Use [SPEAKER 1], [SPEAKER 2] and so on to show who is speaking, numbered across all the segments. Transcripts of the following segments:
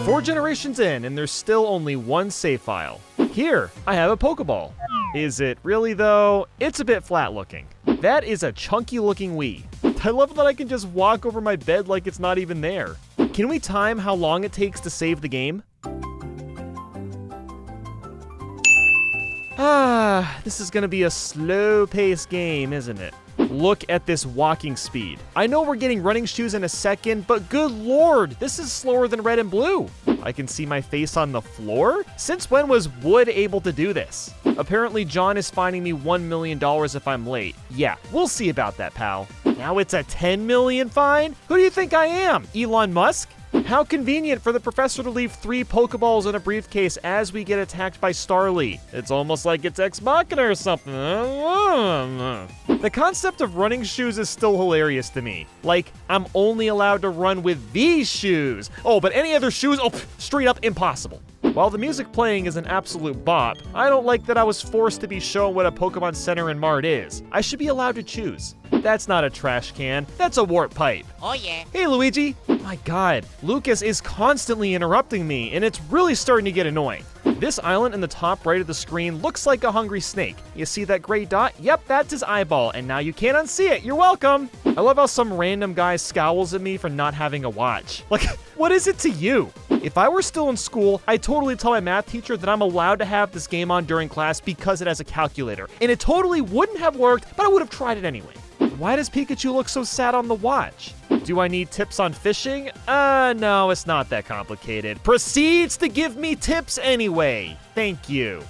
[SPEAKER 1] 4 generations in, and there's still only one save file. Here, I have a Pokeball. Is it really though? It's a bit flat looking. That is a chunky looking Wii. I love that I can just walk over my bed like it's not even there. Can we time how long it takes to save the game? This is gonna be a slow-paced game, isn't it? Look at this walking speed. I know we're getting running shoes in a second, but good lord, this is slower than red and blue. I can see my face on the floor? Since when was wood able to do this? Apparently John is fining me $1 million if I'm late. Yeah, we'll see about that, pal. Now it's a $10 million fine? Who do you think I am, Elon Musk? How convenient for the professor to leave 3 Pokeballs in a briefcase as we get attacked by Starly. It's almost like it's Ex Machina or something. The concept of running shoes is still hilarious to me. Like, I'm only allowed to run with these shoes. Oh, but any other shoes? Oh, straight up impossible. While the music playing is an absolute bop, I don't like that I was forced to be shown what a Pokemon Center in Mart is. I should be allowed to choose. That's not a trash can, that's a warp pipe.
[SPEAKER 2] Oh yeah.
[SPEAKER 1] Hey Luigi! My god, Lucas is constantly interrupting me, and it's really starting to get annoying. This island in the top right of the screen looks like a hungry snake. You see that gray dot? Yep, that's his eyeball, and now you can't unsee it. You're welcome. I love how some random guy scowls at me for not having a watch. Like, what is it to you? If I were still in school, I'd totally tell my math teacher that I'm allowed to have this game on during class because it has a calculator. And it totally wouldn't have worked, but I would have tried it anyway. Why does Pikachu look so sad on the watch? Do I need tips on fishing? No, it's not that complicated. Proceeds to give me tips anyway. Thank you.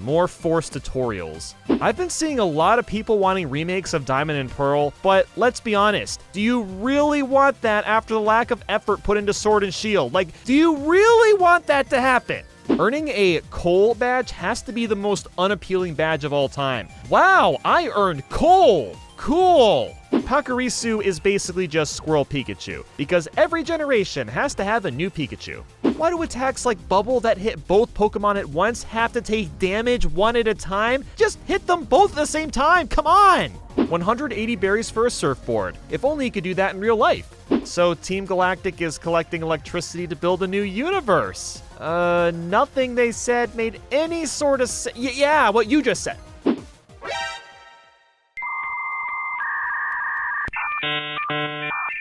[SPEAKER 1] More forced tutorials. I've been seeing a lot of people wanting remakes of Diamond and Pearl, but let's be honest, do you really want that after the lack of effort put into Sword and Shield? Like, do you really want that to happen? Earning a coal badge has to be the most unappealing badge of all time. Wow, I earned coal! Cool! Pachirisu is basically just Squirrel Pikachu, because every generation has to have a new Pikachu. Why do attacks like Bubble that hit both Pokemon at once have to take damage one at a time? Just hit them both at the same time, come on! 180 berries for a surfboard. If only you could do that in real life. So Team Galactic is collecting electricity to build a new universe. Nothing they said made any sort of yeah, what you just said.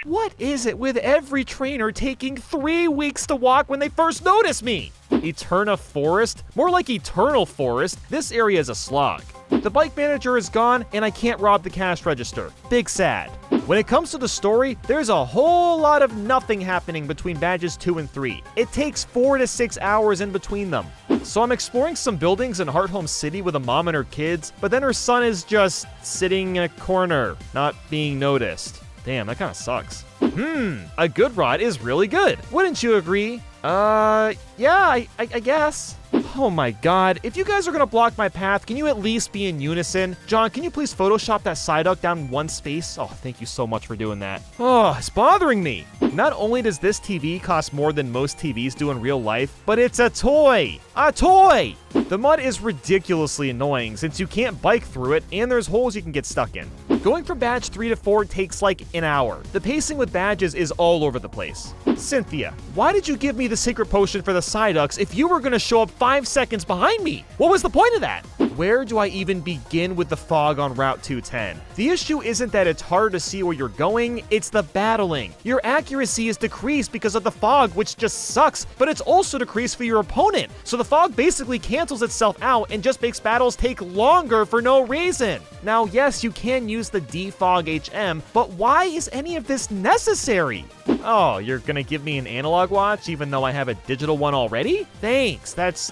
[SPEAKER 1] What is it with every trainer taking 3 weeks to walk when they first notice me? Eterna Forest? More like Eternal Forest. This area is a slog. The bike manager is gone, and I can't rob the cash register. Big sad. When it comes to the story, there's a whole lot of nothing happening between badges 2 and 3. It takes 4 to 6 hours in between them. So I'm exploring some buildings in Hearthome City with a mom and her kids, but then her son is just sitting in a corner, not being noticed. Damn, that kind of sucks. A good rod is really good. Wouldn't you agree? Yeah, I guess. Oh my god, if you guys are gonna block my path, can you at least be in unison? John, can you please Photoshop that Psyduck down one space? Oh, thank you so much for doing that. Oh, it's bothering me. Not only does this TV cost more than most TVs do in real life, but it's a toy. A toy! The mud is ridiculously annoying since you can't bike through it and there's holes you can get stuck in. Going from badge 3 to 4 takes like an hour. The pacing with badges is all over the place. Cynthia, why did you give me the secret potion for the Psyducks if you were gonna show up 5 seconds behind me? What was the point of that? Where do I even begin with the fog on Route 210? The issue isn't that it's hard to see where you're going, it's the battling. Your accuracy is decreased because of the fog, which just sucks, but it's also decreased for your opponent. So the fog basically cancels itself out and just makes battles take longer for no reason. Now, yes, you can use the defog HM, but why is any of this necessary? Oh, you're gonna give me an analog watch even though I have a digital one already? Thanks, that's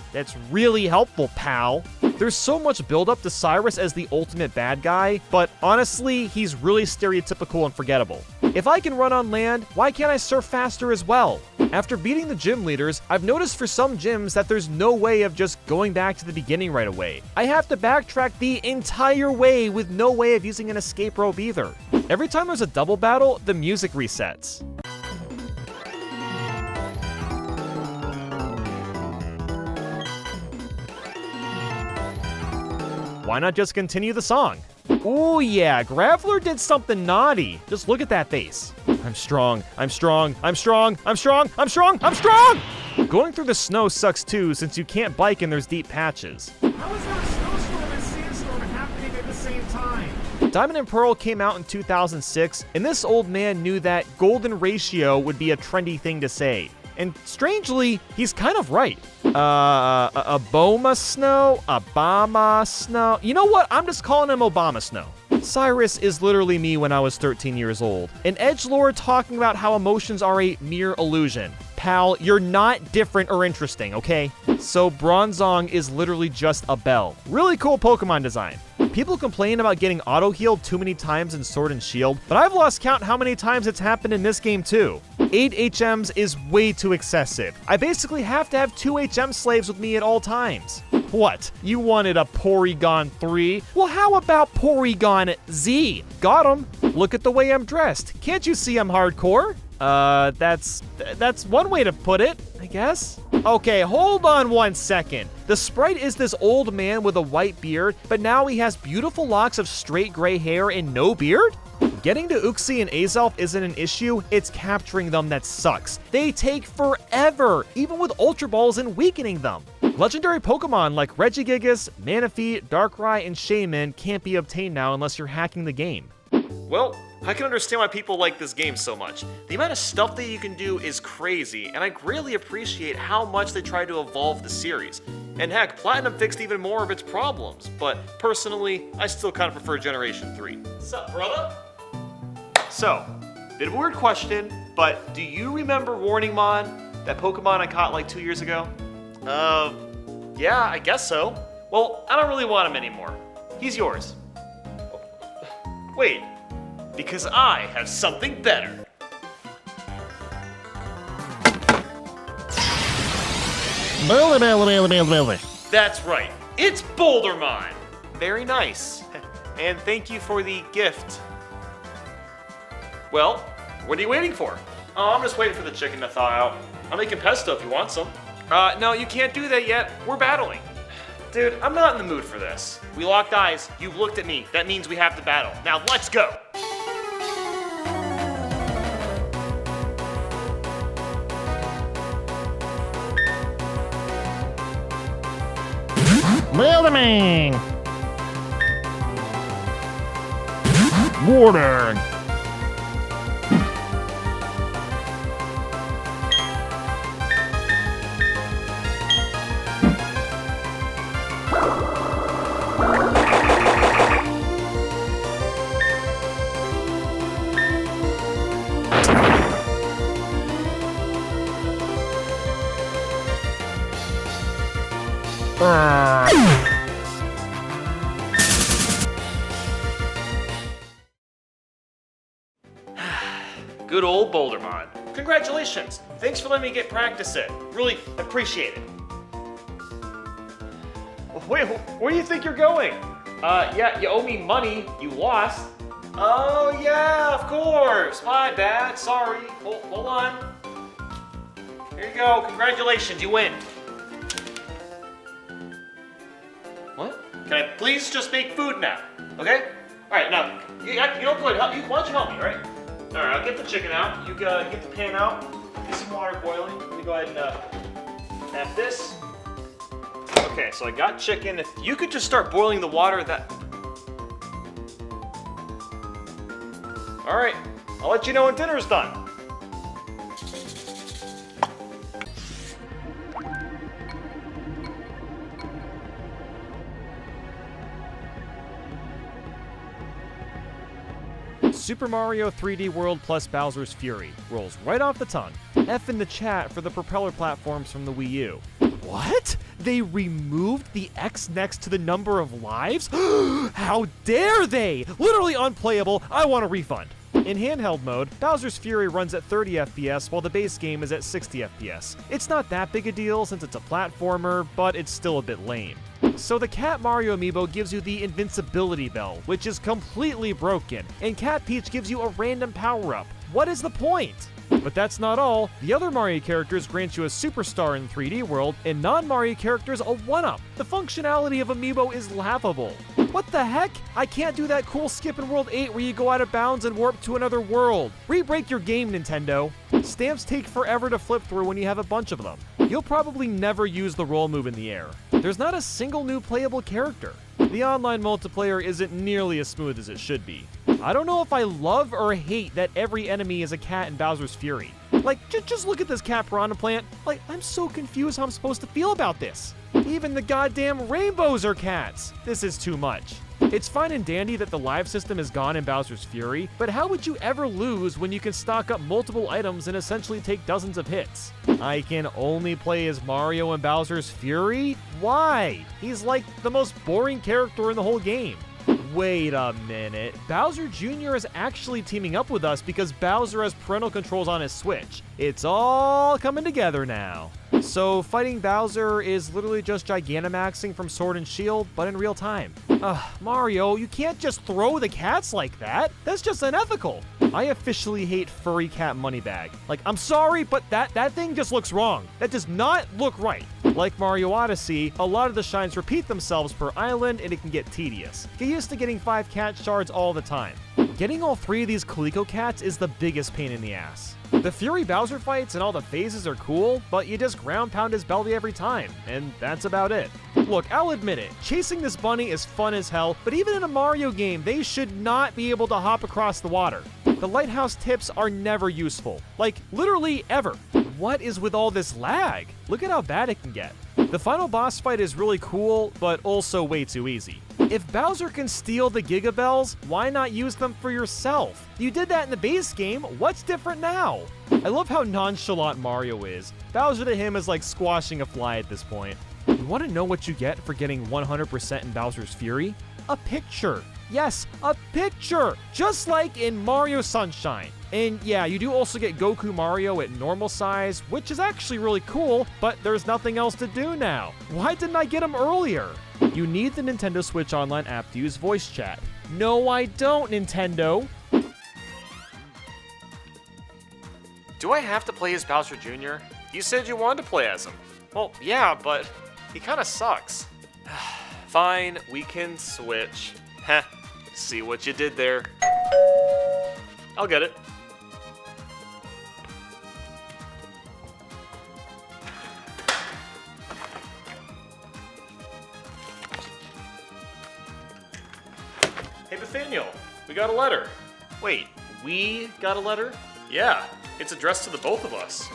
[SPEAKER 1] really helpful, pal. There's so much build-up to Cyrus as the ultimate bad guy, but honestly, he's really stereotypical and forgettable. If I can run on land, why can't I surf faster as well? After beating the gym leaders, I've noticed for some gyms that there's no way of just going back to the beginning right away. I have to backtrack the entire way with no way of using an escape rope either. Every time there's a double battle, the music resets. Why not just continue the song? Ooh yeah, Graveler did something naughty. Just look at that face. I'm strong, I'm strong, I'm strong, I'm strong, I'm strong, I'm strong! Going through the snow sucks too, since you can't bike and there's deep patches.
[SPEAKER 2] How is there a snowstorm and sandstorm happening at the same time?
[SPEAKER 1] Diamond and Pearl came out in 2006, and this old man knew that golden ratio would be a trendy thing to say. And strangely, he's kind of right. Obama Snow? Obama Snow? You know what? I'm just calling him Obama Snow. Cyrus is literally me when I was 13 years old. An edgelord talking about how emotions are a mere illusion. Pal, you're not different or interesting, okay? So Bronzong is literally just a bell. Really cool Pokemon design. People complain about getting auto-healed too many times in Sword and Shield, but I've lost count how many times it's happened in this game too. 8 HMs is way too excessive. I basically have to have 2 HM slaves with me at all times. What? You wanted a Porygon 3? Well, how about Porygon Z? Got him. Look at the way I'm dressed. Can't you see I'm hardcore? That's one way to put it, I guess. Okay, hold on one second. The sprite is this old man with a white beard, but now he has beautiful locks of straight gray hair and no beard? Getting to Uxie and Azelf isn't an issue, it's capturing them that sucks. They take forever, even with Ultra Balls and weakening them. Legendary Pokemon like Regigigas, Manaphy, Darkrai, and Shaman can't be obtained now unless you're hacking the game. Well, I can understand why people like this game so much. The amount of stuff that you can do is crazy, and I greatly appreciate how much they try to evolve the series. And heck, Platinum fixed even more of its problems, but personally, I still kind of prefer Generation 3. Sup, brother? So, bit of a weird question, but do you remember Warningmon, that Pokemon I caught like 2 years ago? Yeah, I guess so. Well, I don't really want him anymore. He's yours. Wait, because I have something better. That's right, it's Bouldermon. Very nice. And thank you for the gift. Well, what are you waiting for? Oh, I'm just waiting for the chicken to thaw out. I'm making pesto if you want some. No, you can't do that yet. We're battling. Dude, I'm not in the mood for this. We locked eyes. You looked at me. That means we have to battle. Now let's go.
[SPEAKER 2] Building! Warning!
[SPEAKER 1] Good old Bouldermon. Congratulations. Thanks for letting me get practice in. Really appreciate it. Wait, where do you think you're going? Yeah, you owe me money. You lost. Oh, yeah, of course. My bad. Sorry. Hold on. Here you go. Congratulations. You win. What? Can I please just make food now? Okay? All right, now, you don't go ahead. Why don't you help me, all right? All right, I'll get the chicken out. You get the pan out. Get some water boiling. Let me go ahead and have this. Okay, so I got chicken. If you could just start boiling the water, that... All right, I'll let you know when dinner's done. Super Mario 3D World plus Bowser's Fury rolls right off the tongue. F in the chat for the propeller platforms from the Wii U. What? They removed the X next to the number of lives? How dare they! Literally unplayable. I want a refund. In handheld mode, Bowser's Fury runs at 30 FPS while the base game is at 60 FPS. It's not that big a deal since it's a platformer, but it's still a bit lame. So the Cat Mario amiibo gives you the Invincibility Bell, which is completely broken, and Cat Peach gives you a random power-up. What is the point? But that's not all. The other Mario characters grant you a Superstar in 3D World, and non-Mario characters a 1-up. The functionality of amiibo is laughable. What the heck? I can't do that cool skip in World 8 where you go out of bounds and warp to another world. Re-break your game, Nintendo. Stamps take forever to flip through when you have a bunch of them. You'll probably never use the roll move in the air. There's not a single new playable character. The online multiplayer isn't nearly as smooth as it should be. I don't know if I love or hate that every enemy is a cat in Bowser's Fury. Like, just look at this cat piranha plant. Like, I'm so confused how I'm supposed to feel about this. Even the goddamn rainbows are cats. This is too much. It's fine and dandy that the live system is gone in Bowser's Fury, but how would you ever lose when you can stock up multiple items and essentially take dozens of hits? I can only play as Mario in Bowser's Fury? Why? He's like the most boring character in the whole game. Wait a minute. Bowser Jr. is actually teaming up with us because Bowser has parental controls on his Switch. It's all coming together now. So fighting Bowser is literally just Gigantamaxing from Sword and Shield, but in real time. Mario, you can't just throw the cats like that. That's just unethical. I officially hate furry cat moneybag. Like, I'm sorry, but that thing just looks wrong. That does not look right. Like Mario Odyssey, a lot of the shines repeat themselves per island and it can get tedious. Get used to getting 5 cat shards all the time. Getting all 3 of these Coleco cats is the biggest pain in the ass. The Fury Bowser fights and all the phases are cool, but you just ground pound his belly every time, and that's about it. Look, I'll admit it, chasing this bunny is fun as hell, but even in a Mario game, they should not be able to hop across the water. The lighthouse tips are never useful. Like, literally ever. What is with all this lag? Look at how bad it can get. The final boss fight is really cool, but also way too easy. If Bowser can steal the Giga Bells, why not use them for yourself? You did that in the base game, what's different now? I love how nonchalant Mario is. Bowser to him is like squashing a fly at this point. You want to know what you get for getting 100% in Bowser's Fury? A picture. Yes, a picture! Just like in Mario Sunshine. And yeah, you do also get Goku Mario at normal size, which is actually really cool, but there's nothing else to do now. Why didn't I get him earlier? You need the Nintendo Switch Online app to use voice chat. No, I don't, Nintendo. Do I have to play as Bowser Jr.? You said you wanted to play as him. Well, yeah, but he kind of sucks. Fine, we can switch. Heh, see what you did there. I'll get it. Hey, Nathaniel, we got a letter. Wait, we got a letter? Yeah, it's addressed to the both of us.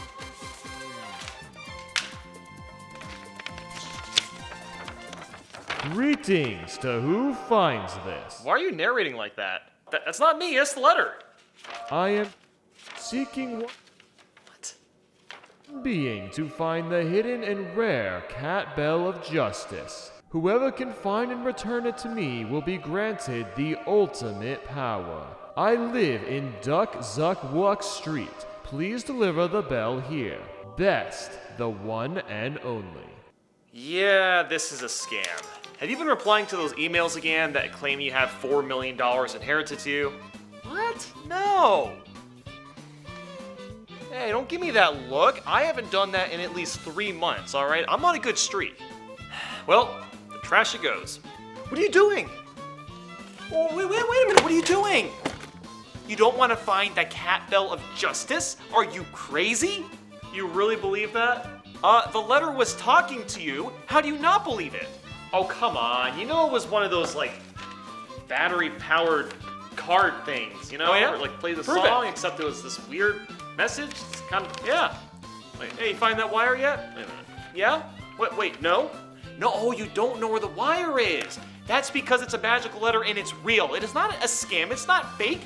[SPEAKER 1] Greetings to who finds this. Why are you narrating like that? That's not me, it's the letter. I am seeking what? Being to find the hidden and rare Cat Bell of Justice. Whoever can find and return it to me will be granted the ultimate power. I live in Duck Zuck Wuck Street. Please deliver the bell here. Best, the one and only. Yeah, this is a scam. Have you been replying to those emails again that claim you have $4 million inherited to you? What? No! Hey, don't give me that look. I haven't done that in at least 3 months, alright? I'm on a good streak. Well, the trash it goes. What are you doing? Oh, wait a minute, what are you doing? You don't want to find the Cat Bell of Justice? Are you crazy? You really believe that? The letter was talking to you. How do you not believe it? Oh, come on. You know it was one of those, like, battery-powered card things, you know? Oh, yeah? Or, like, play the song, except it was this weird message. It's kind of, yeah. Like, hey, you find that wire yet? Wait a minute. Yeah? Wait, no? No, oh, you don't know where the wire is. That's because it's a magical letter and it's real. It is not a scam. It's not fake.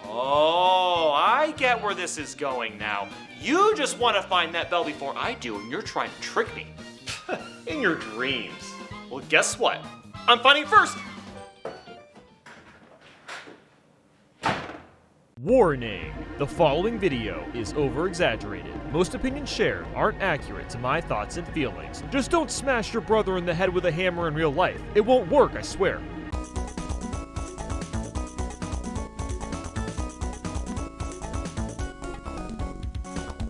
[SPEAKER 1] Oh, I get where this is going now. You just want to find that bell before I do, and you're trying to trick me. In your dreams. Well, guess what? I'm finding first. Warning! The following video is over-exaggerated. Most opinions shared aren't accurate to my thoughts and feelings. Just don't smash your brother in the head with a hammer in real life. It won't work, I swear.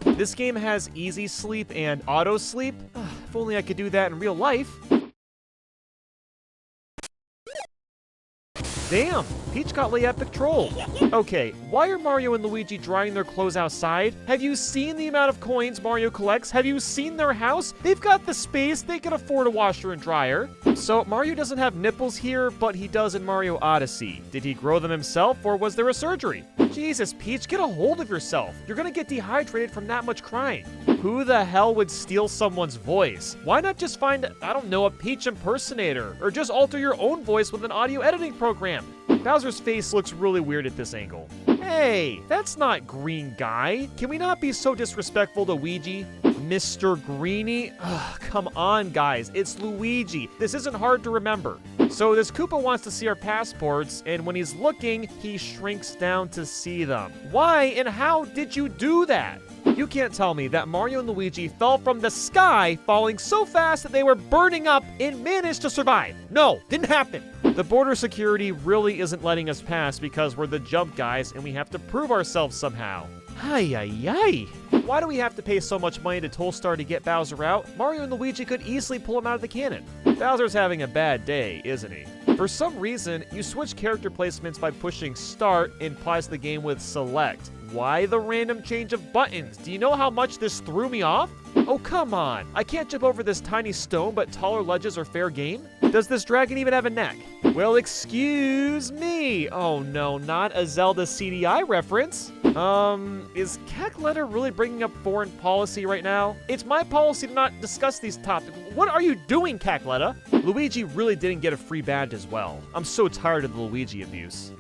[SPEAKER 1] This game has easy sleep and auto sleep. If only I could do that in real life. Damn, Peach got lay epic troll. Okay, why are Mario and Luigi drying their clothes outside? Have you seen the amount of coins Mario collects? Have you seen their house? They've got the space, they can afford a washer and dryer. So Mario doesn't have nipples here, but he does in Mario Odyssey. Did he grow them himself, or was there a surgery? Jesus, Peach, get a hold of yourself. You're gonna get dehydrated from that much crying. Who the hell would steal someone's voice? Why not just find, I don't know, a Peach impersonator, or just alter your own voice with an audio editing program? Bowser's face looks really weird at this angle. Hey, that's not Green Guy. Can we not be so disrespectful to Luigi? Mr. Greenie? Ugh, come on, guys. It's Luigi. This isn't hard to remember. So this Koopa wants to see our passports, and when he's looking, he shrinks down to see them. Why and how did you do that? You can't tell me that Mario and Luigi fell from the sky, falling so fast that they were burning up and managed to survive. No, didn't happen. The border security really isn't letting us pass because we're the jump guys and we have to prove ourselves somehow. Ay, ay, ay. Why do we have to pay so much money to Tollstar to get Bowser out? Mario and Luigi could easily pull him out of the cannon. Bowser's having a bad day, isn't he? For some reason, you switch character placements by pushing Start and pause the game with Select. Why the random change of buttons? Do you know how much this threw me off? Oh, come on. I can't jump over this tiny stone, but taller ledges are fair game? Does this dragon even have a neck? Well, excuse me. Oh no, not a Zelda CDI reference. Is Cackletta really bringing up foreign policy right now? It's my policy to not discuss these topics. What are you doing, Cackletta? Luigi really didn't get a free badge as well. I'm so tired of the Luigi abuse.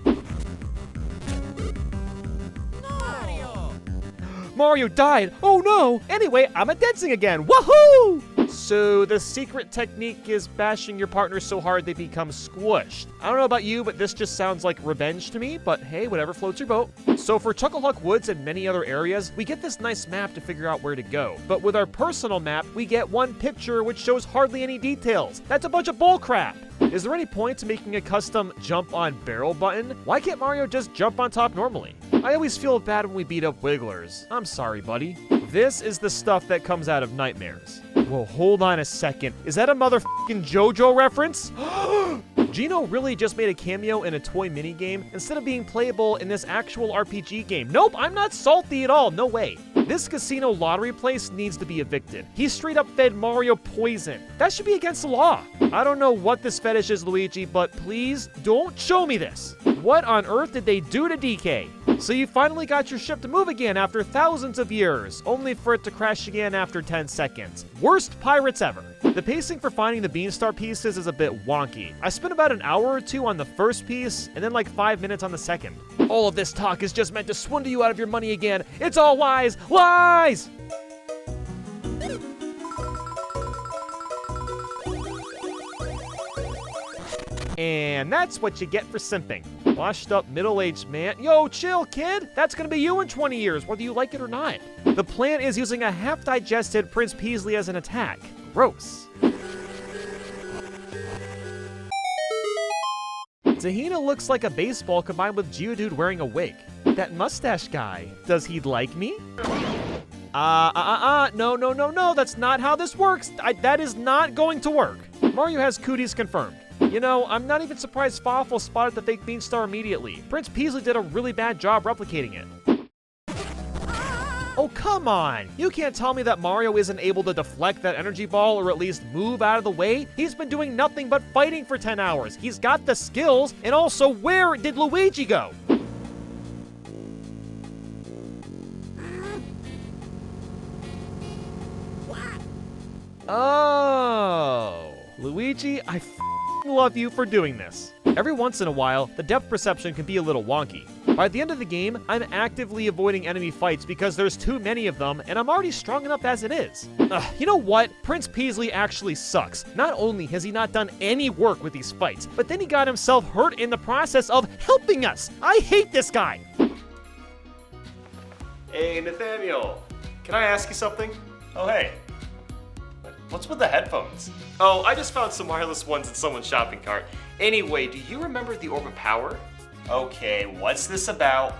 [SPEAKER 1] Mario died! Oh no! Anyway, I'm a dancing again! Woohoo! So the secret technique is bashing your partner so hard they become squished. I don't know about you, but this just sounds like revenge to me, but hey, whatever floats your boat. So for Chucklehuck Woods and many other areas, we get this nice map to figure out where to go. But with our personal map, we get one picture which shows hardly any details. That's a bunch of bullcrap! Is there any point to making a custom jump on barrel button? Why can't Mario just jump on top normally? I always feel bad when we beat up Wigglers. I'm sorry, buddy. This is the stuff that comes out of nightmares. Whoa, hold on a second. Is that a motherfucking JoJo reference? Gino really just made a cameo in a toy minigame instead of being playable in this actual RPG game. Nope, I'm not salty at all. No way. This casino lottery place needs to be evicted. He straight up fed Mario poison. That should be against the law. I don't know what this fetish is, Luigi, but please don't show me this. What on earth did they do to DK? So you finally got your ship to move again after thousands of years, only for it to crash again after 10 seconds. Worst pirates ever. The pacing for finding the Beanstar pieces is a bit wonky. I spent about an hour or two on the first piece, and then like 5 minutes on the second. All of this talk is just meant to swindle you out of your money again. It's all lies! Lies! And that's what you get for simping. Washed up middle-aged man. Yo, chill, kid. That's gonna be you in 20 years, whether you like it or not. The plan is using a half-digested Prince Peasley as an attack. Gross. Tahina looks like a baseball combined with Geodude wearing a wig. That mustache guy, does he like me? No, that's not how this works. That is not going to work. Mario has cooties confirmed. You know, I'm not even surprised Fawful spotted the fake Beanstar immediately. Prince Peasley did a really bad job replicating it. Oh, come on! You can't tell me that Mario isn't able to deflect that energy ball or at least move out of the way? He's been doing nothing but fighting for 10 hours. He's got the skills, and also, where did Luigi go? Oh, Luigi, I love you for doing this. Every once in a while, the depth perception can be a little wonky. By the end of the game, I'm actively avoiding enemy fights because there's too many of them, and I'm already strong enough as it is. You know what? Prince Peasley actually sucks. Not only has he not done any work with these fights, but then he got himself hurt in the process of helping us. I hate this guy.
[SPEAKER 3] Hey, Nathaniel. Can I ask you something? Oh, hey. What's with the headphones? Oh, I just found some wireless ones in someone's shopping cart. Anyway, do you remember the Orb of Power? Okay, what's this about?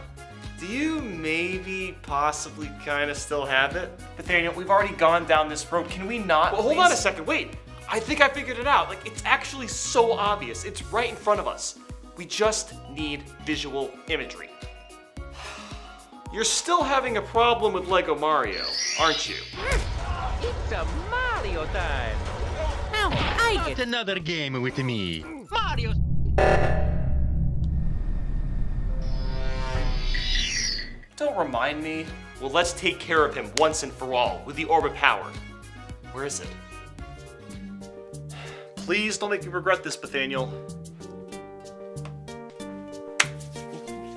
[SPEAKER 3] Do you maybe, possibly, kinda still have it? Nathaniel, we've already gone down this road. Can we not?
[SPEAKER 1] Well, hold on a second, wait. I think I figured it out. Like, it's actually so obvious. It's right in front of us.
[SPEAKER 3] We just need visual imagery. You're still having a problem with Lego Mario, aren't you?
[SPEAKER 4] It's a Mario time! Now I get another game with me. Mario!
[SPEAKER 3] Don't remind me. Well, let's take care of him once and for all with the Orb of Power. Where is it? Please don't make me regret this, Nathaniel.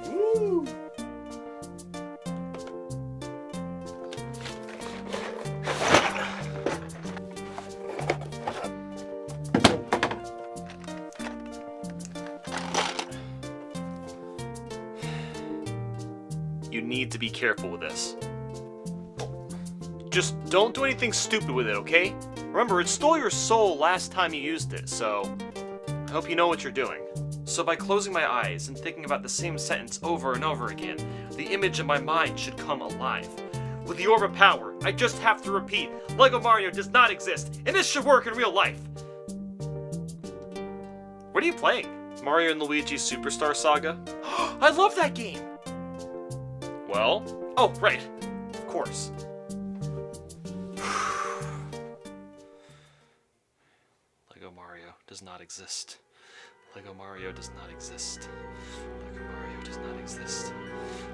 [SPEAKER 3] Woo! You need to be careful with this. Just don't do anything stupid with it, okay? Remember, it stole your soul last time you used it, so I hope you know what you're doing. So by closing my eyes and thinking about the same sentence over and over again, the image in my mind should come alive. With the Orb of Power, I just have to repeat, Lego Mario does not exist, and this should work in real life. What are you playing? Mario and Luigi Superstar Saga? I love that game! Well, oh, right, of course. Lego Mario does not exist. Lego Mario does not exist. Lego Mario does not exist.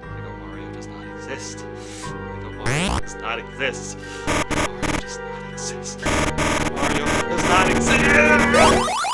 [SPEAKER 3] Lego Mario does not exist. Lego Mario does not exist. Lego Mario does not exist. Lego Mario does not exist.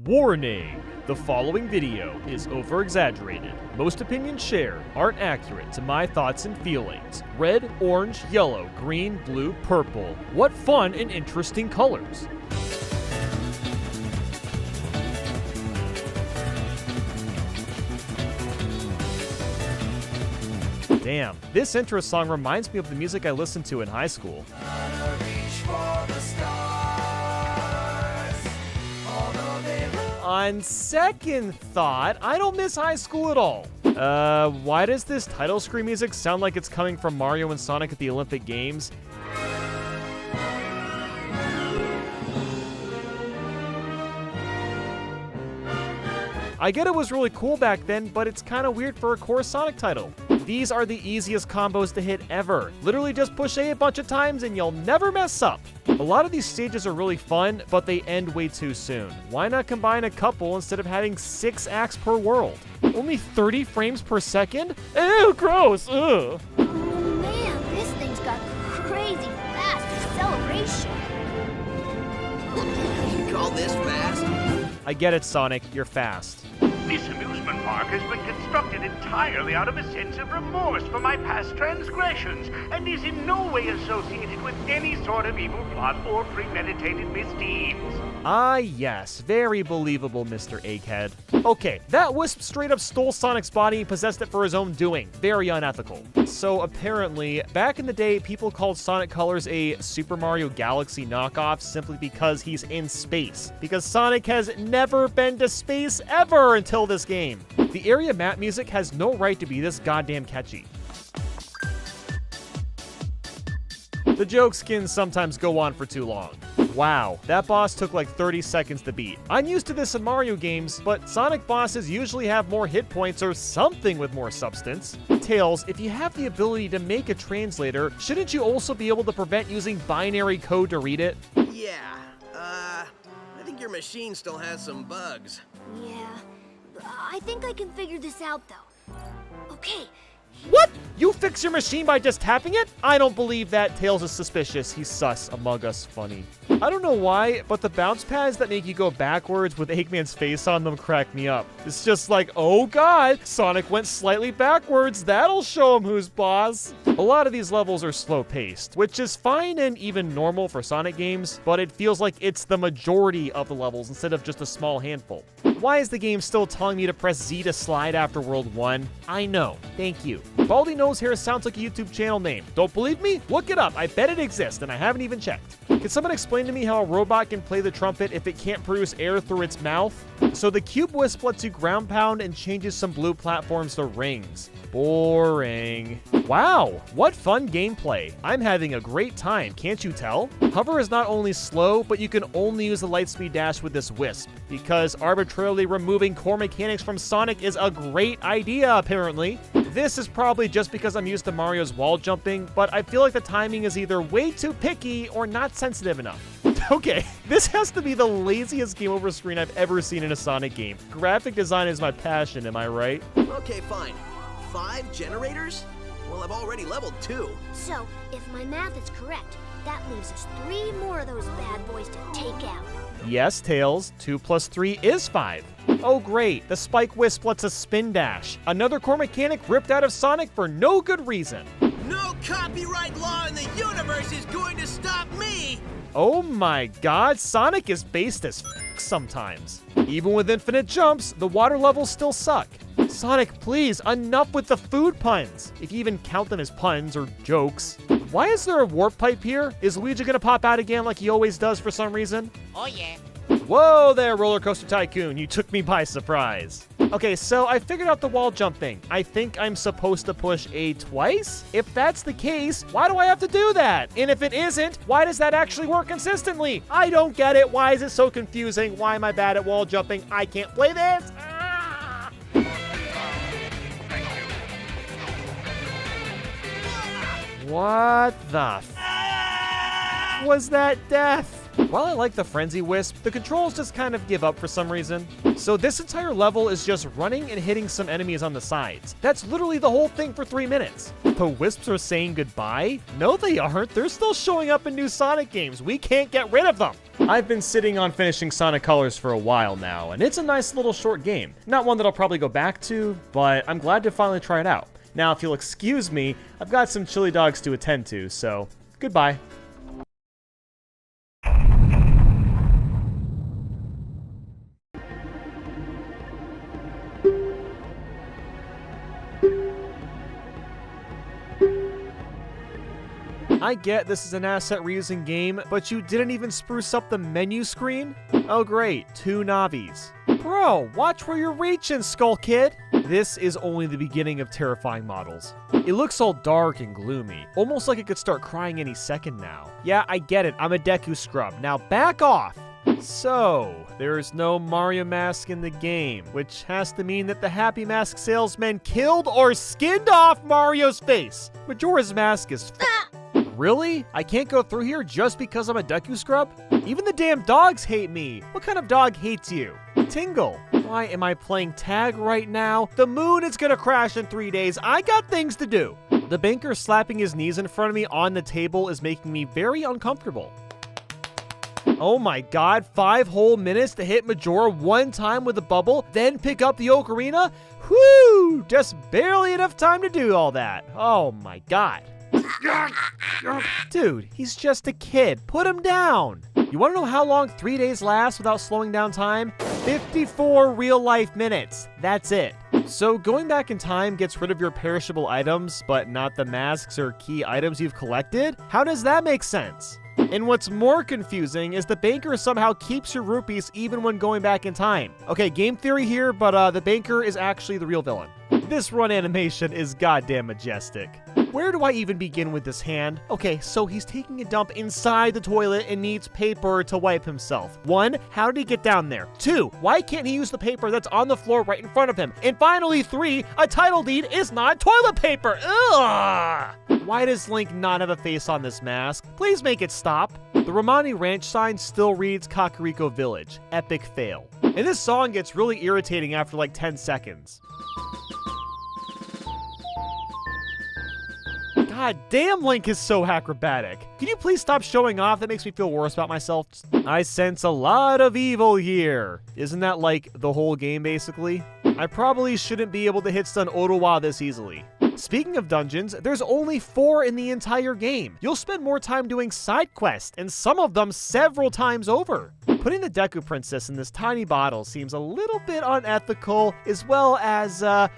[SPEAKER 1] Warning! The following video is over-exaggerated. Most opinions shared aren't accurate to my thoughts and feelings. Red, orange, yellow, green, blue, purple. What fun and interesting colors! Damn, this intro song reminds me of the music I listened to in high school. On second thought, I don't miss high school at all. Why does this title screen music sound like it's coming from Mario and Sonic at the Olympic Games? I get it was really cool back then, but it's kind of weird for a core Sonic title. These are the easiest combos to hit ever. Literally just push A a bunch of times and you'll never mess up. A lot of these stages are really fun, but they end way too soon. Why not combine a couple instead of having 6 acts per world? Only 30 frames per second? Ew, gross, ugh.
[SPEAKER 5] Oh man, this thing's got crazy fast acceleration.
[SPEAKER 6] You call this fast?
[SPEAKER 1] I get it, Sonic, you're fast.
[SPEAKER 2] This amusement park has been constructed entirely out of a sense of remorse for my past transgressions, and is in no way associated with any sort of evil plot or premeditated misdeeds.
[SPEAKER 1] Ah yes, very believable, Mr. Egghead. Okay, that wisp straight up stole Sonic's body and possessed it for his own doing. Very unethical. So apparently, back in the day, people called Sonic Colors a Super Mario Galaxy knockoff simply because he's in space. Because Sonic has never been to space ever until this game. The area map music has no right to be this goddamn catchy. The joke skins sometimes go on for too long. Wow, that boss took like 30 seconds to beat. I'm used to this in Mario games, but Sonic bosses usually have more hit points or something with more substance. Tails, if you have the ability to make a translator, shouldn't you also be able to prevent using binary code to read it?
[SPEAKER 6] Yeah, I think your machine still has some bugs.
[SPEAKER 5] Yeah, I think I can figure this out, though. Okay.
[SPEAKER 1] What? You fix your machine by just tapping it? I don't believe that. Tails is suspicious. He's sus. Among Us funny. I don't know why, but the bounce pads that make you go backwards with Eggman's face on them crack me up. It's just like, oh god, Sonic went slightly backwards. That'll show him who's boss. A lot of these levels are slow-paced, which is fine and even normal for Sonic games, but it feels like it's the majority of the levels instead of just a small handful. Why is the game still telling me to press Z to slide after World 1? I know. Thank you. Baldy Nose Hair sounds like a YouTube channel name. Don't believe me? Look it up. I bet it exists, and I haven't even checked. Can someone explain to me how a robot can play the trumpet if it can't produce air through its mouth? So the Cube Wisp lets you ground pound and changes some blue platforms to rings. Boring. Wow, what fun gameplay. I'm having a great time, can't you tell? Hover is not only slow, but you can only use the Lightspeed Dash with this Wisp, because arbitrarily removing core mechanics from Sonic is a great idea, apparently. This is probably just because I'm used to Mario's wall jumping, but I feel like the timing is either way too picky or not sensitive enough. Okay, this has to be the laziest game over screen I've ever seen in a Sonic game. Graphic design is my passion, am I right?
[SPEAKER 6] Okay, fine. 5 generators? Well, I've already leveled 2.
[SPEAKER 5] So, if my math is correct, that leaves us 3 more of those bad boys to take out.
[SPEAKER 1] Yes, Tails. 2 plus 3 is 5. Oh great, the Spike Wisp lets us spin dash. Another core mechanic ripped out of Sonic for no good reason.
[SPEAKER 6] No copyright law in the universe is going to stop me!
[SPEAKER 1] Oh my god, Sonic is based as f sometimes. Even with infinite jumps, the water levels still suck. Sonic, please, enough with the food puns. If you even count them as puns or jokes. Why is there a warp pipe here? Is Luigi gonna pop out again like he always does for some reason?
[SPEAKER 7] Oh yeah.
[SPEAKER 1] Whoa there, Roller Coaster Tycoon. You took me by surprise. Okay, so I figured out the wall jump thing. I think I'm supposed to push A twice? If that's the case, why do I have to do that? And if it isn't, why does that actually work consistently? I don't get it. Why is it so confusing? Why am I bad at wall jumping? I can't play this. Ah! What the f was that death? While I like the Frenzy Wisp, the controls just kind of give up for some reason. So this entire level is just running and hitting some enemies on the sides. That's literally the whole thing for 3 minutes. The Wisps are saying goodbye? No, they aren't. They're still showing up in new Sonic games. We can't get rid of them. I've been sitting on finishing Sonic Colors for a while now, and it's a nice little short game. Not one that I'll probably go back to, but I'm glad to finally try it out. Now, if you'll excuse me, I've got some chili dogs to attend to, so goodbye. I get this is an asset reusing game, but you didn't even spruce up the menu screen? Oh great, 2 Navis. Bro, watch where you're reaching, Skull Kid! This is only the beginning of terrifying models. It looks all dark and gloomy, almost like it could start crying any second now. Yeah, I get it, I'm a Deku scrub. Now back off! So, there's no Mario mask in the game, which has to mean that the Happy Mask salesman killed or skinned off Mario's face. Majora's mask is Really? I can't go through here just because I'm a Deku scrub? Even the damn dogs hate me. What kind of dog hates you? Tingle. Why am I playing tag right now? The moon is gonna crash in 3 days. I got things to do. The banker slapping his knees in front of me on the table is making me very uncomfortable. Oh my god, 5 whole minutes to hit Majora 1 time with a bubble, then pick up the ocarina? Whew! Just barely enough time to do all that. Oh my god. Dude, he's just a kid. Put him down. You want to know how long 3 days last without slowing down time? 54 real-life minutes. That's it. So going back in time gets rid of your perishable items, but not the masks or key items you've collected? How does that make sense? And what's more confusing is the banker somehow keeps your rupees even when going back in time. Okay, game theory here, but the banker is actually the real villain. This run animation is goddamn majestic. Where do I even begin with this hand? Okay, so he's taking a dump inside the toilet and needs paper to wipe himself. 1, how did he get down there? 2, why can't he use the paper that's on the floor right in front of him? And finally, 3, a title deed is not toilet paper. Ugh! Why does Link not have a face on this mask? Please make it stop. The Romani Ranch sign still reads Kakariko Village. Epic fail. And this song gets really irritating after like 10 seconds. God damn, Link is so acrobatic. Can you please stop showing off? That makes me feel worse about myself. I sense a lot of evil here. Isn't that like the whole game, basically? I probably shouldn't be able to hit stun Ottawa this easily. Speaking of dungeons, there's only 4 in the entire game. You'll spend more time doing side quests, and some of them several times over. Putting the Deku Princess in this tiny bottle seems a little bit unethical, as well as, I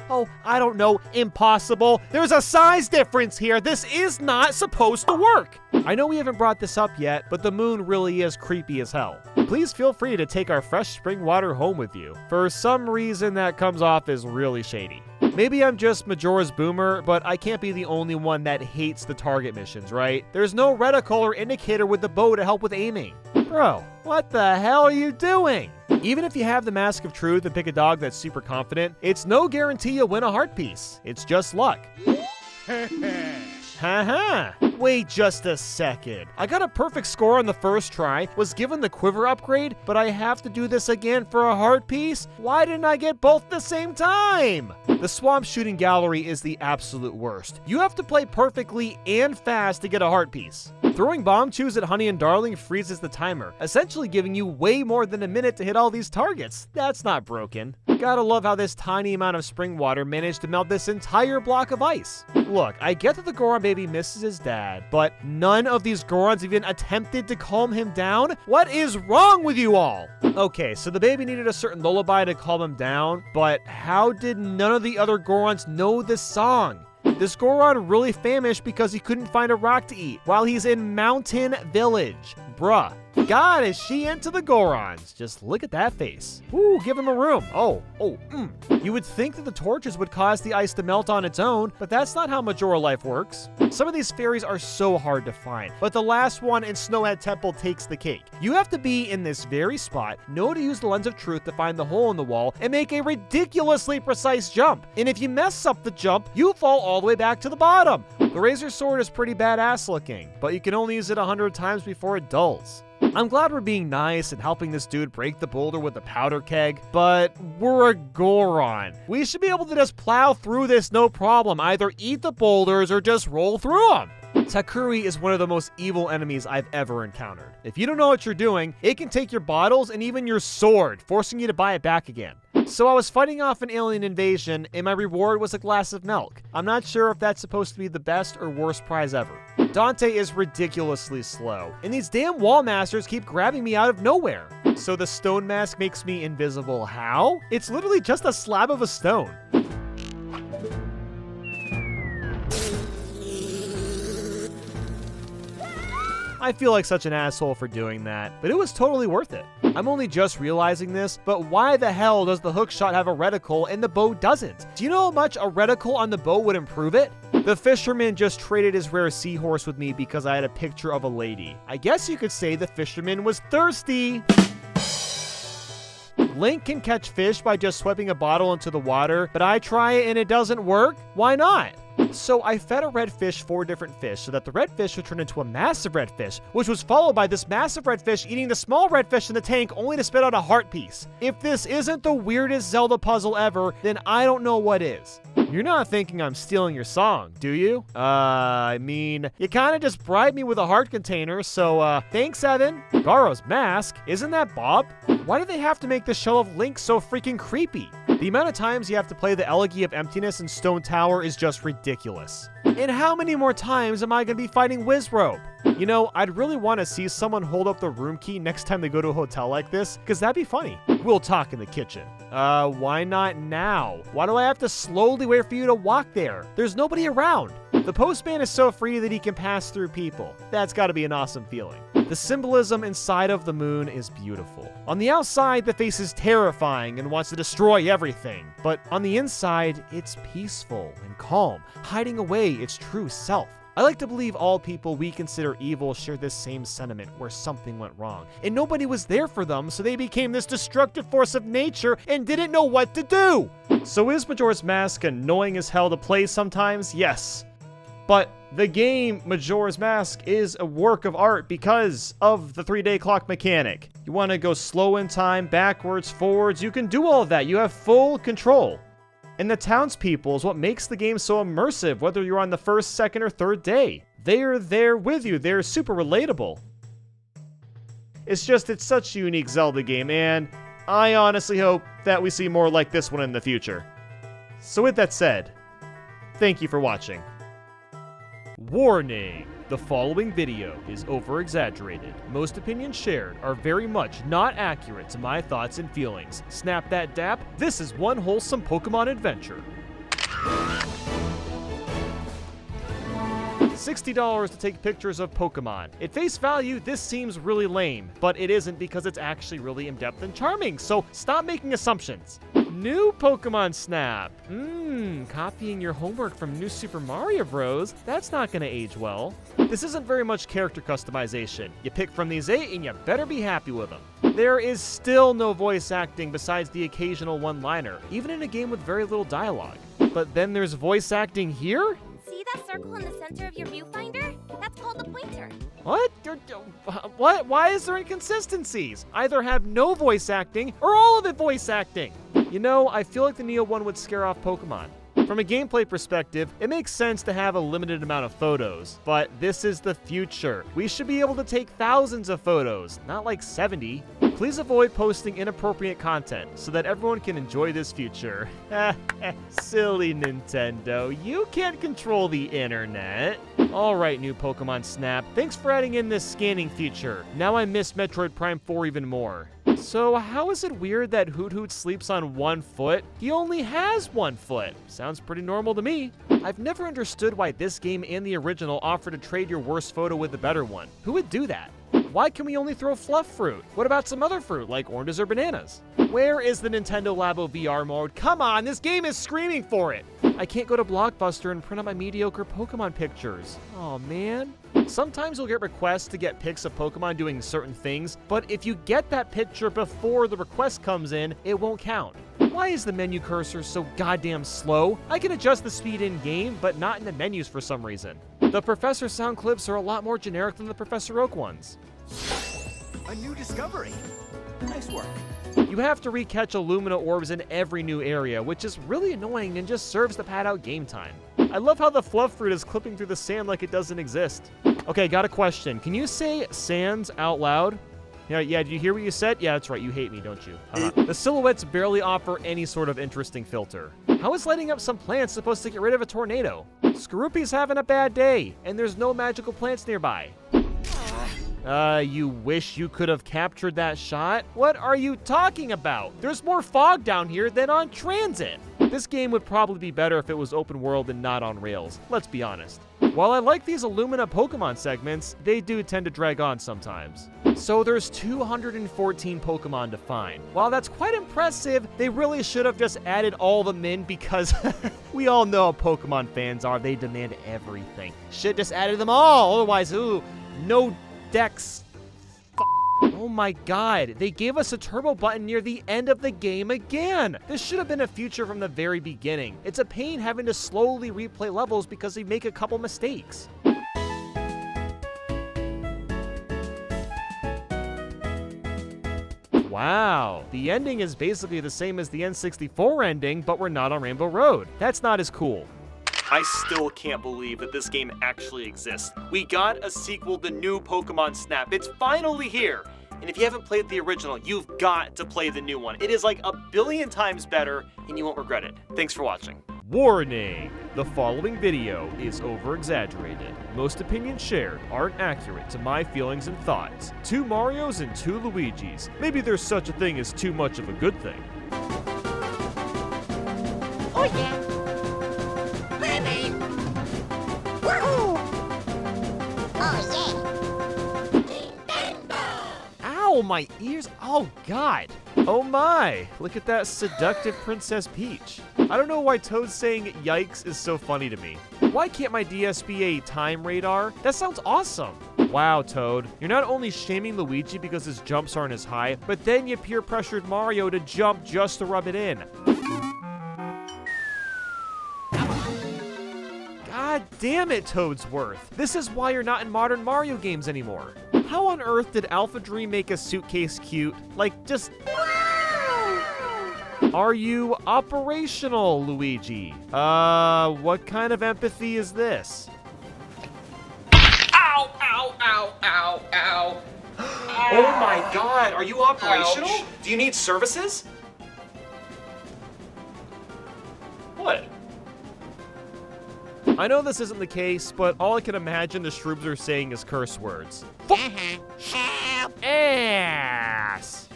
[SPEAKER 1] don't know, impossible. There's a size difference here. This is not supposed to work. I know we haven't brought this up yet, but the moon really is creepy as hell. Please feel free to take our fresh spring water home with you. For some reason, that comes off as really shady. Maybe I'm just Majora's Boomer, but I can't be the only one that hates the target missions, right? There's no reticle or indicator with the bow to help with aiming. Bro, what the hell are you doing? Even if you have the Mask of Truth and pick a dog that's super confident, it's no guarantee you'll win a heart piece. It's just luck. Haha. Wait just a second. I got a perfect score on the first try, was given the quiver upgrade, but I have to do this again for a heart piece? Why didn't I get both at the same time? The swamp shooting gallery is the absolute worst. You have to play perfectly and fast to get a heart piece. Throwing bomb chews at Honey and Darling freezes the timer, essentially giving you way more than a minute to hit all these targets. That's not broken. Gotta love how this tiny amount of spring water managed to melt this entire block of ice. Look, I get that the Goron baby misses his dad, but none of these Gorons even attempted to calm him down? What is wrong with you all? Okay, so the baby needed a certain lullaby to calm him down, but how did none of the other Gorons know this song? This Goron really famished because he couldn't find a rock to eat while he's in Mountain Village. Bruh. God, is she into the Gorons? Just look at that face. Ooh, give him a room. You would think that the torches would cause the ice to melt on its own, but that's not how Majora life works. Some of these fairies are so hard to find, but the last one in Snowhead Temple takes the cake. You have to be in this very spot, know to use the Lens of Truth to find the hole in the wall, and make a ridiculously precise jump. And if you mess up the jump, you fall all the way back to the bottom. The Razor Sword is pretty badass looking, but you can only use it 100 times before it dulls. I'm glad we're being nice and helping this dude break the boulder with a powder keg, but we're a Goron. We should be able to just plow through this no problem, either eat the boulders or just roll through them. Takuri is one of the most evil enemies I've ever encountered. If you don't know what you're doing, it can take your bottles and even your sword, forcing you to buy it back again. So I was fighting off an alien invasion, and my reward was a glass of milk. I'm not sure if that's supposed to be the best or worst prize ever. Dante is ridiculously slow, and these damn wall masters keep grabbing me out of nowhere. So the stone mask makes me invisible. How? It's literally just a slab of a stone. I feel like such an asshole for doing that, but it was totally worth it. I'm only just realizing this, but why the hell does the hook shot have a reticle and the bow doesn't? Do you know how much a reticle on the bow would improve it? The fisherman just traded his rare seahorse with me because I had a picture of a lady. I guess you could say the fisherman was thirsty. Link can catch fish by just swiping a bottle into the water, but I try it and it doesn't work? Why not? So I fed a red fish 4 different fish so that the red fish would turn into a massive red fish, which was followed by this massive red fish eating the small red fish in the tank only to spit out a heart piece. If this isn't the weirdest Zelda puzzle ever, then I don't know what is. You're not thinking I'm stealing your song, do you? I mean, you kinda just bribed me with a heart container, so thanks, Evan. Garo's mask? Isn't that Bob? Why do they have to make the shell of Link so freaking creepy? The amount of times you have to play the Elegy of Emptiness in Stone Tower is just ridiculous. And how many more times am I gonna be fighting Wizrobe? You know, I'd really want to see someone hold up the room key next time they go to a hotel like this, because that'd be funny. We'll talk in the kitchen. Why not now? Why do I have to slowly wait for you to walk there? There's nobody around. The postman is so free that he can pass through people. That's gotta be an awesome feeling. The symbolism inside of the moon is beautiful. On the outside, the face is terrifying and wants to destroy everything. But on the inside, it's peaceful and calm, hiding away its true self. I like to believe all people we consider evil share this same sentiment where something went wrong, and nobody was there for them, so they became this destructive force of nature and didn't know what to do. So is Majora's Mask annoying as hell to play sometimes? Yes. But the game Majora's Mask is a work of art because of the 3-day clock mechanic. You want to go slow in time, backwards, forwards, you can do all of that. You have full control. And the townspeople is what makes the game so immersive, whether you're on the first, second, or third day. They're there with you. They're super relatable. It's such a unique Zelda game, and I honestly hope that we see more like this one in the future. So with that said, thank you for watching. Warning! The following video is over-exaggerated. Most opinions shared are very much not accurate to my thoughts and feelings. Snap that dap, this is one wholesome Pokemon adventure. $60 to take pictures of Pokemon. At face value, this seems really lame, but it isn't because it's actually really in-depth and charming, so stop making assumptions. New Pokemon Snap. Copying your homework from New Super Mario Bros. That's not gonna age well. This isn't very much character customization. You pick from these 8 and you better be happy with them. There is still no voice acting besides the occasional one-liner, even in a game with very little dialogue. But then there's voice acting here?
[SPEAKER 5] See that circle in the center of your viewfinder? That's called the pointer.
[SPEAKER 1] What? What? Why is there inconsistencies? Either have no voice acting or all of it voice acting. You know, I feel like the Neo one would scare off Pokemon. From a gameplay perspective, it makes sense to have a limited amount of photos, but this is the future. We should be able to take thousands of photos, not like 70. Please avoid posting inappropriate content so that everyone can enjoy this future. Silly Nintendo, you can't control the internet. Alright, new Pokemon Snap, thanks for adding in this scanning feature. Now I miss Metroid Prime 4 even more. So how is it weird that Hoot Hoot sleeps on 1 foot? He only has 1 foot. Sounds pretty normal to me. I've never understood why this game and the original offer to trade your worst photo with a better one. Who would do that? Why can we only throw fluff fruit? What about some other fruit, like oranges or bananas? Where is the Nintendo Labo VR mode? Come on, this game is screaming for it! I can't go to Blockbuster and print out my mediocre Pokemon pictures. Aw, man. Sometimes you'll get requests to get pics of Pokemon doing certain things, but if you get that picture before the request comes in, it won't count. Why is the menu cursor so goddamn slow? I can adjust the speed in-game, but not in the menus for some reason. The Professor sound clips are a lot more generic than the Professor Oak ones.
[SPEAKER 6] A new discovery. Nice work.
[SPEAKER 1] You have to re-catch Illumina orbs in every new area, which is really annoying and just serves to pad out game time. I love how the fluff fruit is clipping through the sand like it doesn't exist. Okay, got a question. Can you say sands out loud? Yeah, did you hear what you said? Yeah, that's right, you hate me, don't you? The silhouettes barely offer any sort of interesting filter. How is lighting up some plants supposed to get rid of a tornado? Skorupi's having a bad day, and there's no magical plants nearby. You wish you could have captured that shot? What are you talking about? There's more fog down here than on transit. This game would probably be better if it was open world and not on rails, let's be honest. While I like these Illumina Pokemon segments, they do tend to drag on sometimes. So there's 214 Pokemon to find. While that's quite impressive, they really should have just added all of them in because we all know how Pokemon fans are. They demand everything. Should just added them all, otherwise, no Dex. Oh my god, they gave us a turbo button near the end of the game again! This should have been a feature from the very beginning. It's a pain having to slowly replay levels because they make a couple mistakes. Wow, the ending is basically the same as the N64 ending, but we're not on Rainbow Road. That's not as cool. I still can't believe that this game actually exists. We got a sequel to New Pokemon Snap. It's finally here. And if you haven't played the original, you've got to play the new one. It is like 1 billion times better, and you won't regret it. Thanks for watching. Warning! The following video is over-exaggerated. Most opinions shared aren't accurate to my feelings and thoughts. 2 Marios and 2 Luigis. Maybe there's such a thing as too much of a good thing.
[SPEAKER 5] Oh yeah! Oh yeah!
[SPEAKER 1] Ow, my ears. Oh, God. Oh, my. Look at that seductive Princess Peach. I don't know why Toad saying yikes is so funny to me. Why can't my DS be a time radar? That sounds awesome. Wow, Toad. You're not only shaming Luigi because his jumps aren't as high, but then you peer pressured Mario to jump just to rub it in. God damn it, Toadsworth. This is why you're not in modern Mario games anymore. How on earth did Alpha Dream make a suitcase cute? Like, just... Are you operational, Luigi? What kind of empathy is this?
[SPEAKER 3] Ow, ow, ow, ow, ow. Oh my God, are you operational? Ouch. Do you need services? What?
[SPEAKER 1] I know this isn't the case, but all I can imagine the Shroobs are saying is curse words. Ass!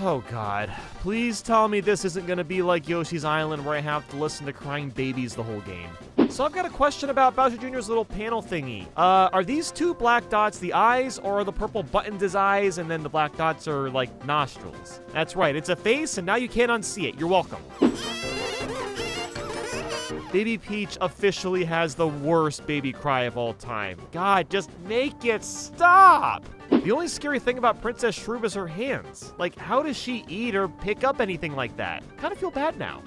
[SPEAKER 1] Oh God, please tell me this isn't gonna be like Yoshi's Island where I have to listen to crying babies the whole game. So I've got a question about Bowser Jr.'s little panel thingy. Are these two black dots the eyes, or are the purple buttons his eyes and then the black dots are like nostrils? That's right, it's a face and now you can't unsee it. You're welcome. Baby Peach officially has the worst baby cry of all time. God, just make it stop! The only scary thing about Princess Shroob is her hands. Like, how does she eat or pick up anything like that? Kind of feel bad now.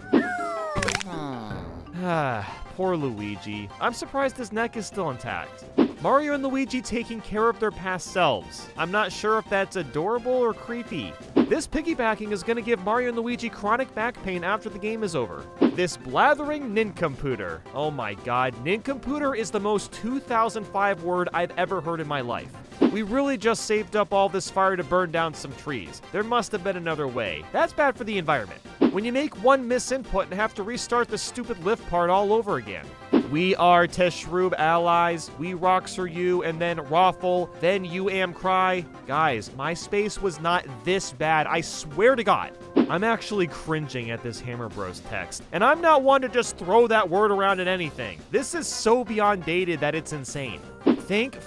[SPEAKER 1] Poor Luigi. I'm surprised his neck is still intact. Mario and Luigi taking care of their past selves. I'm not sure if that's adorable or creepy. This piggybacking is going to give Mario and Luigi chronic back pain after the game is over. This blathering nincomputer. Oh my God, nincomputer is the most 2005 word I've ever heard in my life. We really just saved up all this fire to burn down some trees. There must have been another way. That's bad for the environment. When you make one misinput and have to restart the stupid lift part all over again. We are Teshroob allies, we rocks are you, and then Raffle, then you am cry. Guys, my space was not this bad, I swear to God. I'm actually cringing at this Hammer Bros text, and I'm not one to just throw that word around at anything. This is so beyond dated that it's insane. Thank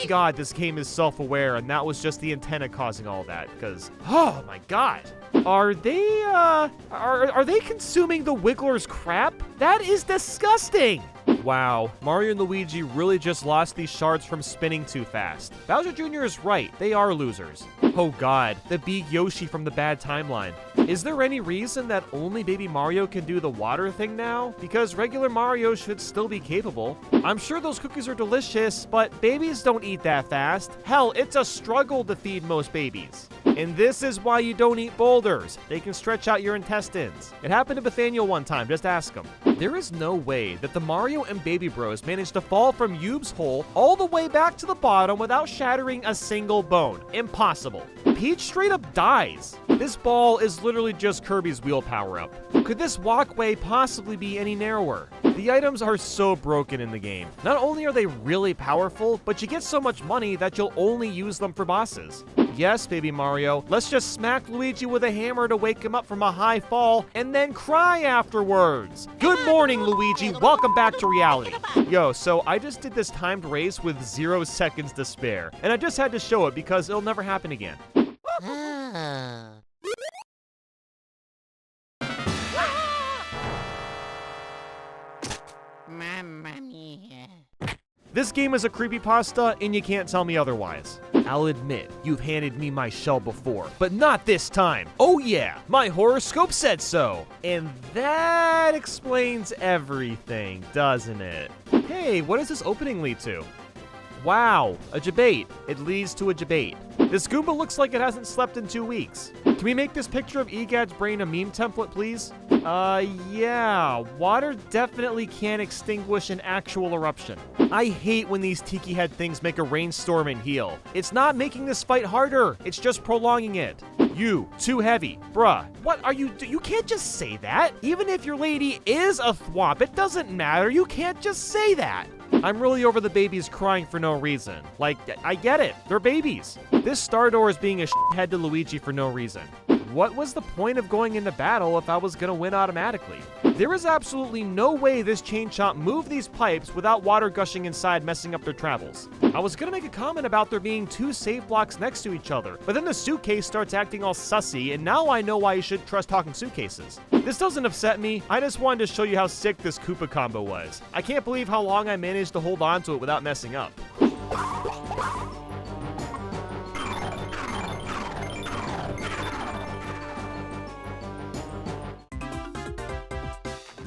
[SPEAKER 1] God this game is self-aware and that was just the antenna causing all that, because, oh my God. Are they consuming the Wiggler's crap? That is disgusting! Wow, Mario and Luigi really just lost these shards from spinning too fast. Bowser Jr. is right, they are losers. Oh God, the big Yoshi from the bad timeline. Is there any reason that only Baby Mario can do the water thing now? Because regular Mario should still be capable. I'm sure those cookies are delicious, but babies don't eat that fast. Hell, it's a struggle to feed most babies. And this is why you don't eat boulders. They can stretch out your intestines. It happened to Nathaniel one time, just ask him. There is no way that the Mario and Baby Bros managed to fall from Yube's hole all the way back to the bottom without shattering a single bone. Impossible. Peach straight up dies. This ball is literally just Kirby's wheel power-up. Could this walkway possibly be any narrower? The items are so broken in the game. Not only are they really powerful, but you get so much money that you'll only use them for bosses. Yes, Baby Mario, let's just smack Luigi with a hammer to wake him up from a high fall and then cry afterwards. Good morning, Luigi. Welcome back to reality. Yo, so I just did this timed race with 0 seconds to spare, and I just had to show it because it'll never happen again.
[SPEAKER 7] Mamma mia.
[SPEAKER 1] This game is a creepypasta, and you can't tell me otherwise. I'll admit, you've handed me my shell before, but not this time. Oh yeah, my horoscope said so. And that explains everything, doesn't it? Hey, what does this opening lead to? Wow, a debate. It leads to a debate. This Goomba looks like it hasn't slept in 2 weeks. Can we make this picture of Egad's brain a meme template, please? Yeah. Water definitely can't extinguish an actual eruption. I hate when these tiki head things make a rainstorm and heal. It's not making this fight harder. It's just prolonging it. You, too heavy. Bruh, what are you you can't just say that. Even if your lady is a thwomp, it doesn't matter. You can't just say that. I'm really over the babies crying for no reason. Like, I get it. They're babies. This Star Door is being a shithead to Luigi for no reason. What was the point of going into battle if I was gonna win automatically? There is absolutely no way this chain chomp moved these pipes without water gushing inside, messing up their travels. I was gonna make a comment about there being 2 save blocks next to each other, but then the suitcase starts acting all sussy, and now I know why you shouldn't trust talking suitcases. This doesn't upset me, I just wanted to show you how sick this Koopa combo was. I can't believe how long I managed to hold on to it without messing up.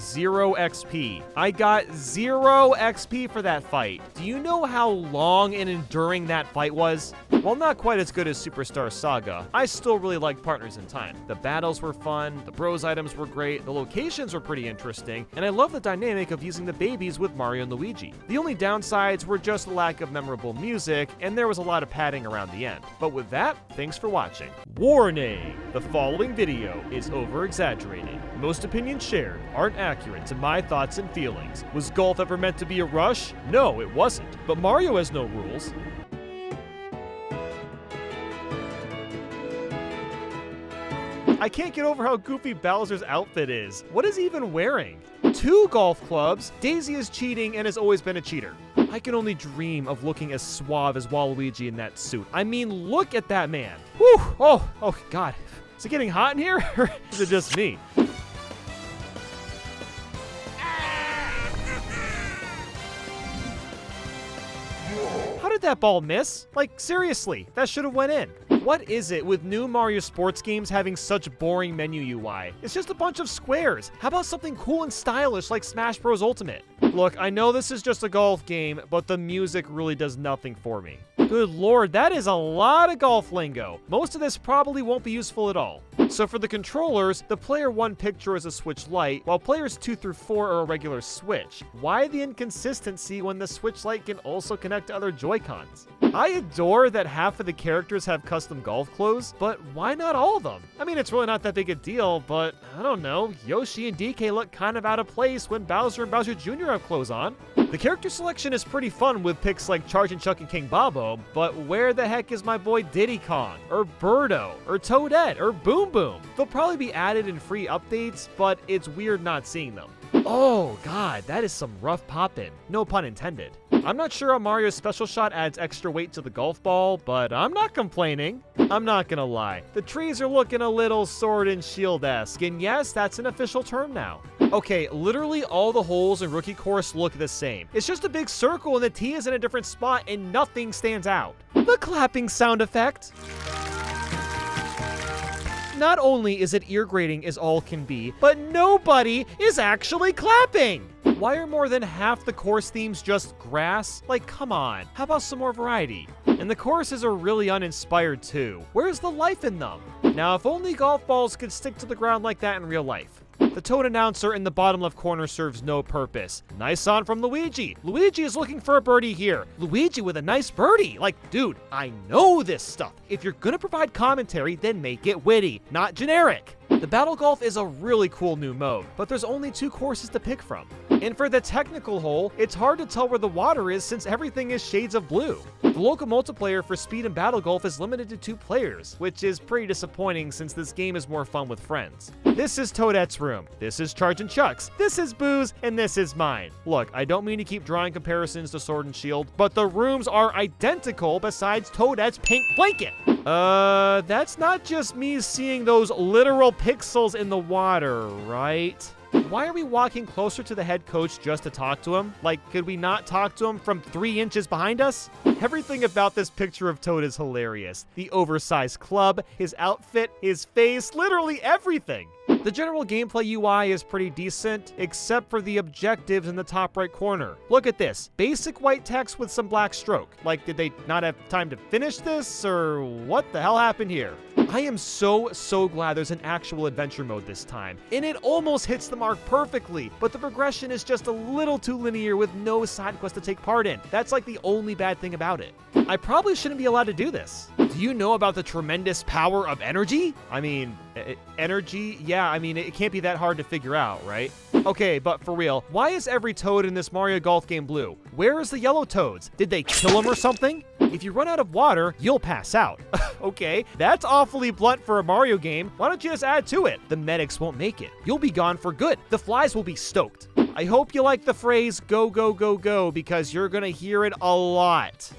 [SPEAKER 1] 0 XP. I got 0 XP for that fight. Do you know how long and enduring that fight was? While not quite as good as Superstar Saga, I still really liked Partners in Time. The battles were fun, the bros items were great, the locations were pretty interesting, and I love the dynamic of using the babies with Mario and Luigi. The only downsides were just the lack of memorable music, and there was a lot of padding around the end. But with that, thanks for watching. Warning! The following video is over-exaggerated. Most opinions shared aren't accurate to my thoughts and feelings. Was golf ever meant to be a rush? No, it wasn't. But Mario has no rules. I can't get over how goofy Bowser's outfit is. What is he even wearing? 2 golf clubs, Daisy is cheating and has always been a cheater. I can only dream of looking as suave as Waluigi in that suit. I mean, look at that man. Whew! Oh God. Is it getting hot in here? Or is it just me? How did that ball miss? Like, seriously, that should have went in. What is it with new Mario sports games having such boring menu UI? It's just a bunch of squares. How about something cool and stylish like Smash Bros. Ultimate? Look, I know this is just a golf game, but the music really does nothing for me. Good lord, that is a lot of golf lingo. Most of this probably won't be useful at all. So for the controllers, the player 1 picture is a Switch Lite, while players 2 through 4 are a regular Switch. Why the inconsistency when the Switch Lite can also connect to other Joy-Cons? I adore that half of the characters have custom golf clothes, but why not all of them? I mean, it's really not that big a deal, but I don't know, Yoshi and DK look kind of out of place when Bowser and Bowser Jr. have clothes on. The character selection is pretty fun with picks like Charge and Chuck and King Babo, but where the heck is my boy Diddy Kong, or Birdo, or Toadette, or Boom Boom? They'll probably be added in free updates, but it's weird not seeing them. Oh god, that is some rough poppin', no pun intended. I'm not sure how Mario's special shot adds extra weight to the golf ball, but I'm not complaining. I'm not gonna lie, the trees are looking a little sword and shield-esque, and yes, that's an official term now. Okay, literally all the holes in Rookie Course look the same. It's just a big circle and the tee is in a different spot and nothing stands out. The clapping sound effect. Not only is it ear-grating as all can be, but nobody is actually clapping! Why are more than half the course themes just grass? Like, come on, how about some more variety? And the courses are really uninspired too. Where's the life in them? Now, if only golf balls could stick to the ground like that in real life. The Toad announcer in the bottom left corner serves no purpose. Nice on from Luigi. Luigi is looking for a birdie here. Luigi with a nice birdie. Like, dude, I know this stuff. If you're gonna provide commentary, then make it witty, not generic. The Battle Golf is a really cool new mode, but there's only 2 courses to pick from. And for the technical hole, it's hard to tell where the water is since everything is shades of blue. The local multiplayer for Speed and Battle Golf is limited to 2 players, which is pretty disappointing since this game is more fun with friends. This is Toadette's room, this is Charge and Chuck's, this is Boo's, and this is mine. Look, I don't mean to keep drawing comparisons to Sword and Shield, but the rooms are identical besides Toadette's pink blanket. That's not just me seeing those literal pixels in the water, right? Why are we walking closer to the head coach just to talk to him? Like, could we not talk to him from 3 inches behind us? Everything about this picture of Toad is hilarious. The oversized club, his outfit, his face, literally everything. The general gameplay UI is pretty decent, except for the objectives in the top right corner. Look at this, basic white text with some black stroke. Like, did they not have time to finish this, or what the hell happened here? I am so glad there's an actual adventure mode this time, and it almost hits the mark perfectly, but the progression is just a little too linear with no side quest to take part in. That's like the only bad thing about it. I probably shouldn't be allowed to do this. Do you know about the tremendous power of energy? I mean, energy? Yeah, I mean, it can't be that hard to figure out, right? Okay, but for real, why is every Toad in this Mario Golf game blue? Where is the yellow Toads? Did they kill them or something? If you run out of water, you'll pass out. Okay, that's awfully blunt for a Mario game. Why don't you just add to it? The medics won't make it. You'll be gone for good. The flies will be stoked. I hope you like the phrase go, go, go, go, because you're gonna hear it a lot.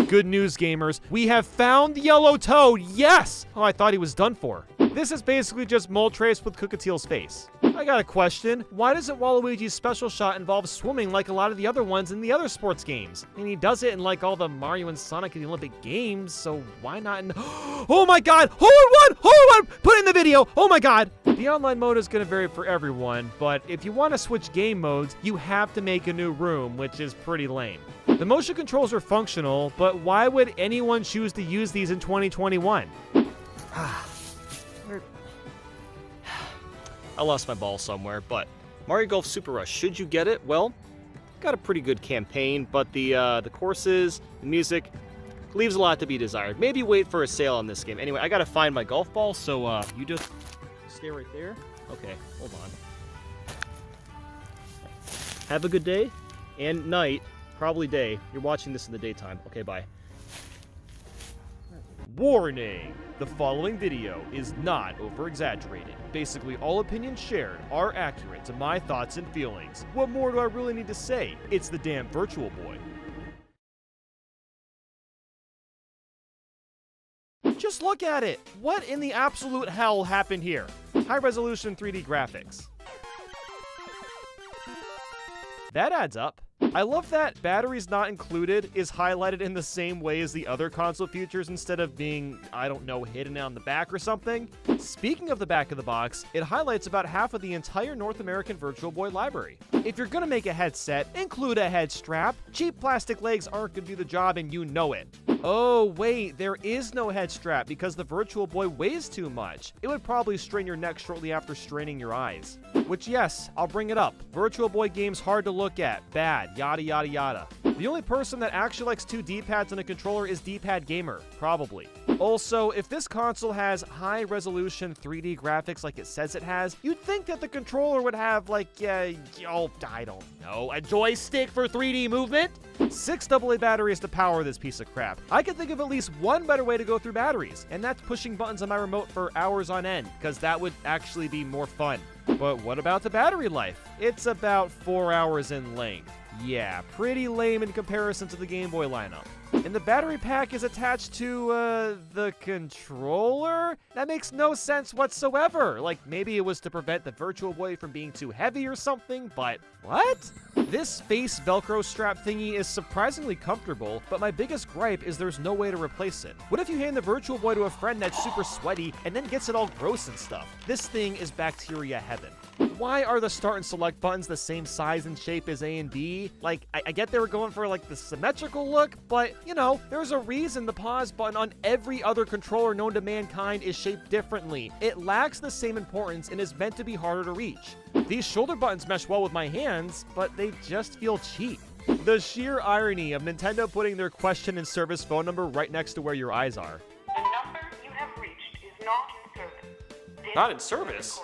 [SPEAKER 1] Good news, gamers. We have found Yellow Toad. Yes! Oh, I thought he was done for. This is basically just Moltres with Cookatiel's face. I got a question. Why doesn't Waluigi's special shot involve swimming like a lot of the other ones in the other sports games? I mean, he does it in like all the Mario and Sonic and the Olympic games, so why not in... Oh my god! Hole in one! Hole in one! Put it in the video! Oh my god! The online mode is going to vary for everyone, but if you want to switch game modes, you have to make a new room, which is pretty lame. The motion controls are functional, but why would anyone choose to use these in 2021?
[SPEAKER 3] I lost my ball somewhere, but Mario Golf Super Rush, should you get it? Well, got a pretty good campaign, but the courses, the music, leaves a lot to be desired. Maybe wait for a sale on this game. Anyway, I gotta find my golf ball, so you just stay right there. Okay, hold on. Have a good day and night, probably day. You're watching this in the daytime. Okay, bye.
[SPEAKER 1] Warning! The following video is not over-exaggerated. Basically, all opinions shared are accurate to my thoughts and feelings. What more do I really need to say? It's the damn Virtual Boy. Just look at it! What in the absolute hell happened here? High-resolution 3D graphics. That adds up. I love that batteries not included is highlighted in the same way as the other console features instead of being, I don't know, hidden on the back or something. Speaking of the back of the box, it highlights about half of the entire North American Virtual Boy library. If you're gonna make a headset, include a head strap. Cheap plastic legs aren't gonna do the job and you know it. Oh wait, there is no head strap because the Virtual Boy weighs too much. It would probably strain your neck shortly after straining your eyes. Which yes, I'll bring it up. Virtual Boy games hard to look at, bad, yada yada yada. The only person that actually likes two D-pads and a controller is D-pad Gamer, probably. Also, if this console has high-resolution 3D graphics like it says it has, you'd think that the controller would have like, I don't know, a joystick for 3D movement? 6 AA batteries to power this piece of crap. I can think of at least one better way to go through batteries, and that's pushing buttons on my remote for hours on end, because that would actually be more fun. But what about the battery life? It's about 4 hours in length. Yeah, pretty lame in comparison to the Game Boy lineup. And the battery pack is attached to, the controller? That makes no sense whatsoever. Like, maybe it was to prevent the Virtual Boy from being too heavy or something, but what? This face Velcro strap thingy is surprisingly comfortable, but my biggest gripe is there's no way to replace it. What if you hand the Virtual Boy to a friend that's super sweaty and then gets it all gross and stuff? This thing is bacteria heaven. Why are the start and select buttons the same size and shape as A and B? Like, I get they were going for like the symmetrical look, but you know, there's a reason the pause button on every other controller known to mankind is shaped differently. It lacks the same importance and is meant to be harder to reach. These shoulder buttons mesh well with my hands, but they just feel cheap. The sheer irony of Nintendo putting their question and service phone number right next to where your eyes are.
[SPEAKER 8] The number you have reached is not in service.
[SPEAKER 3] Not in service?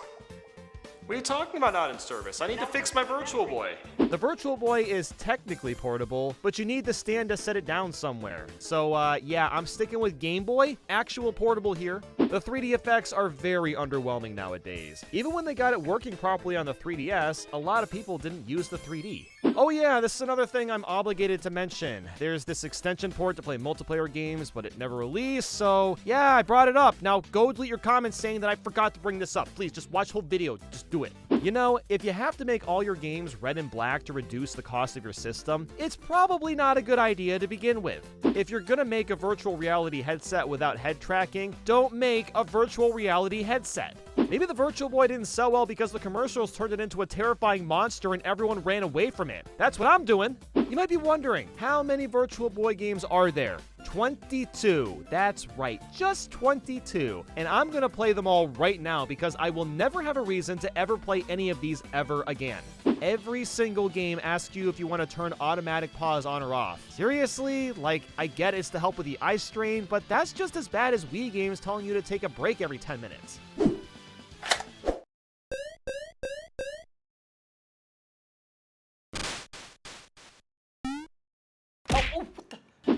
[SPEAKER 3] What are you talking about not in service? I need to fix my Virtual Boy.
[SPEAKER 1] The Virtual Boy is technically portable, but you need the stand to set it down somewhere. So, yeah, I'm sticking with Game Boy, actual portable here. The 3D effects are very underwhelming nowadays. Even when they got it working properly on the 3DS, a lot of people didn't use the 3D. Oh yeah, this is another thing I'm obligated to mention. There's this extension port to play multiplayer games, but it never released, so yeah, I brought it up. Now go delete your comments saying that I forgot to bring this up. Please, just watch the whole video, just do it. You know, if you have to make all your games red and black to reduce the cost of your system, it's probably not a good idea to begin with. If you're gonna make a virtual reality headset without head tracking, don't make a virtual reality headset. Maybe the Virtual Boy didn't sell well because the commercials turned it into a terrifying monster and everyone ran away from it. That's what I'm doing. You might be wondering, how many Virtual Boy games are there? 22. That's right, just 22. And I'm gonna play them all right now because I will never have a reason to ever play any of these ever again. Every single game asks you if you want to turn automatic pause on or off. Seriously? Like, I get it's to help with the eye strain, but that's just as bad as Wii games telling you to take a break every 10 minutes.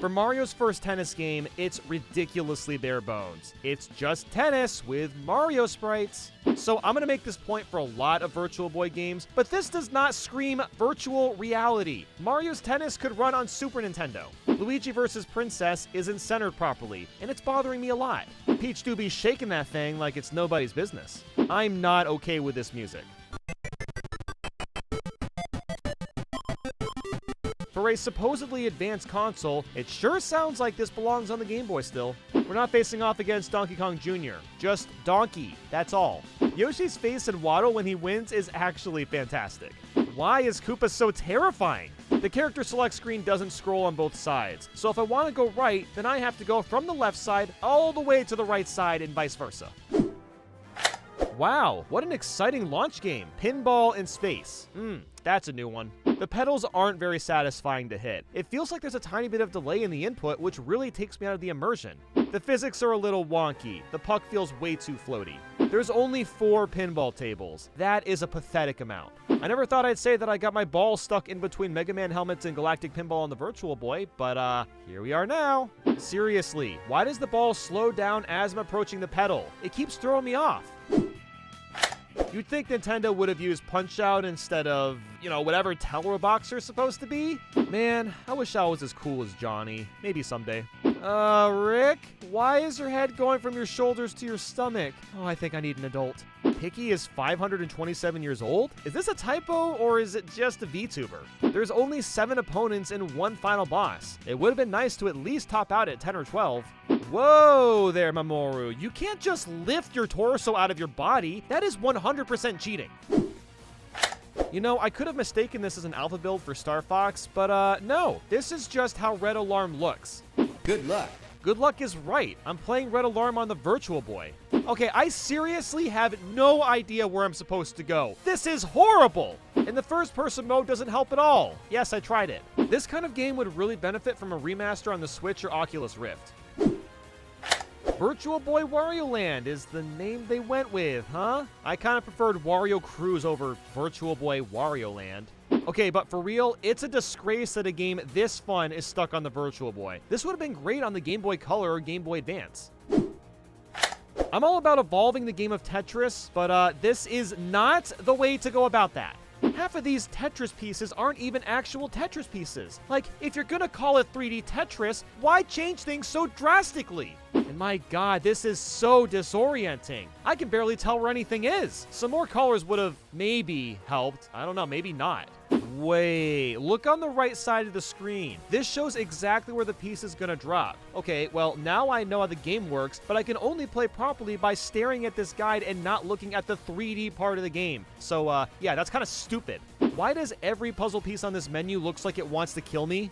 [SPEAKER 1] For Mario's first tennis game, it's ridiculously bare bones. It's just tennis with Mario sprites. So I'm gonna make this point for a lot of Virtual Boy games, but this does not scream virtual reality. Mario's tennis could run on Super Nintendo. Luigi vs. Princess isn't centered properly, and it's bothering me a lot. Peach do be shaking that thing like it's nobody's business. I'm not okay with this music. For a supposedly advanced console, it sure sounds like this belongs on the Game Boy still. We're not facing off against Donkey Kong Jr., just Donkey, that's all. Yoshi's face in Waddle when he wins is actually fantastic. Why is Koopa so terrifying? The character select screen doesn't scroll on both sides, so if I want to go right, then I have to go from the left side all the way to the right side and vice versa. Wow, what an exciting launch game. Pinball in space. That's a new one. The pedals aren't very satisfying to hit. It feels like there's a tiny bit of delay in the input, which really takes me out of the immersion. The physics are a little wonky. The puck feels way too floaty. There's only 4 pinball tables. That is a pathetic amount. I never thought I'd say that I got my ball stuck in between Mega Man helmets and Galactic Pinball on the Virtual Boy, but here we are now. Seriously, why does the ball slow down as I'm approaching the pedal? It keeps throwing me off. You'd think Nintendo would have used Punch-Out instead of, whatever Tellur Box are supposed to be. Man, I wish I was as cool as Johnny. Maybe someday. Rick? Why is your head going from your shoulders to your stomach? Oh, I think I need an adult. Picky is 527 years old? Is this a typo, or is it just a VTuber? There's only 7 opponents and 1 final boss. It would have been nice to at least top out at 10 or 12. Whoa there, Mamoru. You can't just lift your torso out of your body. That is 100% cheating. I could have mistaken this as an alpha build for Star Fox, but no. This is just how Red Alarm looks.
[SPEAKER 6] Good luck.
[SPEAKER 1] Good luck is right. I'm playing Red Alarm on the Virtual Boy. Okay, I seriously have no idea where I'm supposed to go. This is horrible! And the first-person mode doesn't help at all. Yes, I tried it. This kind of game would really benefit from a remaster on the Switch or Oculus Rift. Virtual Boy Wario Land is the name they went with, huh? I kind of preferred Wario Cruise over Virtual Boy Wario Land. Okay, but for real, it's a disgrace that a game this fun is stuck on the Virtual Boy. This would have been great on the Game Boy Color or Game Boy Advance. I'm all about evolving the game of Tetris, but this is not the way to go about that. Half of these Tetris pieces aren't even actual Tetris pieces. Like, if you're gonna call it 3D Tetris, why change things so drastically? And my god, this is so disorienting. I can barely tell where anything is. Some more colors would have maybe helped. I don't know, maybe not. Wait, look on the right side of the screen. This shows exactly where the piece is gonna drop. Okay, well, now I know how the game works, but I can only play properly by staring at this guide and not looking at the 3D part of the game. So, yeah, that's kind of stupid. Why does every puzzle piece on this menu looks like it wants to kill me?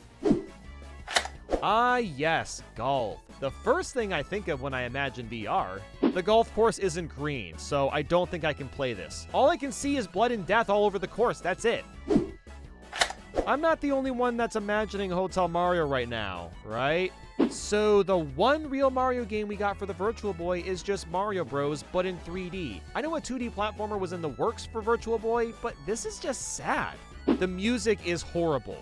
[SPEAKER 1] Ah, yes, golf. The first thing I think of when I imagine VR. The golf course isn't green, so I don't think I can play this. All I can see is blood and death all over the course, that's it. I'm not the only one that's imagining Hotel Mario right now, right? So the one real Mario game we got for the Virtual Boy is just Mario Bros, but in 3D. I know a 2D platformer was in the works for Virtual Boy, but this is just sad. The music is horrible.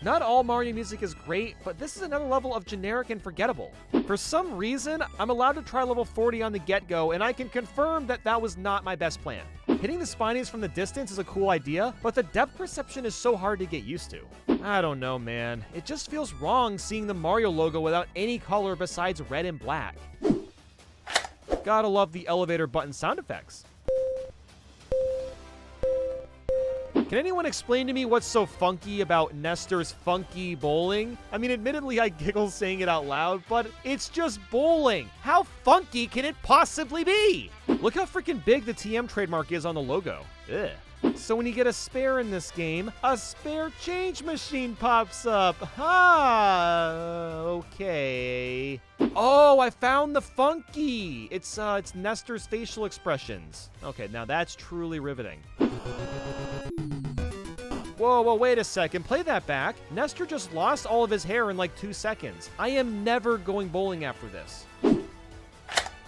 [SPEAKER 1] Not all Mario music is great, but this is another level of generic and forgettable. For some reason, I'm allowed to try level 40 on the get-go, and I can confirm that that was not my best plan. Hitting the spinies from the distance is a cool idea, but the depth perception is so hard to get used to. I don't know, man. It just feels wrong seeing the Mario logo without any color besides red and black. Gotta love the elevator button sound effects. Can anyone explain to me what's so funky about Nestor's funky bowling? I mean, admittedly, I giggle saying it out loud, but it's just bowling. How funky can it possibly be? Look how freaking big the TM trademark is on the logo. Ugh. So when you get a spare in this game, a spare change machine pops up. Okay. Oh, I found the funky. It's Nestor's facial expressions. Okay, now that's truly riveting. Whoa, wait a second. Play that back. Nestor just lost all of his hair in like 2 seconds. I am never going bowling after this.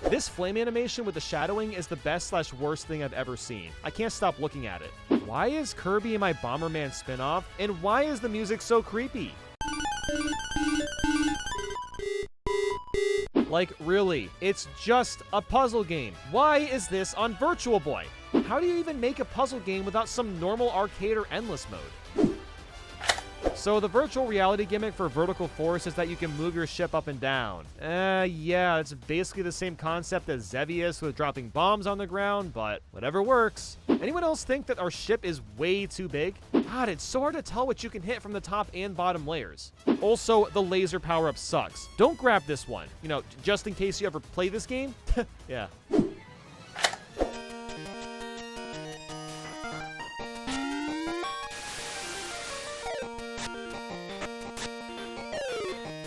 [SPEAKER 1] This flame animation with the shadowing is the best/worst thing I've ever seen. I can't stop looking at it. Why is Kirby and my Bomberman spinoff? And why is the music so creepy? Like, really, it's just a puzzle game. Why is this on Virtual Boy? How do you even make a puzzle game without some normal arcade or endless mode? So the virtual reality gimmick for Vertical Force is that you can move your ship up and down. Yeah, it's basically the same concept as Xevious with dropping bombs on the ground, but whatever works. Anyone else think that our ship is way too big? God, it's so hard to tell what you can hit from the top and bottom layers. Also, the laser power-up sucks. Don't grab this one. You know, just in case you ever play this game. Yeah.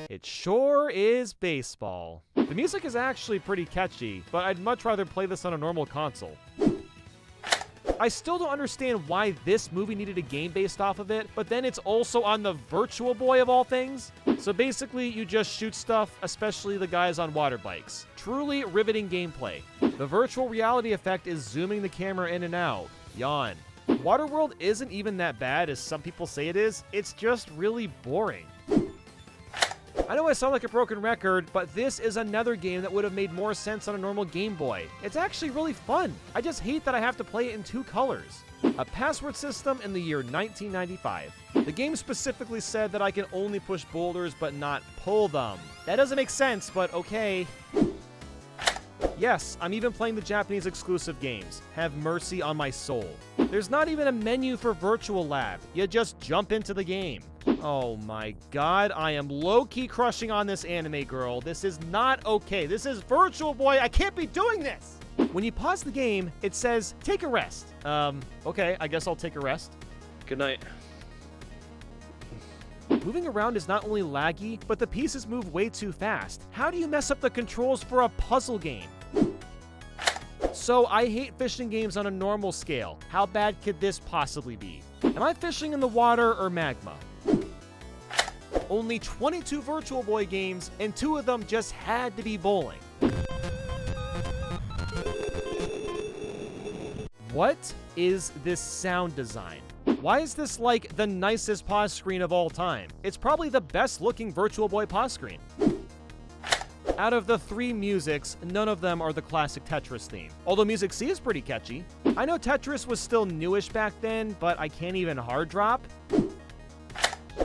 [SPEAKER 1] It sure is baseball. The music is actually pretty catchy, but I'd much rather play this on a normal console. I still don't understand why this movie needed a game based off of it, but then it's also on the Virtual Boy of all things. So basically, you just shoot stuff, especially the guys on water bikes. Truly riveting gameplay. The virtual reality effect is zooming the camera in and out. Yawn. Waterworld isn't even that bad as some people say it is, it's just really boring. I know I sound like a broken record, but this is another game that would have made more sense on a normal Game Boy. It's actually really fun. I just hate that I have to play it in 2 colors. A password system in the year 1995. The game specifically said that I can only push boulders but not pull them. That doesn't make sense, but okay. Yes, I'm even playing the Japanese exclusive games. Have mercy on my soul. There's not even a menu for Virtual Lab. You just jump into the game. Oh my god, I am low-key crushing on this anime girl. This is not okay. This is Virtual Boy. I can't be doing this! When you pause the game, it says, take a rest. Okay, I guess I'll take a rest.
[SPEAKER 3] Good night.
[SPEAKER 1] Moving around is not only laggy, but the pieces move way too fast. How do you mess up the controls for a puzzle game? So I hate fishing games on a normal scale. How bad could this possibly be? Am I fishing in the water or magma? Only 22 Virtual Boy games, and 2 of them just had to be bowling. What is this sound design? Why is this like the nicest pause screen of all time? It's probably the best looking Virtual Boy pause screen. Out of the 3 musics, none of them are the classic Tetris theme. Although Music C is pretty catchy. I know Tetris was still newish back then, but I can't even hard drop.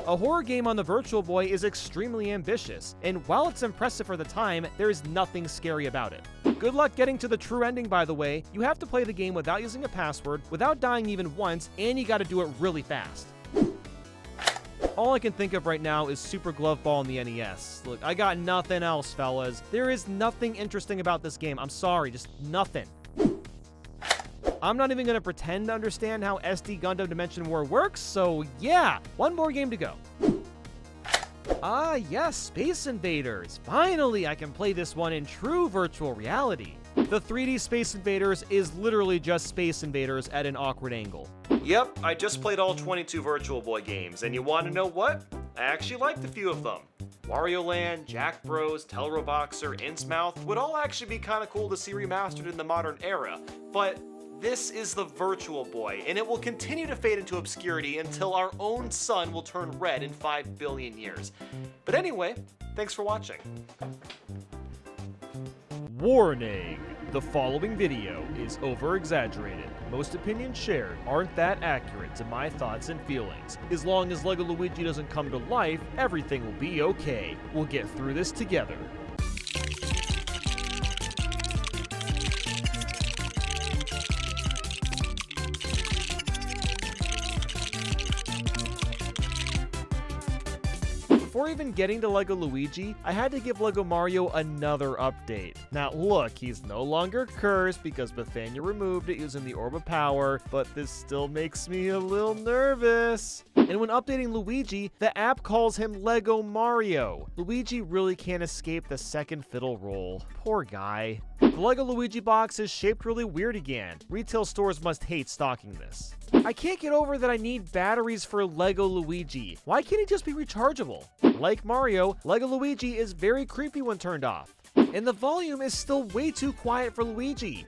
[SPEAKER 1] A horror game on the Virtual Boy is extremely ambitious, and while it's impressive for the time, there is nothing scary about it. Good luck getting to the true ending, by the way. You have to play the game without using a password, without dying even once, and you gotta do it really fast. All I can think of right now is Super Glove Ball in the NES. Look, I got nothing else, fellas. There is nothing interesting about this game. I'm sorry, just nothing. I'm not even gonna pretend to understand how SD Gundam Dimension War works, so yeah, 1 more game to go. Ah yes, Space Invaders. Finally, I can play this one in true virtual reality. The 3D Space Invaders is literally just Space Invaders at an awkward angle.
[SPEAKER 3] Yep, I just played all 22 Virtual Boy games, and you want to know what? I actually liked a few of them. Wario Land, Jack Bros, Telroboxer, Innsmouth would all actually be kind of cool to see remastered in the modern era, but this is the Virtual Boy, and it will continue to fade into obscurity until our own sun will turn red in 5 billion years. But anyway, thanks for watching.
[SPEAKER 1] Warning! The following video is over-exaggerated. Most opinions shared aren't that accurate to my thoughts and feelings. As long as LEGO Luigi doesn't come to life, everything will be okay. We'll get through this together. Before even getting to LEGO Luigi, I had to give LEGO Mario another update. Now look, he's no longer cursed because Bethania removed it using the Orb of Power, but this still makes me a little nervous. And when updating Luigi, the app calls him LEGO Mario. Luigi really can't escape the second fiddle role. Poor guy. The LEGO Luigi box is shaped really weird again. Retail stores must hate stocking this. I can't get over that I need batteries for LEGO Luigi. Why can't he just be rechargeable? Like Mario, LEGO Luigi is very creepy when turned off. And the volume is still way too quiet for Luigi.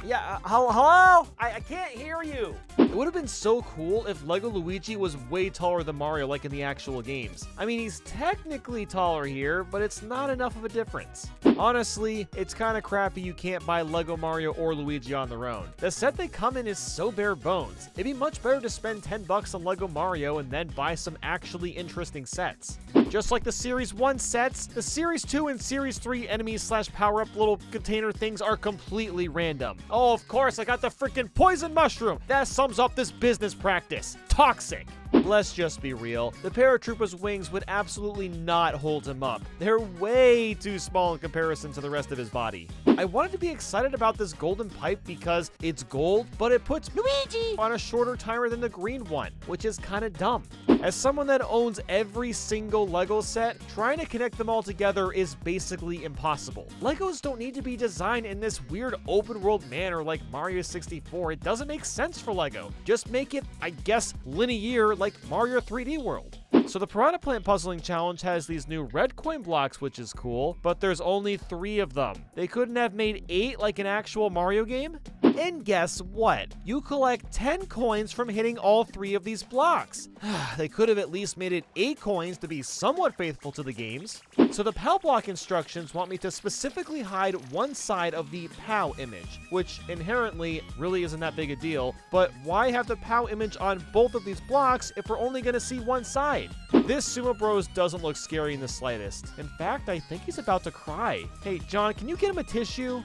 [SPEAKER 1] Yeah, hello? I can't hear you. It would have been so cool if Lego Luigi was way taller than Mario like in the actual games. I mean, he's technically taller here, but it's not enough of a difference. Honestly, it's kind of crappy you can't buy Lego Mario or Luigi on their own. The set they come in is so bare bones. It'd be much better to spend 10 bucks on Lego Mario and then buy some actually interesting sets. Just like the Series 1 sets, the Series 2 and Series 3 enemies / power-up little container things are completely random. Oh, of course, I got the freaking poison mushroom. That sums up this business practice. Toxic. Let's just be real. The paratrooper's wings would absolutely not hold him up. They're way too small in comparison to the rest of his body. I wanted to be excited about this golden pipe because it's gold, but it puts Luigi on a shorter timer than the green one, which is kind of dumb. As someone that owns every single Lego set, trying to connect them all together is basically impossible. Legos don't need to be designed in this weird open world manner like Mario 64. It doesn't make sense for Lego. Just make it, I guess, linear like Mario 3D World. So the Piranha Plant Puzzling Challenge has these new red coin blocks, which is cool, but there's only 3 of them. They couldn't have made 8 like an actual Mario game? And guess what? You collect 10 coins from hitting all 3 of these blocks. They could have at least made it 8 coins to be somewhat faithful to the games. So the POW block instructions want me to specifically hide one side of the POW image, which inherently really isn't that big a deal, but why have the POW image on both of these blocks if we're only going to see one side? This Sumo Bros doesn't look scary in the slightest. In fact, I think he's about to cry. Hey, John, can you get him a tissue?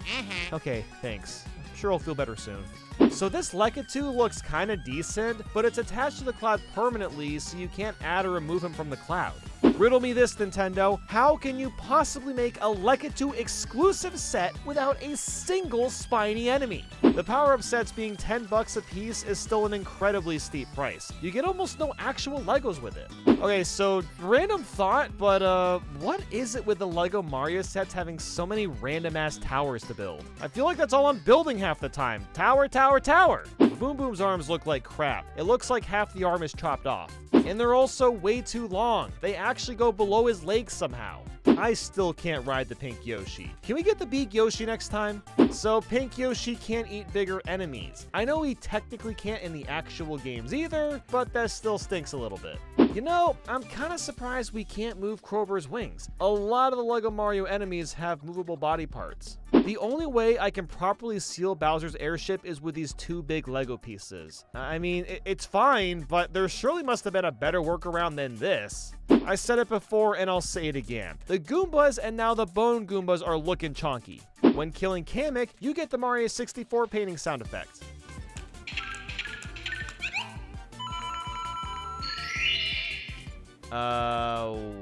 [SPEAKER 1] Okay, thanks. I'm sure he'll feel better soon. So this Lekatu looks kinda decent, but it's attached to the cloud permanently, so you can't add or remove him from the cloud. Riddle me this, Nintendo. How can you possibly make a Lekatu exclusive set without a single spiny enemy? The power-up sets being 10 bucks a piece is still an incredibly steep price. You get almost no actual Legos with it. Okay, so random thought, but what is it with the Lego Mario sets having so many random-ass towers to build? I feel like that's all I'm building half the time. Tower, tower, tower. Boom Boom's arms look like crap. It looks like half the arm is chopped off. And they're also way too long. They actually go below his legs somehow. I still can't ride the Pink Yoshi. Can we get the Big Yoshi next time? So Pink Yoshi can't eat bigger enemies. I know he technically can't in the actual games either, but that still stinks a little bit. You know, I'm kind of surprised we can't move Krober's wings. A lot of the Lego Mario enemies have movable body parts. The only way I can properly seal Bowser's airship is with these 2 big Lego pieces. I mean, it's fine, but there surely must have been a better workaround than this. I said it before and I'll say it again. The Goombas and now the Bone Goombas are looking chonky. When killing Kamek, you get the Mario 64 painting sound effect.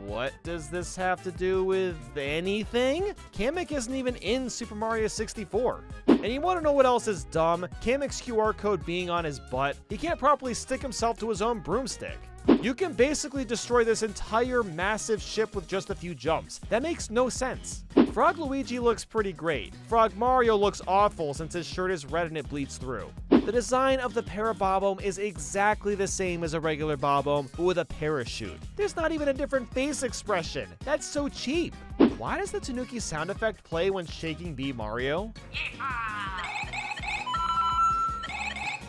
[SPEAKER 1] What does this have to do with anything? Kamek isn't even in Super Mario 64. And you want to know what else is dumb? Kamek's QR code being on his butt. He can't properly stick himself to his own broomstick. You can basically destroy this entire massive ship with just a few jumps. That makes no sense. Frog Luigi looks pretty great. Frog Mario looks awful since his shirt is red and it bleeds through. The design of the Parabobome is exactly the same as a regular Bob-omb, but with a parachute. There's not even a different face expression. That's so cheap. Why does the Tanuki sound effect play when shaking B Mario?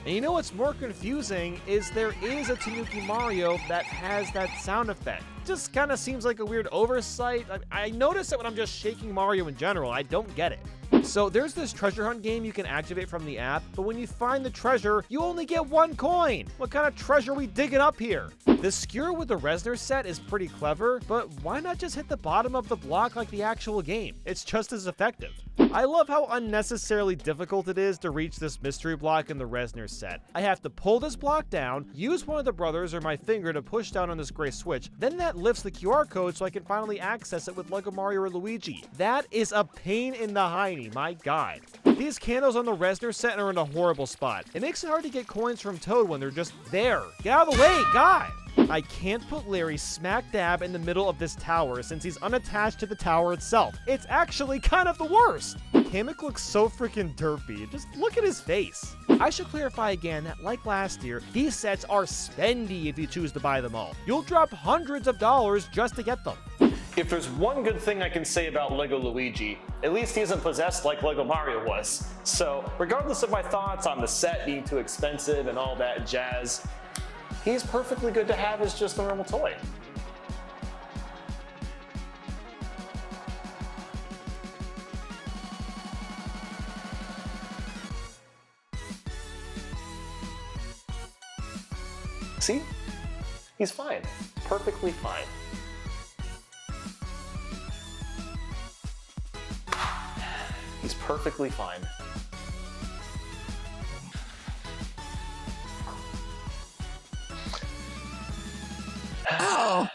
[SPEAKER 1] And you know what's more confusing is there is a Tanuki Mario that has that sound effect. Just kind of seems like a weird oversight. I notice it when I'm just shaking Mario in general. I don't get it. So there's this treasure hunt game you can activate from the app, but when you find the treasure, you only get 1 coin. What kind of treasure are we digging up here? The skewer with the Resner set is pretty clever, but why not just hit the bottom of the block like the actual game? It's just as effective. I love how unnecessarily difficult it is to reach this mystery block in the Resner set. I have to pull this block down, use one of the brothers or my finger to push down on this gray switch, then that lifts the QR code so I can finally access it with Lego Mario or Luigi. That is a pain in the hiney, my god. These candles on the Resner set are in a horrible spot. It makes it hard to get coins from Toad when they're just there. Get out of the way, god! I can't put Larry smack dab in the middle of this tower since he's unattached to the tower itself. It's actually kind of the worst. Kamek looks so freaking derpy. Just look at his face. I should clarify again that like last year, these sets are spendy if you choose to buy them all. You'll drop hundreds of dollars just to get them.
[SPEAKER 3] If there's one good thing I can say about Lego Luigi, at least he isn't possessed like Lego Mario was. So regardless of my thoughts on the set being too expensive and all that jazz, he's perfectly good to have as just a normal toy. See? He's fine. Perfectly fine. He's perfectly fine.
[SPEAKER 6] Oh!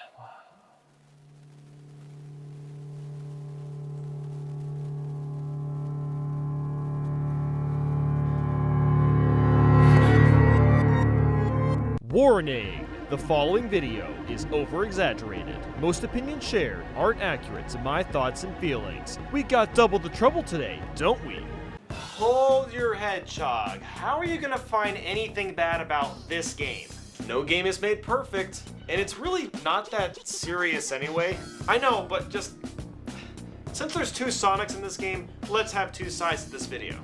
[SPEAKER 1] Warning! The following video is over-exaggerated. Most opinions shared aren't accurate to my thoughts and feelings. We got double the trouble today, don't we?
[SPEAKER 3] Hold your head, Chog. How are you gonna find anything bad about this game? No game is made perfect, and it's really not that serious anyway. I know, but just... since there's two Sonics in this game, let's have two sides to this video.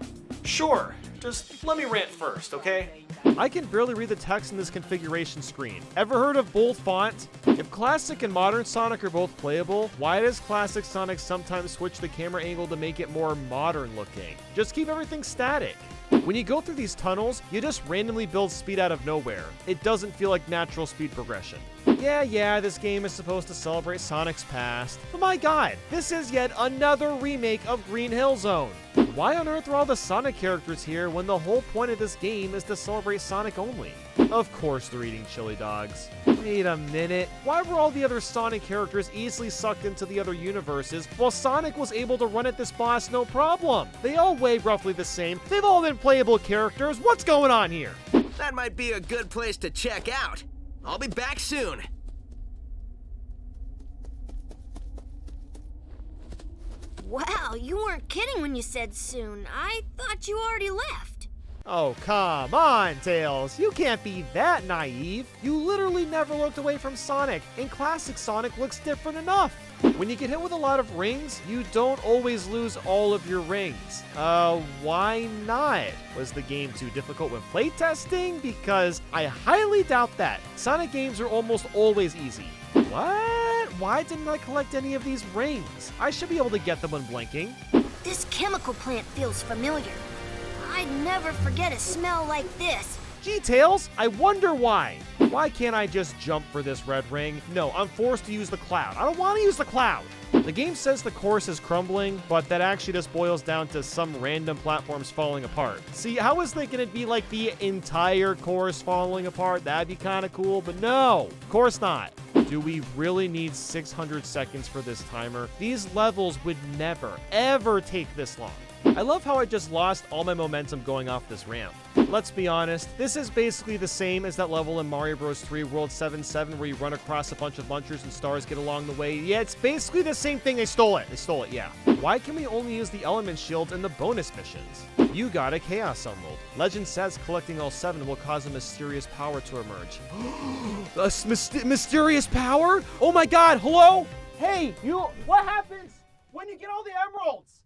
[SPEAKER 3] Sure, just let me rant first, okay?
[SPEAKER 1] I can barely read the text in this configuration screen. Ever heard of bold font? If Classic and Modern Sonic are both playable, why does Classic Sonic sometimes switch the camera angle to make it more modern looking? Just keep everything static. When you go through these tunnels, you just randomly build speed out of nowhere. It doesn't feel like natural speed progression. Yeah, this game is supposed to celebrate Sonic's past, but my god, this is yet another remake of Green Hill Zone. Why on earth are all the Sonic characters here when the whole point of this game is to celebrate Sonic only? Of course they're eating chili dogs. Wait a minute, why were all the other Sonic characters easily sucked into the other universes while Sonic was able to run at this boss no problem? They all weigh roughly the same, they've all been playable characters, what's going on here?
[SPEAKER 6] That might be a good place to check out. I'll be back soon.
[SPEAKER 5] Wow, you weren't kidding when you said soon. I thought you already left.
[SPEAKER 1] Oh, come on, Tails. You can't be that naive. You literally never looked away from Sonic, and Classic Sonic looks different enough. When you get hit with a lot of rings, you don't always lose all of your rings. Why not? Was the game too difficult when playtesting? Because I highly doubt that. Sonic games are almost always easy. What? Why didn't I collect any of these rings? I should be able to get them when blinking.
[SPEAKER 5] This chemical plant feels familiar. I'd never forget a smell like this.
[SPEAKER 1] Gee, Tails, I wonder why. Why can't I just jump for this red ring? No, I'm forced to use the cloud. I don't want to use the cloud. The game says the course is crumbling, but that actually just boils down to some random platforms falling apart. See, I was thinking it'd be like the entire course falling apart. That'd be kind of cool, but no, of course not. Do we really need 600 seconds for this timer? These levels would never, ever take this long. I love how I just lost all my momentum going off this ramp. Let's be honest, this is basically the same as that level in Mario Bros. 3 World 7-7 where you run across a bunch of munchers and stars get along the way. Yeah, it's basically the same thing. They stole it, yeah. Why can we only use the element shields in the bonus missions? You got a Chaos Emerald. Legend says collecting all 7 will cause a mysterious power to emerge. A mysterious power? Oh my god, hello? Hey, what happens when you get all the emeralds?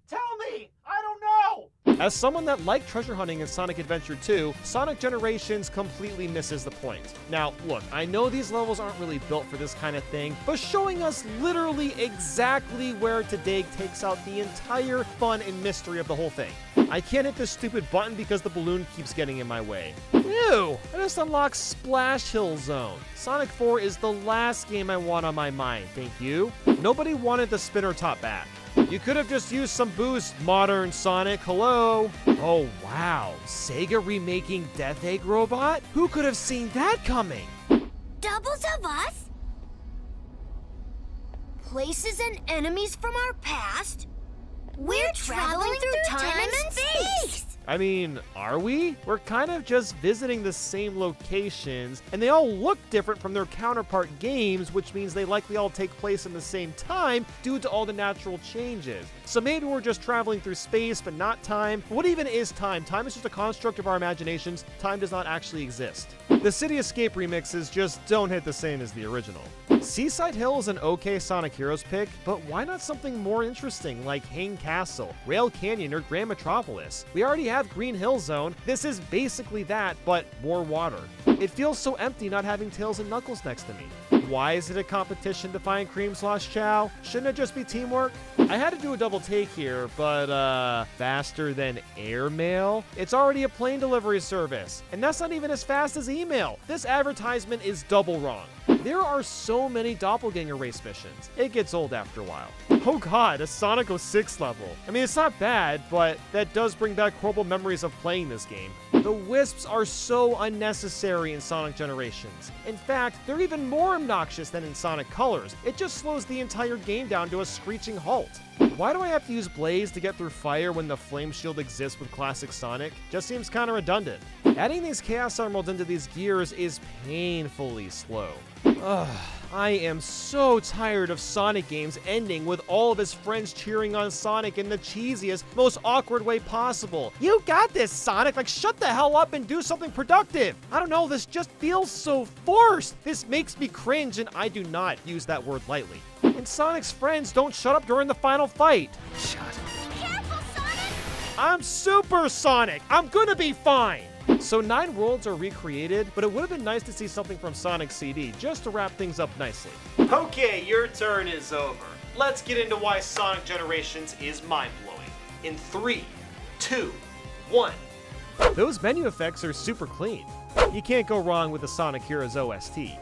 [SPEAKER 1] Tell me! I don't know! As someone that liked treasure hunting in Sonic Adventure 2, Sonic Generations completely misses the point. Now, look, I know these levels aren't really built for this kind of thing, but showing us literally exactly where to dig takes out the entire fun and mystery of the whole thing. I can't hit this stupid button because the balloon keeps getting in my way. Ew! I just unlocked Splash Hill Zone. Sonic 4 is the last game I want on my mind, thank you. Nobody wanted the spinner top back. You could have just used some boost, Modern Sonic, hello? Oh wow, Sega remaking Death Egg Robot? Who could have seen that coming?
[SPEAKER 5] Doubles of us? Places and enemies from our past? We're traveling through time and space!
[SPEAKER 1] I mean, are we? We're kind of just visiting the same locations, and they all look different from their counterpart games, which means they likely all take place in the same time due to all the natural changes. So maybe we're just traveling through space, but not time. What even is time? Time is just a construct of our imaginations. Time does not actually exist. The City Escape remixes just don't hit the same as the original. Seaside Hill is an okay Sonic Heroes pick, but why not something more interesting like Hang Castle, Rail Canyon, or Grand Metropolis? We already have Green Hill Zone. This is basically that, but more water. It feels so empty not having Tails and Knuckles next to me. Why is it a competition to find Cream/Chow? Shouldn't it just be teamwork? I had to do a double take here, but faster than airmail? It's already a plane delivery service, and that's not even as fast as email. This advertisement is double wrong. There are so many doppelganger race missions. It gets old after a while. Oh god, a Sonic 06 level. I mean, it's not bad, but that does bring back horrible memories of playing this game. The wisps are so unnecessary in Sonic Generations. In fact, they're even more obnoxious than in Sonic Colors. It just slows the entire game down to a screeching halt. Why do I have to use Blaze to get through fire when the Flame Shield exists with Classic Sonic? Just seems kind of redundant. Adding these Chaos Emeralds into these gears is painfully slow. Ugh, I am so tired of Sonic games ending with all of his friends cheering on Sonic in the cheesiest, most awkward way possible. You got this, Sonic! Like, shut the hell up and do something productive! I don't know, this just feels so forced! This makes me cringe, and I do not use that word lightly. And Sonic's friends don't shut up during the final fight. Shut up.
[SPEAKER 5] Careful, Sonic!
[SPEAKER 1] I'm Super Sonic! I'm gonna be fine! So 9 worlds are recreated, but it would have been nice to see something from Sonic CD just to wrap things up nicely.
[SPEAKER 3] Okay, your turn is over. Let's get into why Sonic Generations is mind-blowing. In 3, 2, 1.
[SPEAKER 1] Those menu effects are super clean. You can't go wrong with the Sonic Heroes OST.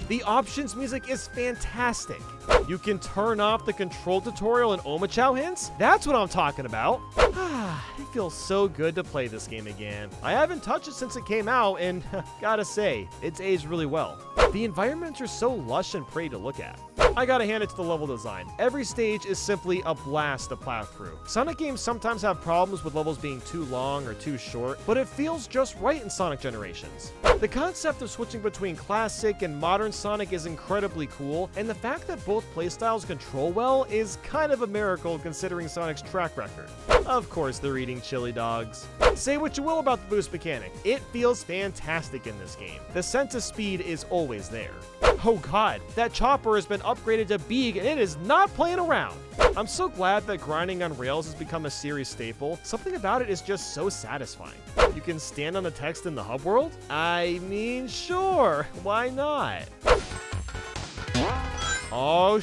[SPEAKER 1] The options music is fantastic. You can turn off the control tutorial and Omochao hints? That's what I'm talking about. It feels so good to play this game again. I haven't touched it since it came out, and gotta say, it's aged really well. The environments are so lush and pretty to look at. I gotta hand it to the level design. Every stage is simply a blast to plow through. Sonic games sometimes have problems with levels being too long or too short, but it feels just right in Sonic Generations. The concept of switching between classic and modern Sonic is incredibly cool, and the fact that both playstyles control well is kind of a miracle considering Sonic's track record. Of course, they're eating chili dogs. Say what you will about the boost mechanic, it feels fantastic in this game. The sense of speed is always there. Oh god, that chopper has been upgraded to Beeg and it is not playing around. I'm so glad that grinding on rails has become a series staple. Something about it is just so satisfying. You can stand on the text in the hub world? I mean, sure, why not? Oh,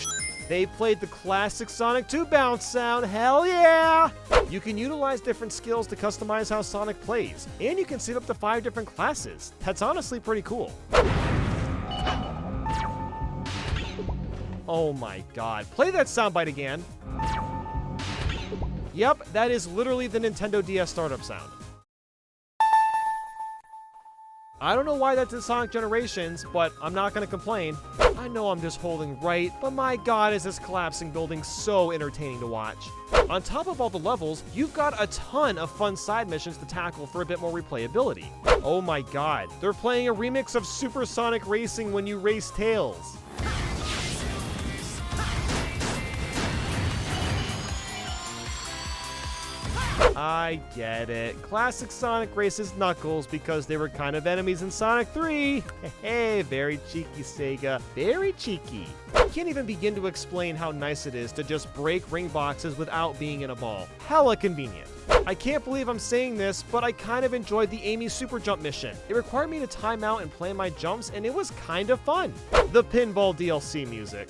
[SPEAKER 1] they played the classic Sonic 2 bounce sound, hell yeah! You can utilize different skills to customize how Sonic plays, and you can set up to 5 different classes. That's honestly pretty cool. Oh my god, play that soundbite again. Yep, that is literally the Nintendo DS startup sound. I don't know why that's in Sonic Generations, but I'm not gonna complain. I know I'm just holding right, but my god is this collapsing building so entertaining to watch. On top of all the levels, you've got a ton of fun side missions to tackle for a bit more replayability. Oh my god, they're playing a remix of Super Sonic Racing when you race Tails. I get it. Classic Sonic races Knuckles because they were kind of enemies in Sonic 3. Hey, very cheeky, Sega. Very cheeky. I can't even begin to explain how nice it is to just break ring boxes without being in a ball. Hella convenient. I can't believe I'm saying this, but I kind of enjoyed the Amy Super Jump mission. It required me to time out and plan my jumps, and it was kind of fun. The Pinball DLC music.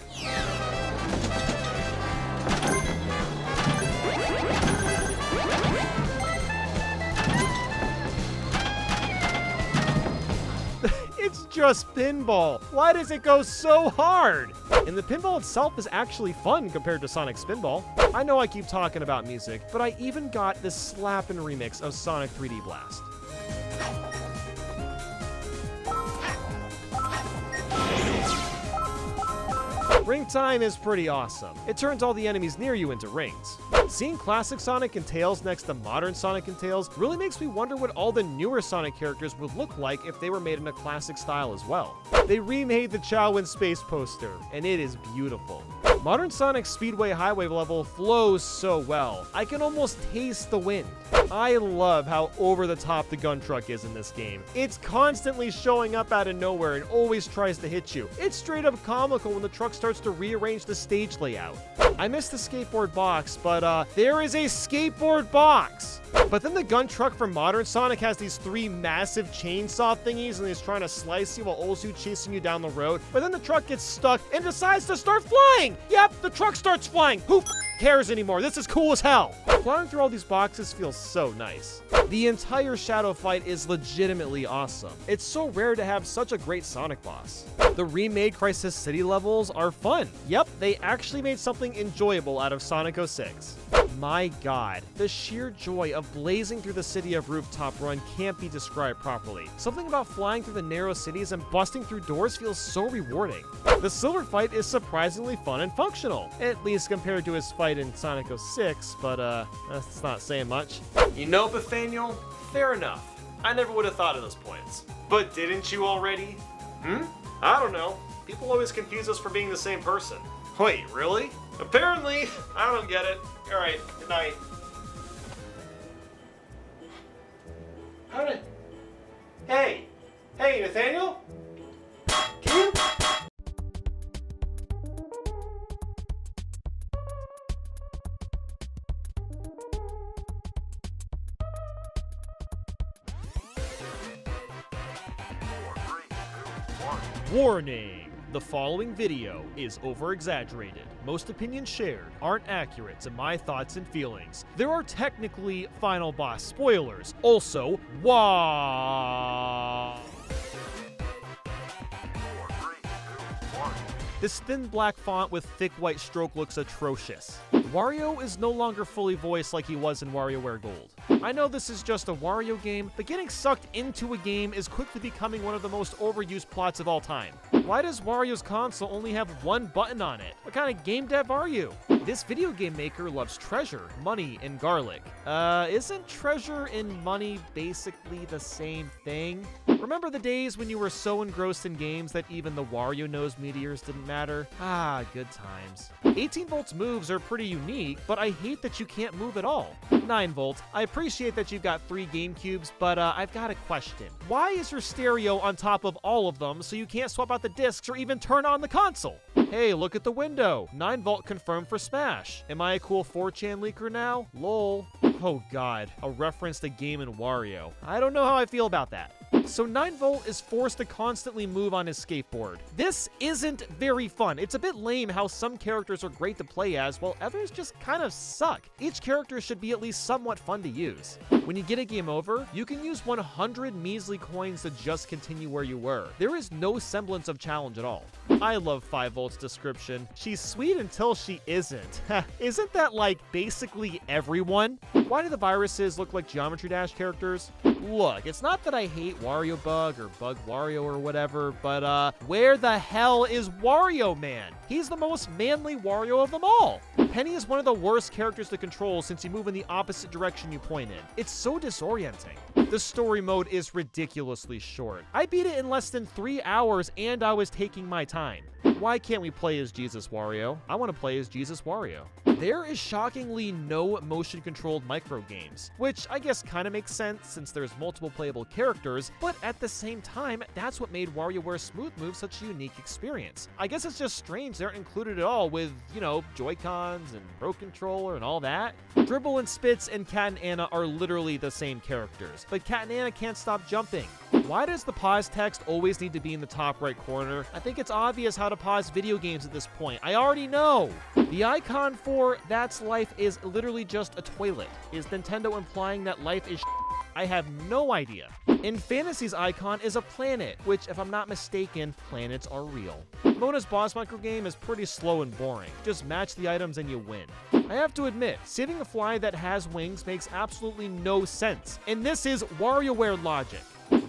[SPEAKER 1] It's just pinball. Why does it go so hard? And the pinball itself is actually fun compared to Sonic Spinball. I know I keep talking about music, but I even got this slappin' remix of Sonic 3D Blast. Ring time is pretty awesome. It turns all the enemies near you into rings. Seeing classic Sonic and Tails next to modern Sonic and Tails really makes me wonder what all the newer Sonic characters would look like if they were made in a classic style as well. They remade the Chow in Space poster, and it is beautiful. Modern Sonic's Speedway Highway level flows so well. I can almost taste the wind. I love how over the top the gun truck is in this game. It's constantly showing up out of nowhere and always tries to hit you. It's straight up comical when the truck starts to rearrange the stage layout. I missed the skateboard box, but there is a skateboard box. But then the gun truck from Modern Sonic has these 3 massive chainsaw thingies and he's trying to slice you while also chasing you down the road. But then the truck gets stuck and decides to start flying. Yep, the truck starts flying. Who cares anymore? This is cool as hell. Flying through all these boxes feels so nice. The entire Shadow fight is legitimately awesome. It's so rare to have such a great Sonic boss. The remade Crisis City levels are fun. Yep, they actually made something enjoyable out of Sonic 06. My god, the sheer joy of blazing through the city of Rooftop Run can't be described properly. Something about flying through the narrow cities and busting through doors feels so rewarding. The Silver fight is surprisingly fun and functional, at least compared to his fight in Sonic 06, but that's not saying much.
[SPEAKER 3] You know, Nathaniel, fair enough. I never would have thought of those points. But didn't you already? I don't know. People always confuse us for being the same person. Wait, really? Apparently, I don't get it. Alright, good night. How did... Hey! Hey, Nathaniel? Can you...
[SPEAKER 1] Warning! The following video is over-exaggerated. Most opinions shared aren't accurate to my thoughts and feelings. There are technically final boss spoilers. Also, This thin black font with thick white stroke looks atrocious. Wario is no longer fully voiced like he was in WarioWare Gold. I know this is just a Wario game, but getting sucked into a game is quickly becoming one of the most overused plots of all time. Why does Wario's console only have 1 button on it? What kind of game dev are you? This video game maker loves treasure, money, and garlic. Isn't treasure and money basically the same thing? Remember the days when you were so engrossed in games that even the Wario nose meteors didn't matter? Ah, good times. 18 volts moves are pretty unique, but I hate that you can't move at all. 9 volt, I appreciate that you've got 3 GameCubes, but I've got a question. Why is your stereo on top of all of them so you can't swap out the discs or even turn on the console? Hey, look at the window. 9 volt confirmed for Smash. Am I a cool 4chan leaker now? Lol. Oh god, a reference to Game & Wario. I don't know how I feel about that. So 9 volt is forced to constantly move on his skateboard. This isn't very fun. It's a bit lame how some characters are great to play as, while others just kind of suck. Each character should be at least somewhat fun to use. When you get a game over, you can use 100 measly coins to just continue where you were. There is no semblance of challenge at all. I love 5 volt's description. She's sweet until she isn't. Isn't that like basically everyone? Why do the viruses look like Geometry Dash characters? Look, it's not that I hate Wario Bug or Bug Wario or whatever, but where the hell is Wario Man? He's the most manly Wario of them all. Penny is one of the worst characters to control since you move in the opposite direction you point in. It's so disorienting. The story mode is ridiculously short. I beat it in less than 3 hours and I was taking my time. Why can't we play as Jesus Wario? I want to play as Jesus Wario. There is shockingly no motion-controlled microgames, which I guess kind of makes sense since there's multiple playable characters, but at the same time, that's what made WarioWare Smooth Move such a unique experience. I guess it's just strange they aren't included at all with, you know, Joy-Cons and Pro Controller and all that. Dribble and Spitz and Cat and Anna are literally the same characters, but Cat and Anna can't stop jumping. Why does the pause text always need to be in the top right corner? I think it's obvious how to pause video games at this point. I already know. The icon for That's Life is literally just a toilet. Is Nintendo implying that life is I have no idea. In Fantasy's icon is a planet, which if I'm not mistaken, planets are real. Mona's boss microgame is pretty slow and boring. Just match the items and you win. I have to admit, saving a fly that has wings makes absolutely no sense. And this is WarioWare logic.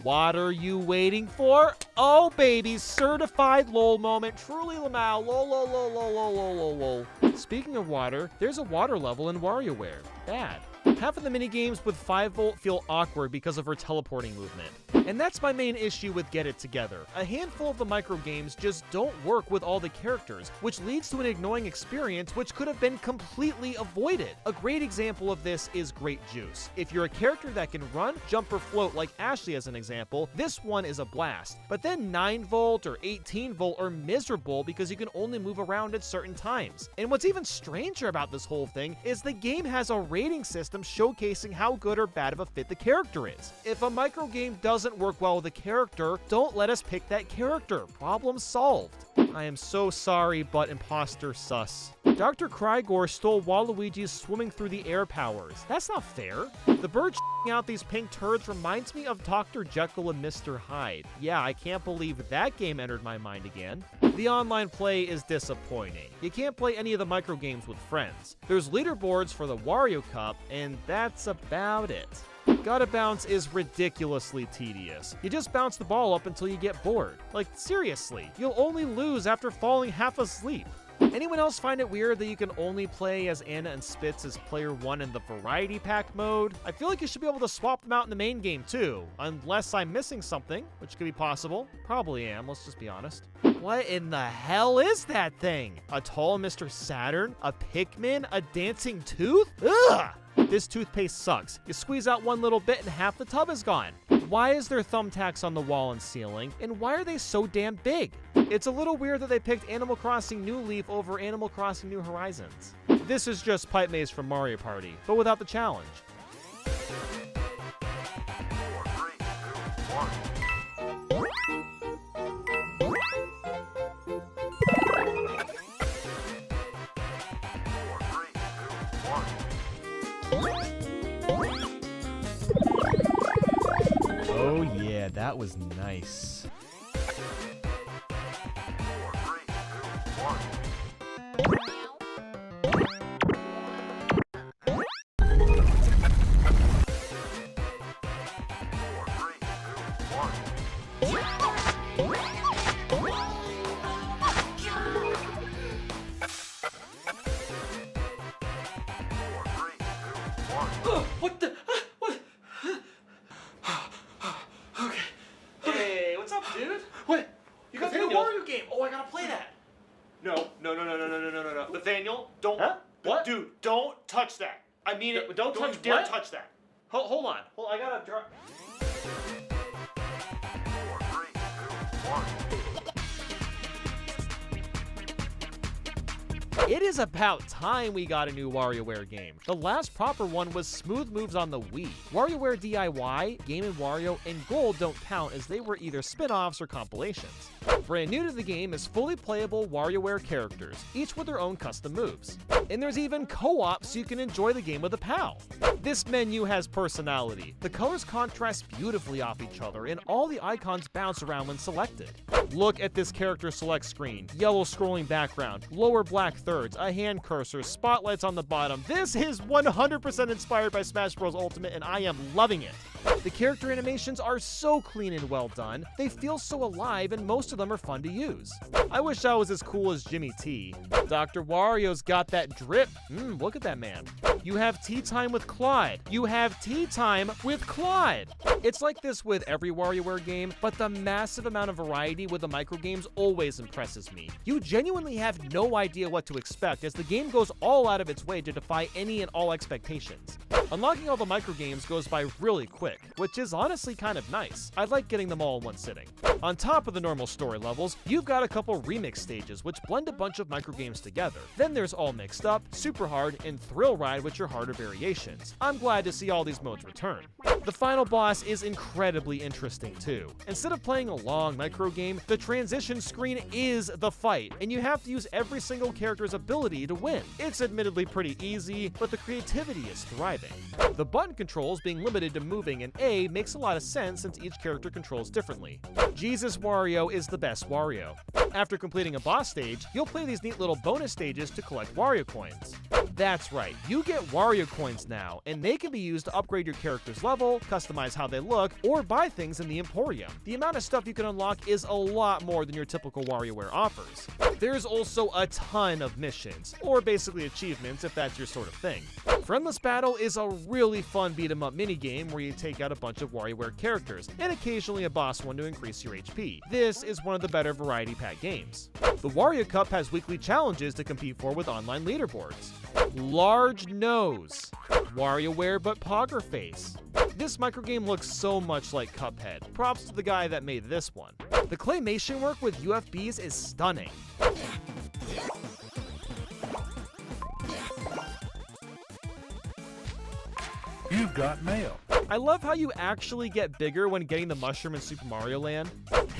[SPEAKER 1] What are you waiting for? Oh baby, certified lol moment, truly lamau, lol lol lol lol lol lol lol lol. Speaking of water, there's a water level in WarioWare. Bad. Half of the minigames with 5 volt feel awkward because of her teleporting movement. And that's my main issue with Get It Together. A handful of the microgames just don't work with all the characters, which leads to an annoying experience which could have been completely avoided. A great example of this is Great Juice. If you're a character that can run, jump, or float like Ashley as an example, this one is a blast. But then 9-volt or 18-volt are miserable because you can only move around at certain times. And what's even stranger about this whole thing is the game has a rating system showcasing how good or bad of a fit the character is. If a microgame doesn't work well with a character, don't let us pick that character. Problem solved. I am so sorry, but imposter sus. Dr. Krygor stole Waluigi's swimming through the air powers. That's not fair. The bird sh**ing out these pink turds reminds me of Dr. Jekyll and Mr. Hyde. Yeah, I can't believe that game entered my mind again. The online play is disappointing. You can't play any of the microgames with friends. There's leaderboards for the Wario Cup, and that's about it. Gotta Bounce is ridiculously tedious. You just bounce the ball up until you get bored. Like, seriously, you'll only lose after falling half asleep. Anyone else find it weird that you can only play as Anna and Spitz as player 1 in the Variety Pack mode? I feel like you should be able to swap them out in the main game too, unless I'm missing something, which could be possible. Probably am, let's just be honest. What in the hell is that thing? A tall Mr. Saturn? A Pikmin? A dancing tooth? Ugh! This toothpaste sucks. You squeeze out one little bit and half the tub is gone. Why is there thumbtacks on the wall and ceiling? And why are they so damn big? It's a little weird that they picked Animal Crossing New Leaf over Animal Crossing New Horizons. This is just Pipe Maze from Mario Party, but without the challenge. Oh yeah, that was nice.
[SPEAKER 3] What the? What? Okay. Hey, what's up, dude? What? You got the new Wario game. Oh, I gotta play that. No. Nathaniel, don't.
[SPEAKER 1] Huh? What?
[SPEAKER 3] Dude, don't touch that. I mean it. Don't
[SPEAKER 1] touch
[SPEAKER 3] you dare
[SPEAKER 1] what?
[SPEAKER 3] touch that.
[SPEAKER 1] Hold on. I gotta draw. It is about time we got a new WarioWare game. The last proper one was Smooth Moves on the Wii. WarioWare DIY, Game & Wario, and Gold don't count as they were either spin-offs or compilations. Brand new to the game is fully playable WarioWare characters, each with their own custom moves. And there's even co-op so you can enjoy the game with a pal. This menu has personality. The colors contrast beautifully off each other, and all the icons bounce around when selected. Look at this character select screen. Yellow scrolling background, lower black thirds, a hand cursor, spotlights on the bottom. This is 100% inspired by Smash Bros. Ultimate, and I am loving it. The character animations are so clean and well done. They feel so alive, and most of them are fun to use. I wish I was as cool as Jimmy T. Dr. Wario's got that drip. Look at that man. You have tea time with Clyde. You have tea time with Clyde. It's like this with every WarioWare game, but the massive amount of variety with the microgames always impresses me. You genuinely have no idea what to expect as the game goes all out of its way to defy any and all expectations. Unlocking all the microgames goes by really quick, which is honestly kind of nice. I like getting them all in one sitting. On top of the normal story levels, you've got a couple remix stages which blend a bunch of microgames together. Then there's All Mixed Up, Super Hard, and Thrill Ride, which are harder variations. I'm glad to see all these modes return. The final boss is incredibly interesting too. Instead of playing a long microgame, the transition screen is the fight, and you have to use every single character's ability to win. It's admittedly pretty easy, but the creativity is thriving. The button controls being limited to moving and A makes a lot of sense since each character controls differently. Jesus Wario is the best Wario. After completing a boss stage, you'll play these neat little bonus stages to collect Wario coins. That's right, you get Wario coins now, and they can be used to upgrade your character's level, customize how they look, or buy things in the Emporium. The amount of stuff you can unlock is a lot more than your typical WarioWare offers. There's also a ton of missions, or basically achievements if that's your sort of thing. Friendless Battle is a really fun beat-em-up minigame where you take out a bunch of WarioWare characters, and occasionally a boss one to increase your HP. This is one of the better variety pack games. The Wario Cup has weekly challenges to compete for with online leaderboards. Large Nose. WarioWare but Pogger Face. This microgame looks so much like Cuphead. Props to the guy that made this one. The claymation work with UFBs is stunning.
[SPEAKER 9] You've got mail.
[SPEAKER 1] I love how you actually get bigger when getting the mushroom in Super Mario Land.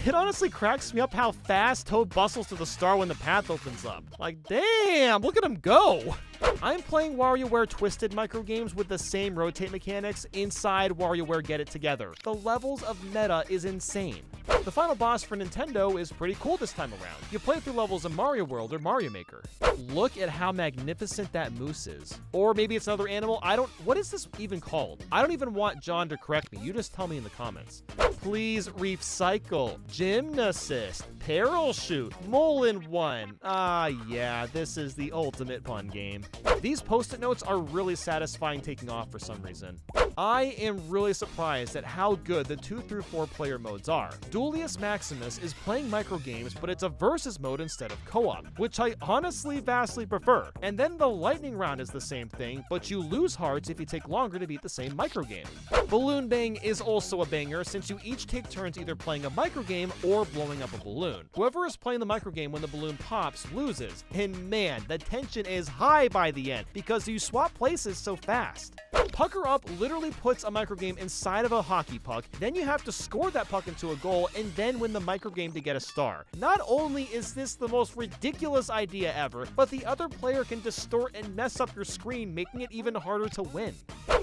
[SPEAKER 1] It honestly cracks me up how fast Toad bustles to the star when the path opens up. Like, damn, look at him go! I'm playing WarioWare Twisted microgames with the same rotate mechanics inside WarioWare Get It Together. The levels of meta is insane. The final boss for Nintendo is pretty cool this time around. You play through levels of Mario World or Mario Maker. Look at how magnificent that moose is. Or maybe it's another animal. What is this even called? I don't even want John to correct me. You just tell me in the comments. Please recycle. Gymnasist. Parachute. Mole-in-one. Ah, yeah, this is the ultimate fun game. These post-it notes are really satisfying taking off for some reason. I am really surprised at how good the 2 through 4 player modes are. Duelius Maximus is playing microgames, but it's a versus mode instead of co-op, which I honestly vastly prefer. And then the lightning round is the same thing, but you lose hearts if you take longer to beat the same microgame. Balloon Bang is also a banger since you each take turns either playing a microgame or blowing up a balloon. Whoever is playing the microgame when the balloon pops loses. And man, the tension is high by the end because you swap places so fast. Pucker Up literally puts a microgame inside of a hockey puck, then you have to score that puck into a goal and then win the microgame to get a star. Not only is this the most ridiculous idea ever, but the other player can distort and mess up your screen, making it even harder to win.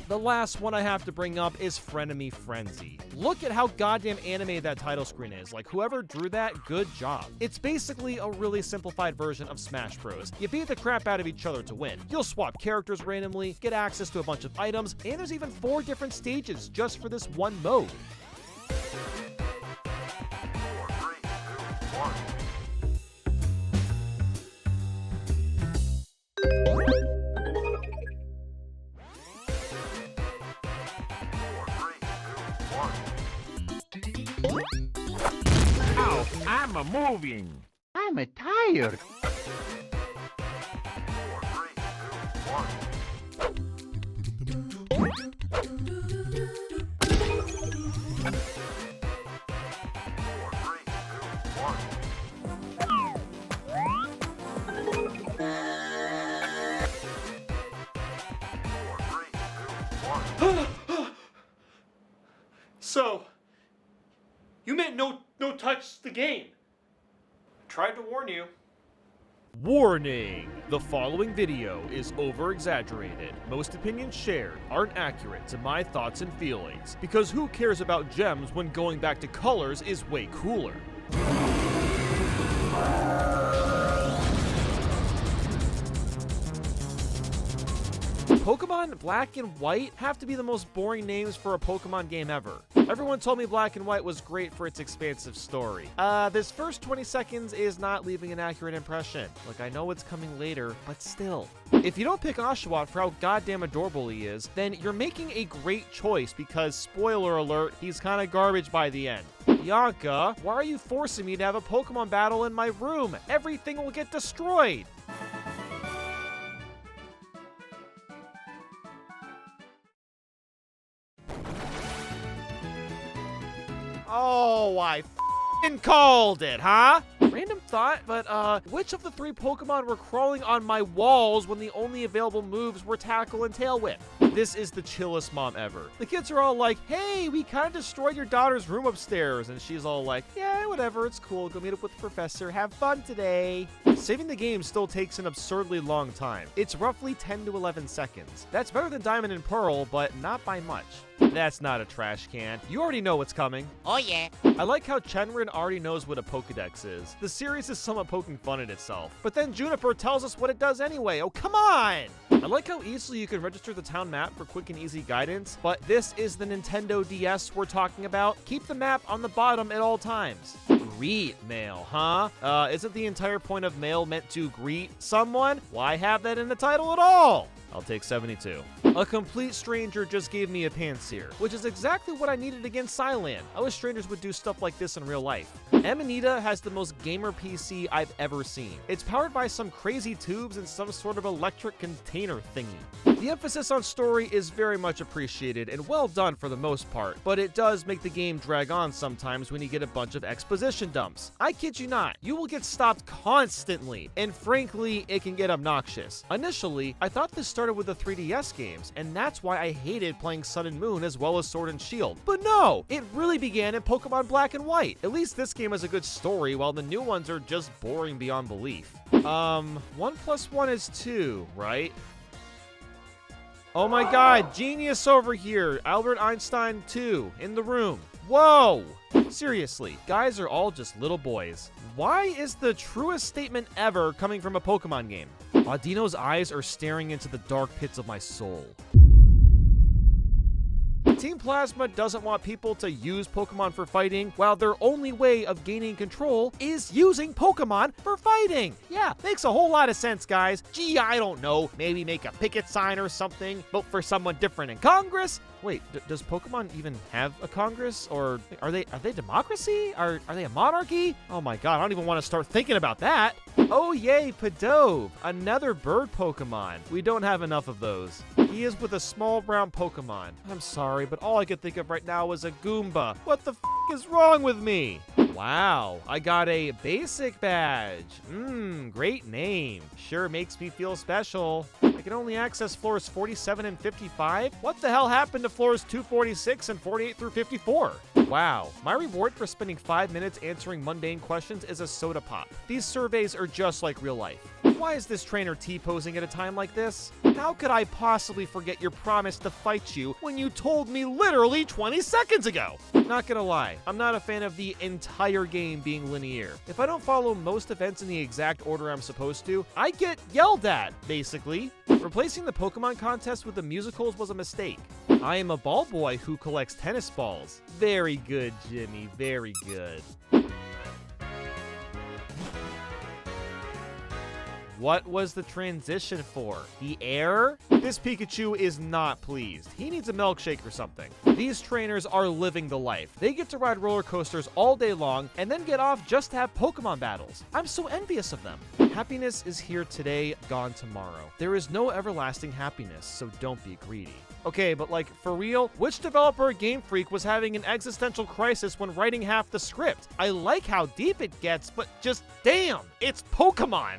[SPEAKER 1] The last one I have to bring up is Frenemy Frenzy. Look at how goddamn animated that title screen is. Like, whoever drew that, good job. It's basically a really simplified version of Smash Bros. You beat the crap out of each other to win. You'll swap characters randomly, get access to a bunch of items, and there's even 4 different stages just for this one mode.
[SPEAKER 9] Ow, I'm a moving.
[SPEAKER 4] I'm a tired.
[SPEAKER 3] So, you meant no touch the game. Tried to warn you.
[SPEAKER 1] Warning! The following video is over-exaggerated. Most opinions shared aren't accurate to my thoughts and feelings, because who cares about gems when going back to colors is way cooler? Pokemon Black and White have to be the most boring names for a Pokemon game ever. Everyone told me Black and White was great for its expansive story. This first 20 seconds is not leaving an accurate impression. Like, I know it's coming later, but still. If you don't pick Oshawott for how goddamn adorable he is, then you're making a great choice because, spoiler alert, he's kinda garbage by the end. Bianca, why are you forcing me to have a Pokemon battle in my room? Everything will get destroyed! Oh, I f***ing called it, huh? Random thought, but which of the 3 Pokemon were crawling on my walls when the only available moves were Tackle and Tail Whip? This is the chillest mom ever. The kids are all like, hey, we kind of destroyed your daughter's room upstairs. And she's all like, yeah, whatever, it's cool. Go meet up with the professor. Have fun today. Saving the game still takes an absurdly long time. It's roughly 10 to 11 seconds. That's better than Diamond and Pearl, but not by much. That's not a trash can. You already know what's coming.
[SPEAKER 7] Oh yeah.
[SPEAKER 1] I like how Chenrin already knows what a Pokedex is. The series is somewhat poking fun at itself. But then Juniper tells us what it does anyway. Oh, come on! I like how easily you can register the town map for quick and easy guidance, but this is the Nintendo DS we're talking about. Keep the map on the bottom at all times. Greet mail, huh? Isn't the entire point of mail meant to greet someone? Why have that in the title at all? I'll take 72. A complete stranger just gave me a Pansear, which is exactly what I needed against Cylan. I wish strangers would do stuff like this in real life. Amanita has the most gamer PC I've ever seen. It's powered by some crazy tubes and some sort of electric container thingy. The emphasis on story is very much appreciated and well done for the most part, but it does make the game drag on sometimes when you get a bunch of exposition dumps. I kid you not, you will get stopped constantly, and frankly, it can get obnoxious. Initially, I thought this started with the 3DS games, and that's why I hated playing Sun and Moon as well as Sword and Shield. But no, it really began in Pokemon Black and White. At least this game has a good story, while the new ones are just boring beyond belief. 1 + 1 is 2, right? Oh my god, genius over here. Albert Einstein 2 in the room. Whoa! Seriously, guys are all just little boys. Why is the truest statement ever coming from a Pokemon game? Audino's eyes are staring into the dark pits of my soul. Team Plasma doesn't want people to use Pokemon for fighting, while their only way of gaining control is using Pokemon for fighting. Yeah, makes a whole lot of sense, guys. Gee, I don't know, maybe make a picket sign or something, vote for someone different in Congress. Wait, does Pokemon even have a Congress? Or are they democracy? Are they a monarchy? Oh my god, I don't even want to start thinking about that. Oh yay, Pidove, another bird Pokemon. We don't have enough of those. He is with a small brown Pokemon. I'm sorry, but all I could think of right now is a Goomba. What the f is wrong with me? Wow, I got a basic badge. Great name. Sure makes me feel special. I can only access floors 47 and 55? What the hell happened to floors 246 and 48 through 54? Wow, my reward for spending 5 minutes answering mundane questions is a soda pop. These surveys are just like real life. Why is this trainer T-posing at a time like this? How could I possibly forget your promise to fight you when you told me literally 20 seconds ago? Not gonna lie, I'm not a fan of the entire game being linear. If I don't follow most events in the exact order I'm supposed to, I get yelled at, basically. Replacing the Pokemon contest with the musicals was a mistake. I am a ball boy who collects tennis balls. Very good, Jimmy, very good. What was the transition for? The air? This Pikachu is not pleased. He needs a milkshake or something. These trainers are living the life. They get to ride roller coasters all day long and then get off just to have Pokemon battles. I'm so envious of them. Happiness is here today, gone tomorrow. There is no everlasting happiness, so don't be greedy. Okay, but like, for real, which developer at Game Freak was having an existential crisis when writing half the script? I like how deep it gets, but just damn, it's Pokemon!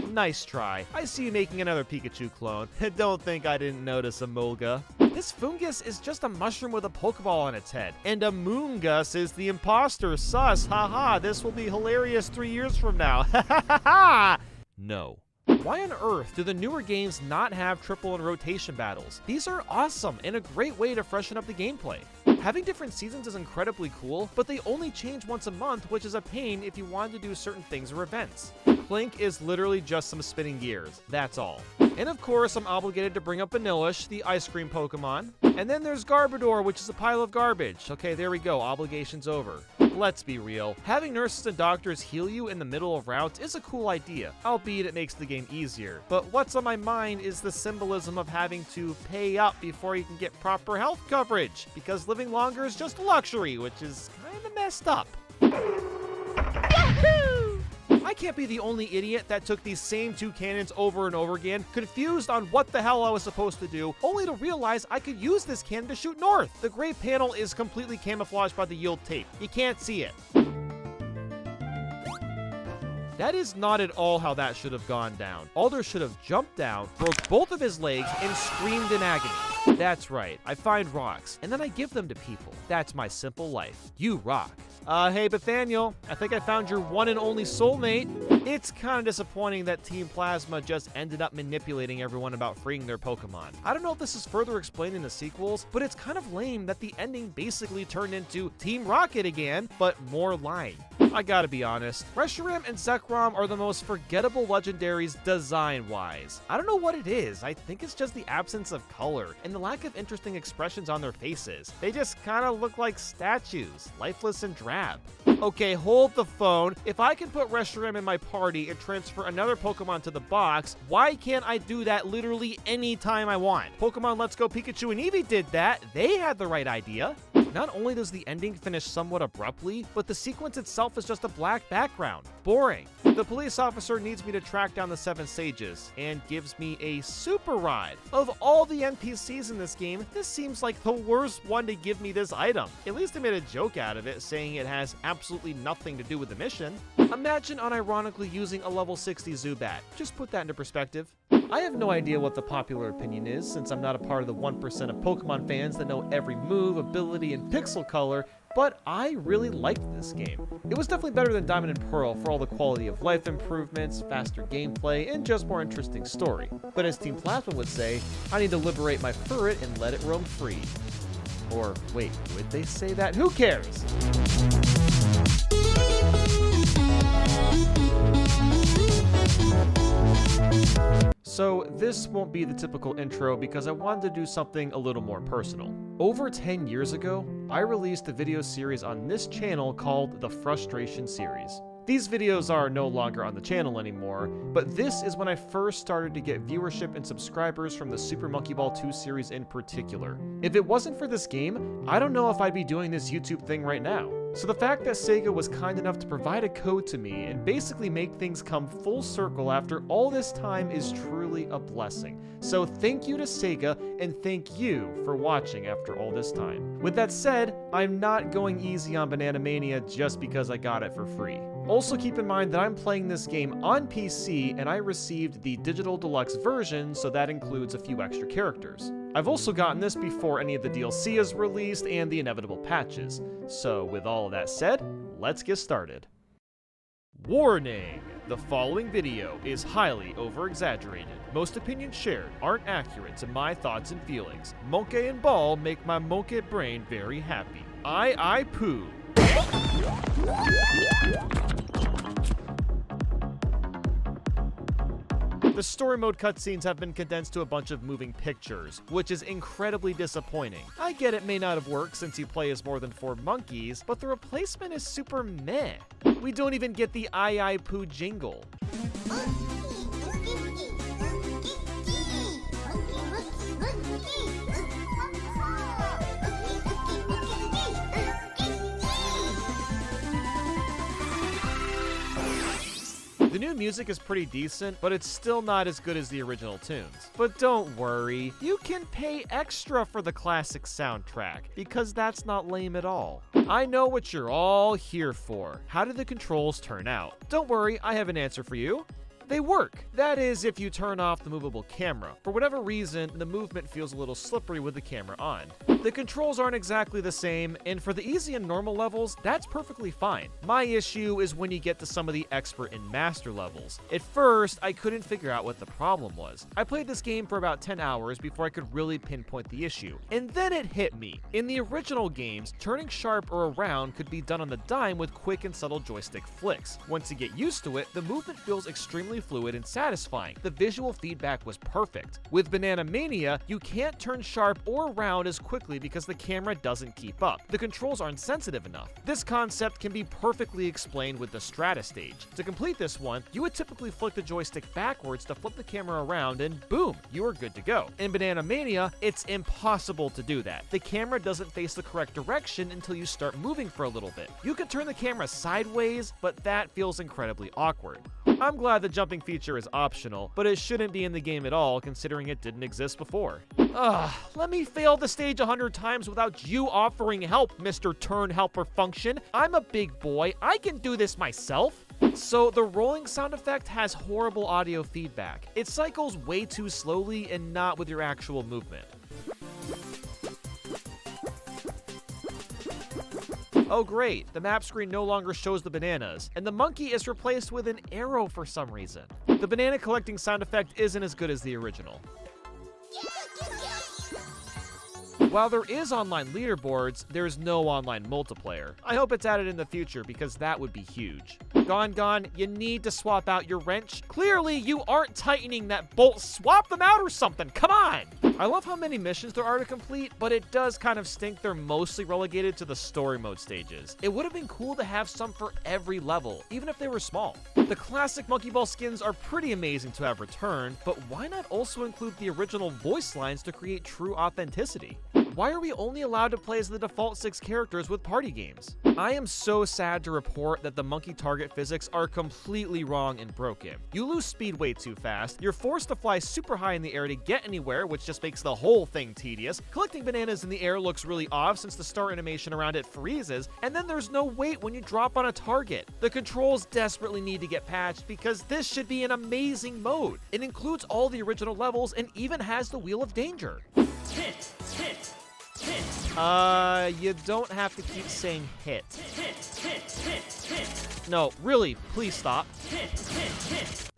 [SPEAKER 1] Nice try. I see you making another Pikachu clone. Don't think I didn't notice, Emolga. This Fungus is just a mushroom with a Pokeball on its head. And Amoongus is the imposter. Sus. Haha, this will be hilarious 3 years from now. Ha ha ha ha! No. Why on earth do the newer games not have triple and rotation battles? These are awesome and a great way to freshen up the gameplay. Having different seasons is incredibly cool, but they only change once a month, which is a pain if you want to do certain things or events. Clink is literally just some spinning gears, that's all. And of course, I'm obligated to bring up Vanillish, the ice cream Pokemon. And then there's Garbodor, which is a pile of garbage. Okay, there we go, obligation's over. Let's be real, having nurses and doctors heal you in the middle of routes is a cool idea, albeit it makes the game easier. But what's on my mind is the symbolism of having to pay up before you can get proper health coverage, because living longer is just a luxury, which is kinda messed up. I can't be the only idiot that took these same two cannons over and over again, confused on what the hell I was supposed to do, only to realize I could use this cannon to shoot north. The gray panel is completely camouflaged by the yield tape. You can't see it. That is not at all how that should have gone down. Alder should have jumped down, broke both of his legs, and screamed in agony. That's right, I find rocks, and then I give them to people. That's my simple life. You rock. Hey Bethaniel, I think I found your one and only soulmate. It's kind of disappointing that Team Plasma just ended up manipulating everyone about freeing their Pokemon. I don't know if this is further explained in the sequels, but it's kind of lame that the ending basically turned into Team Rocket again, but more lying. I gotta be honest, Reshiram and Zekrom are the most forgettable legendaries design-wise. I don't know what it is, I think it's just the absence of color and the lack of interesting expressions on their faces. They just kinda look like statues, lifeless and drab. Okay, hold the phone. If I can put Reshiram in my party and transfer another Pokemon to the box, why can't I do that literally anytime I want? Pokemon Let's Go Pikachu and Eevee did that. They had the right idea. Not only does the ending finish somewhat abruptly, but the sequence itself is just a black background. Boring. The police officer needs me to track down the 7 sages and gives me a super ride. Of all the NPCs in this game, this seems like the worst one to give me this item. At least they made a joke out of it, saying it has absolutely nothing to do with the mission. Imagine unironically using a level 60 Zubat. Just put that into perspective. I have no idea what the popular opinion is, since I'm not a part of the 1% of Pokemon fans that know every move, ability, and pixel color, but I really liked this game. It was definitely better than Diamond and Pearl for all the quality of life improvements, faster gameplay, and just more interesting story. But as Team Plasma would say, I need to liberate my furret and let it roam free. Or wait, would they say that? Who cares? So this won't be the typical intro because I wanted to do something a little more personal. Over 10 years ago, I released a video series on this channel called the Frustration Series. These videos are no longer on the channel anymore, but this is when I first started to get viewership and subscribers from the Super Monkey Ball 2 series in particular. If it wasn't for this game, I don't know if I'd be doing this YouTube thing right now. So the fact that Saga was kind enough to provide a code to me and basically make things come full circle after all this time is truly a blessing. So thank you to Saga, and thank you for watching after all this time. With that said, I'm not going easy on Banana Mania just because I got it for free. Also keep in mind that I'm playing this game on PC and I received the digital deluxe version, so that includes a few extra characters. I've also gotten this before any of the DLC is released and the inevitable patches. So with all of that said, let's get started. Warning! The following video is highly over-exaggerated. Most opinions shared aren't accurate to my thoughts and feelings. Monkey and Ball make my monkey brain very happy. I poo. The story mode cutscenes have been condensed to a bunch of moving pictures, which is incredibly disappointing. I get it may not have worked since you play as more than 4 monkeys, but the replacement is super meh. We don't even get the I poo jingle. The new music is pretty decent, but it's still not as good as the original tunes. But don't worry, you can pay extra for the classic soundtrack, because that's not lame at all. I know what you're all here for. How did the controls turn out? Don't worry, I have an answer for you. They work. That is, if you turn off the movable camera. For whatever reason, the movement feels a little slippery with the camera on. The controls aren't exactly the same, and for the easy and normal levels, that's perfectly fine. My issue is when you get to some of the expert and master levels. At first, I couldn't figure out what the problem was. I played this game for about 10 hours before I could really pinpoint the issue. And then it hit me. In the original games, turning sharp or around could be done on the dime with quick and subtle joystick flicks. Once you get used to it, the movement feels extremely fluid and satisfying. The visual feedback was perfect. With Banana Mania, you can't turn sharp or round as quickly because the camera doesn't keep up. The controls aren't sensitive enough. This concept can be perfectly explained with the Strata stage. To complete this one, you would typically flick the joystick backwards to flip the camera around and boom, you are good to go. In Banana Mania, it's impossible to do that. The camera doesn't face the correct direction until you start moving for a little bit. You can turn the camera sideways, but that feels incredibly awkward. I'm glad the jumping feature is optional, but it shouldn't be in the game at all considering it didn't exist before. Let me fail the stage 100 times without you offering help, Mr. Turn Helper function. I'm a big boy, I can do this myself. So the rolling sound effect has horrible audio feedback. It cycles way too slowly and not with your actual movement. Oh great, the map screen no longer shows the bananas, and the monkey is replaced with an arrow for some reason. The banana collecting sound effect isn't as good as the original. While there is online leaderboards, there's no online multiplayer. I hope it's added in the future because that would be huge. Gon, you need to swap out your wrench. Clearly, you aren't tightening that bolt. Swap them out or something, come on! I love how many missions there are to complete, but it does kind of stink they're mostly relegated to the story mode stages. It would have been cool to have some for every level, even if they were small. The classic Monkey Ball skins are pretty amazing to have returned, but why not also include the original voice lines to create true authenticity? Why are we only allowed to play as the default 6 characters with party games? I am so sad to report that the monkey target physics are completely wrong and broken. You lose speed way too fast, you're forced to fly super high in the air to get anywhere, which just makes the whole thing tedious. Collecting bananas in the air looks really off since the start animation around it freezes, and then there's no weight when you drop on a target. The controls desperately need to get patched because this should be an amazing mode. It includes all the original levels and even has the Wheel of Danger.
[SPEAKER 10] Hit.
[SPEAKER 1] You don't have to keep saying hit. No, really, please stop.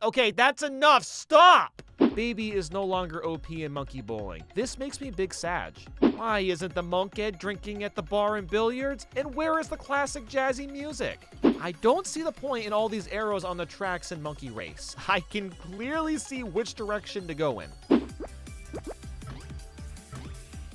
[SPEAKER 1] Okay, that's enough, stop! Baby is no longer OP in monkey bowling. This makes me big sag. Why isn't the monkhead drinking at the bar and billiards? And where is the classic jazzy music? I don't see the point in all these arrows on the tracks in Monkey Race. I can clearly see which direction to go in.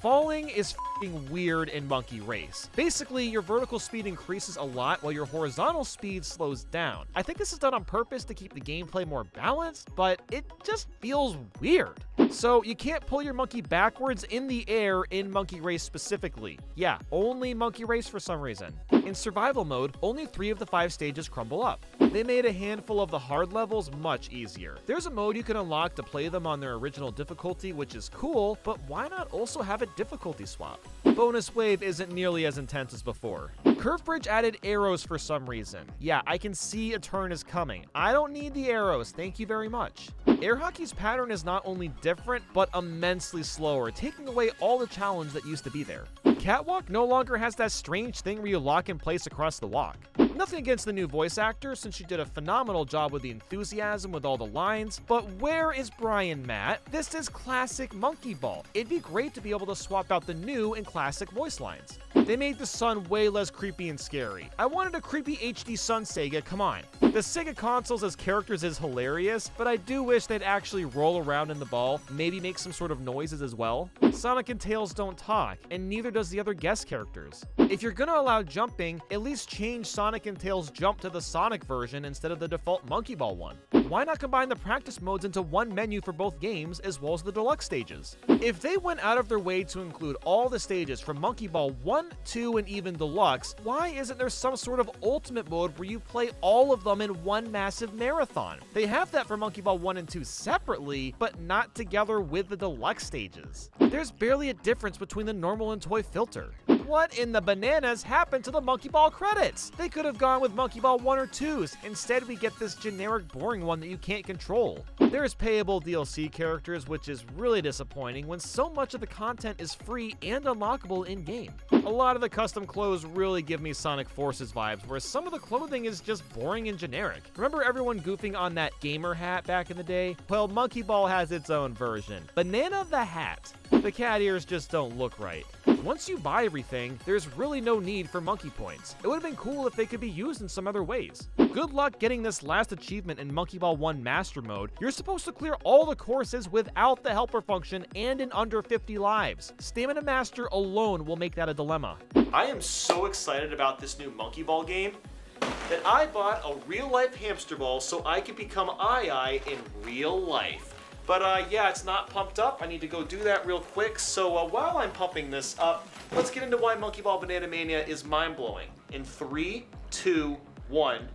[SPEAKER 1] Falling is f***ing weird in Monkey Race. Basically, your vertical speed increases a lot while your horizontal speed slows down. I think this is done on purpose to keep the gameplay more balanced, but it just feels weird. So you can't pull your monkey backwards in the air in Monkey Race specifically. Yeah, only Monkey Race for some reason. In survival mode, only 3 of the 5 stages crumble up. They made a handful of the hard levels much easier. There's a mode you can unlock to play them on their original difficulty, which is cool, but why not also have a difficulty swap? Bonus Wave isn't nearly as intense as before. Curve Bridge added arrows for some reason. Yeah, I can see a turn is coming. I don't need the arrows, thank you very much. Air hockey's pattern is not only different, but immensely slower, taking away all the challenge that used to be there. Catwalk no longer has that strange thing where you lock in place across the walk. Nothing against the new voice actor, since she did a phenomenal job with the enthusiasm with all the lines, but where is Brian Matt? This is classic Monkey Ball. It'd be great to be able to swap out the new and classic voice lines. They made the sun way less creepy and scary. I wanted a creepy HD sun Saga, come on. The Sega consoles as characters is hilarious, but I do wish they'd actually roll around in the ball, maybe make some sort of noises as well. Sonic and Tails don't talk, and neither does the other guest characters. If you're gonna allow jumping, at least change Sonic and Tails jump to the Sonic version instead of the default Monkey Ball one. Why not combine the practice modes into one menu for both games as well as the deluxe stages? If they went out of their way to include all the stages from Monkey Ball 1, 2, and even Deluxe, why isn't there some sort of ultimate mode where you play all of them in one massive marathon? They have that for Monkey Ball 1 and 2 separately, but not together with the deluxe stages. There's barely a difference between the normal and toy filter. What in the bananas happened to the Monkey Ball credits? They could have gone with Monkey Ball 1 or 2s. Instead, we get this generic boring one that you can't control. There's payable DLC characters, which is really disappointing when so much of the content is free and unlockable in-game. A lot of the custom clothes really give me Sonic Forces vibes, whereas some of the clothing is just boring and generic. Remember everyone goofing on that gamer hat back in the day? Well, Monkey Ball has its own version. Banana the Hat. The cat ears just don't look right. Once you buy everything, there's really no need for monkey points. It would have been cool if they could be used in some other ways. Good luck getting this last achievement in Monkey Ball 1 Master Mode. You're supposed to clear all the courses without the helper function and in under 50 lives. Stamina Master alone will make that a dilemma.
[SPEAKER 3] I am so excited about this new Monkey Ball game that I bought a real-life hamster ball so I could become Ai in real life. But yeah, it's not pumped up. I need to go do that real quick. So while I'm pumping this up, let's get into why Monkey Ball Banana Mania is mind-blowing. In 3, 2, 1.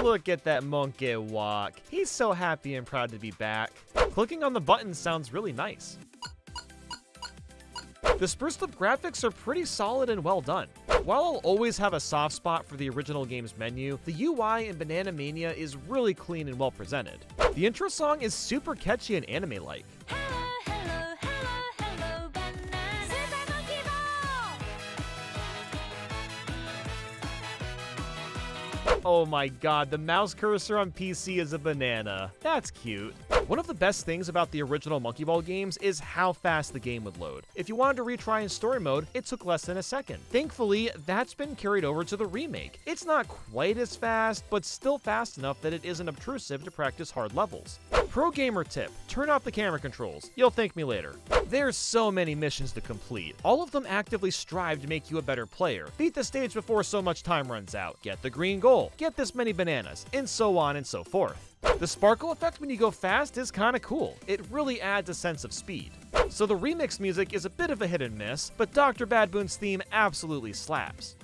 [SPEAKER 1] Look at that monkey walk. He's so happy and proud to be back. Clicking on the button sounds really nice. The spruced up graphics are pretty solid and well done. While I'll always have a soft spot for the original game's menu, the UI in Banana Mania is really clean and well presented. The intro song is super catchy and anime-like. Oh my god, the mouse cursor on PC is a banana. That's cute. One of the best things about the original Monkey Ball games is how fast the game would load. If you wanted to retry in story mode, it took less than a second. Thankfully, that's been carried over to the remake. It's not quite as fast, but still fast enough that it isn't obtrusive to practice hard levels. Pro gamer tip, turn off the camera controls. You'll thank me later. There's so many missions to complete. All of them actively strive to make you a better player. Beat the stage before so much time runs out. Get the green goal. Get this many bananas, and so on and so forth. The sparkle effect when you go fast is kinda cool. It really adds a sense of speed. So the remix music is a bit of a hit and miss, but Dr. Bad Boon's theme absolutely slaps.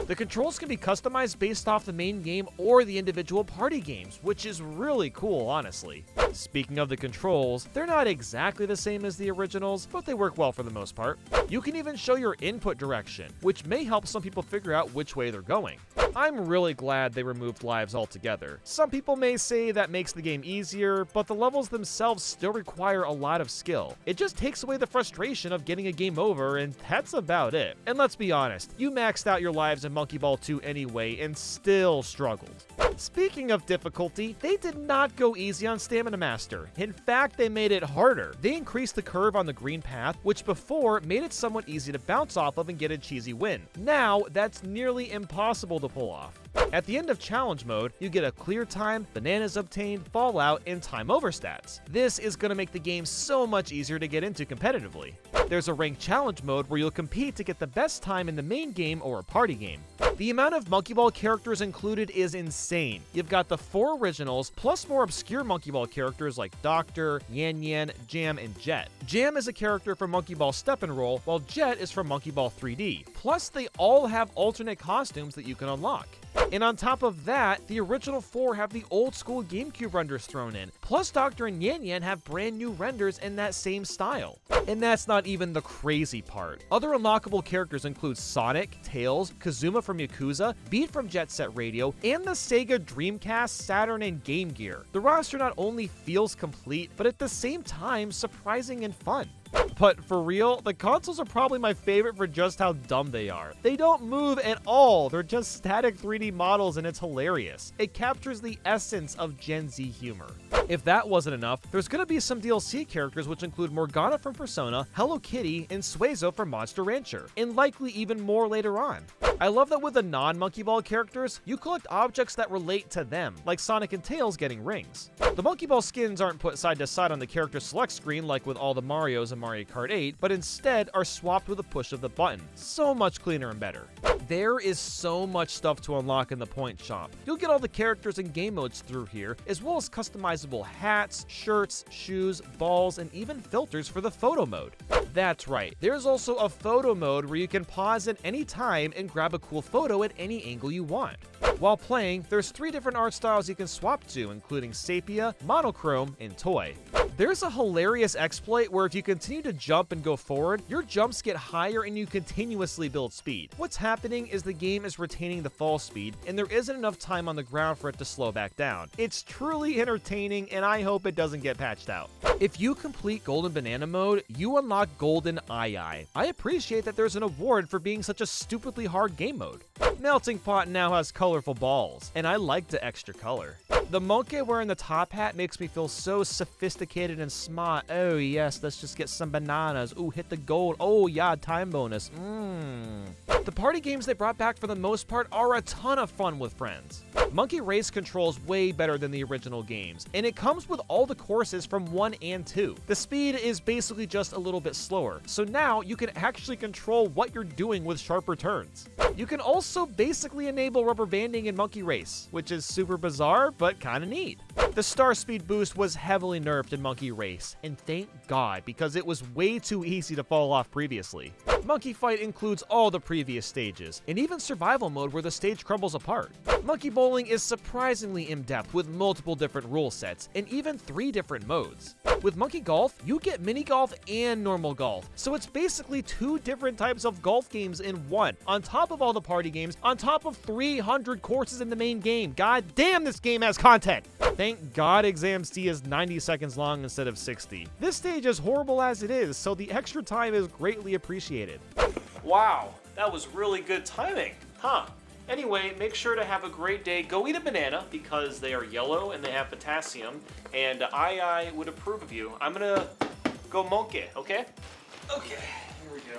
[SPEAKER 1] The controls can be customized based off the main game or the individual party games, which is really cool, honestly. Speaking of the controls, they're not exactly the same as the originals, but they work well for the most part. You can even show your input direction, which may help some people figure out which way they're going. I'm really glad they removed lives altogether. Some people may say that makes the game easier, but the levels themselves still require a lot of skill. It just takes away the frustration of getting a game over, and that's about it. And let's be honest, you maxed out your lives in Monkey Ball 2 anyway and still struggled. Speaking of difficulty, they did not go easy on Stamina Master. In fact, they made it harder. They increased the curve on the green path, which before made it somewhat easy to bounce off of and get a cheesy win. Now, that's nearly impossible to pull off. At the end of challenge mode, you get a clear time, bananas obtained, fallout, and time over stats. This is going to make the game so much easier to get into competitively. There's a ranked challenge mode where you'll compete to get the best time in the main game or a party game. The amount of Monkey Ball characters included is insane. You've got the 4 originals, plus more obscure Monkey Ball characters like Doctor, Yan Yan, Jam, and Jet. Jam is a character from Monkey Ball Step and Roll, while Jet is from Monkey Ball 3D. Plus, they all have alternate costumes that you can unlock. And on top of that, the original 4 have the old school GameCube renders thrown in. Plus, Doctor and Yan Yan have brand new renders in that same style. And that's not even the crazy part. Other unlockable characters include Sonic, Tails, Kazuma from Yakuza, Beat from Jet Set Radio, and the Sega Dreamcast, Saturn, and Game Gear. The roster not only feels complete, but at the same time surprising and fun. But for real, the consoles are probably my favorite for just how dumb they are. They don't move at all, they're just static 3D models and it's hilarious. It captures the essence of Gen Z humor. If that wasn't enough, there's gonna be some DLC characters which include Morgana from Persona, Hello Kitty, and Suezo from Monster Rancher, and likely even more later on. I love that with the non-Monkey Ball characters, you collect objects that relate to them, like Sonic and Tails getting rings. The Monkey Ball skins aren't put side to side on the character select screen like with all the Marios in Mario Kart 8, but instead are swapped with a push of the button. So much cleaner and better. There is so much stuff to unlock in the point shop. You'll get all the characters and game modes through here, as well as customizable hats, shirts, shoes, balls, and even filters for the photo mode. That's right, there's also a photo mode where you can pause at any time and grab a cool photo at any angle you want. While playing, there's 3 different art styles you can swap to, including Sepia, Monochrome, and Toy. There's a hilarious exploit where if you continue to jump and go forward, your jumps get higher and you continuously build speed. What's happening is the game is retaining the fall speed, and there isn't enough time on the ground for it to slow back down. It's truly entertaining, and I hope it doesn't get patched out. If you complete Golden Banana mode, you unlock Golden Eye. I appreciate that there's an award for being such a stupidly hard game mode. Melting Pot now has colorful balls, and I like the extra color. The monkey wearing the top hat makes me feel so sophisticated and smart. Oh yes, let's just get some bananas. Ooh, hit the gold. Oh yeah, time bonus. The party games they brought back for the most part are a ton of fun with friends. Monkey Race controls way better than the original games, and it comes with all the courses from 1 and 2. The speed is basically just a little bit slower, so now you can actually control what you're doing with sharper turns. You can also basically enable rubber banding in Monkey Race, which is super bizarre, but kinda neat. The star speed boost was heavily nerfed in Monkey Race, and thank God, because it was way too easy to fall off previously. Monkey Fight includes all the previous stages, and even survival mode where the stage crumbles apart. Monkey Bowling is surprisingly in-depth with multiple different rule sets, and even 3 different modes. With Monkey Golf, you get mini golf and normal golf, so it's basically 2 different types of golf games in one, on top of all the party games, on top of 300 courses in the main game. God damn, this game has content! Thank God Exam C is 90 seconds long instead of 60. This stage is horrible as it is, so the extra time is greatly appreciated.
[SPEAKER 3] Wow, that was really good timing, huh? Anyway, make sure to have a great day. Go eat a banana because they are yellow and they have potassium, and I would approve of you. I'm gonna go monkey, okay? Okay, here we go.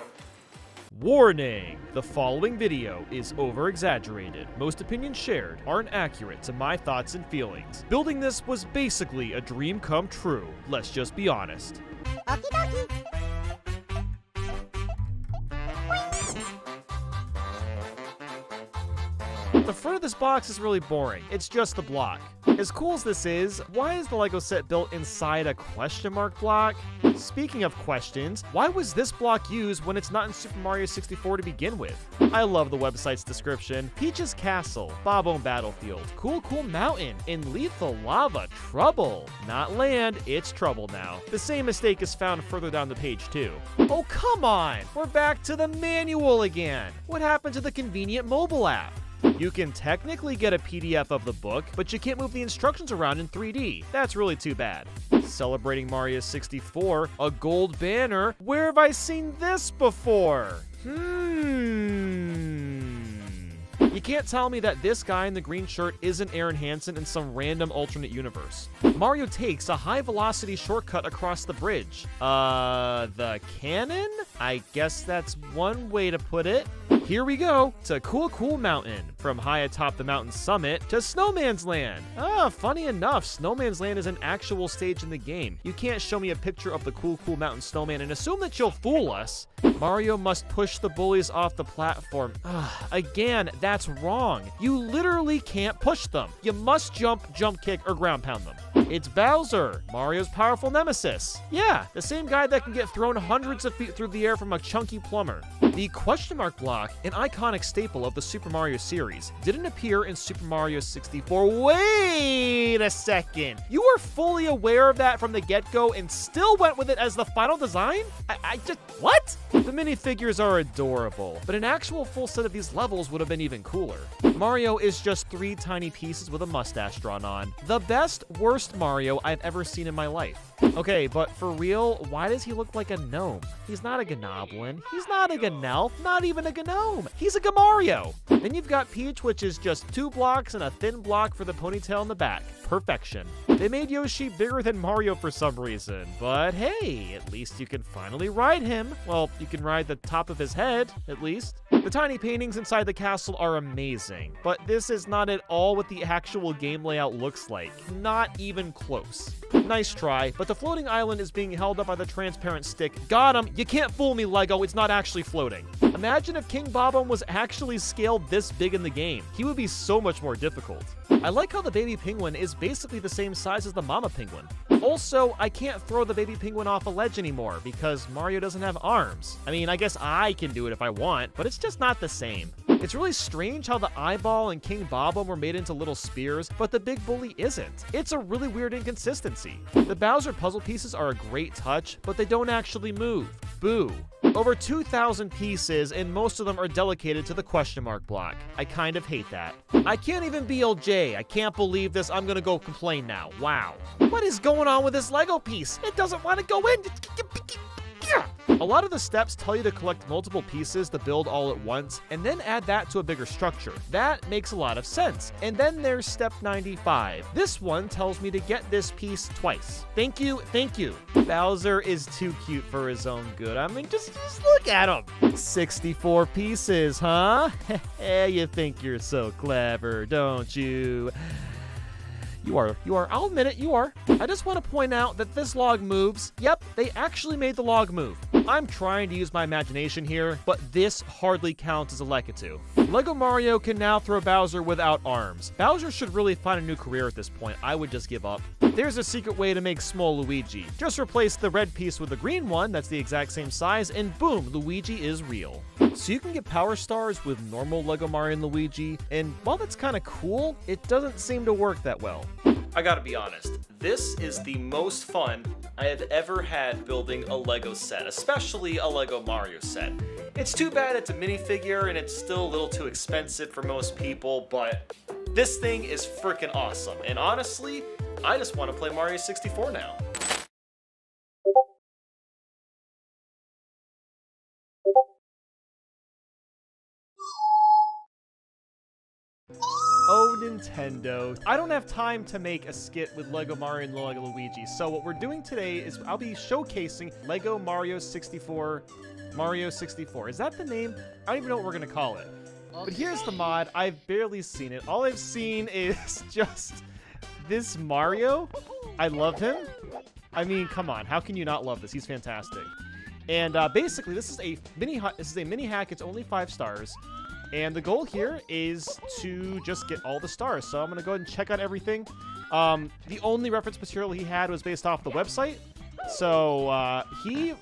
[SPEAKER 1] Warning! The following video is over-exaggerated. Most opinions shared aren't accurate to my thoughts and feelings. Building this was basically a dream come true. Let's just be honest. The front of this box is really boring. It's just the block. As cool as this is, why is the Lego set built inside a question mark block? Speaking of questions, why was this block used when it's not in Super Mario 64 to begin with? I love the website's description. Peach's Castle, Bob-Omb Battlefield, Cool Cool Mountain, and Lethal Lava Trouble. Not land, it's trouble now. The same mistake is found further down the page too. Oh come on! We're back to the manual again! What happened to the convenient mobile app? You can technically get a PDF of the book, but you can't move the instructions around in 3D. That's really too bad. Celebrating Mario 64, a gold banner. Where have I seen this before? You can't tell me that this guy in the green shirt isn't Aaron Hansen in some random alternate universe. Mario takes a high-velocity shortcut across the bridge. The cannon? I guess that's one way to put it. Here we go to Cool Cool Mountain. From high atop the mountain summit to Snowman's Land. Funny enough, Snowman's Land is an actual stage in the game. You can't show me a picture of the Cool Cool Mountain snowman and assume that you'll fool us. Mario must push the bullies off the platform. Again, that's wrong. You literally can't push them. You must jump, jump kick, or ground pound them. It's Bowser, Mario's powerful nemesis. Yeah, the same guy that can get thrown hundreds of feet through the air from a chunky plumber. The question mark block, an iconic staple of the Super Mario series, didn't appear in Super Mario 64. Wait a second. You were fully aware of that from the get-go and still went with it as the final design? I just, what? The minifigures are adorable, but an actual full set of these levels would have been even cooler. Mario is just 3 tiny pieces with a mustache drawn on. The best, worst Mario I've ever seen in my life. Okay, but for real, why does he look like a gnome? He's not a Gnoblin. He's not a Gnelf, not even a Gnome. He's a Gamario. Then you've got Peach, which is just 2 blocks and a thin block for the ponytail in the back. Perfection. They made Yoshi bigger than Mario for some reason, but hey, at least you can finally ride him. Well, you can ride the top of his head, at least. The tiny paintings inside the castle are amazing, but this is not at all what the actual game layout looks like. Not even close. Nice try, but the floating island is being held up by the transparent stick. Got him! You can't fool me, Lego, it's not actually floating. Imagine if King Bob-Omb was actually scaled this big in the game. He would be so much more difficult. I like how the baby penguin is basically the same size as the mama penguin. Also, I can't throw the baby penguin off a ledge anymore because Mario doesn't have arms. I mean, I guess I can do it if I want, but it's just not the same. It's really strange how the eyeball and King Bob-Omb were made into little spears, but the big bully isn't. It's a really weird inconsistency. The Bowser puzzle pieces are a great touch, but they don't actually move. Boo. Over 2,000 pieces, and most of them are dedicated to the question mark block. I kind of hate that. I can't even BLJ. I can't believe this. I'm gonna go complain now. Wow. What is going on with this Lego piece? It doesn't want to go in. A lot of the steps tell you to collect multiple pieces to build all at once, and then add that to a bigger structure. That makes a lot of sense. And then there's step 95. This one tells me to get this piece twice. Thank you, thank you. Bowser is too cute for his own good. I mean, just look at him. 64 pieces, huh? You think you're so clever, don't you? You are. I'll admit it, you are. I just want to point out that this log moves. Yep, they actually made the log move. I'm trying to use my imagination here, but this hardly counts as a Lekatu. Lego Mario can now throw Bowser without arms. Bowser should really find a new career at this point. I would just give up. There's a secret way to make small Luigi. Just replace the red piece with the green one that's the exact same size, and boom, Luigi is real. So you can get Power Stars with normal Lego Mario and Luigi, and while that's kind of cool, it doesn't seem to work that well.
[SPEAKER 3] I gotta be honest, this is the most fun I have ever had building a Lego set, especially a Lego Mario set. It's too bad it's a minifigure and it's still a little too expensive for most people, but This thing is freaking awesome, and honestly, I just want to play Mario 64 now.
[SPEAKER 1] Oh, Nintendo. I don't have time to make a skit with Lego Mario and Lego Luigi, so what we're doing today is I'll be showcasing Lego Mario 64. Mario 64. Is that the name? I don't even know what we're gonna call it. But here's the mod. I've barely seen it. All I've seen is just this Mario. I love him. I mean, come on. How can you not love this? He's fantastic. And basically, this is a mini hack. It's only 5 stars. And the goal here is to just get all the stars. So I'm going to go ahead and check out everything. The only reference material he had was based off the website. So he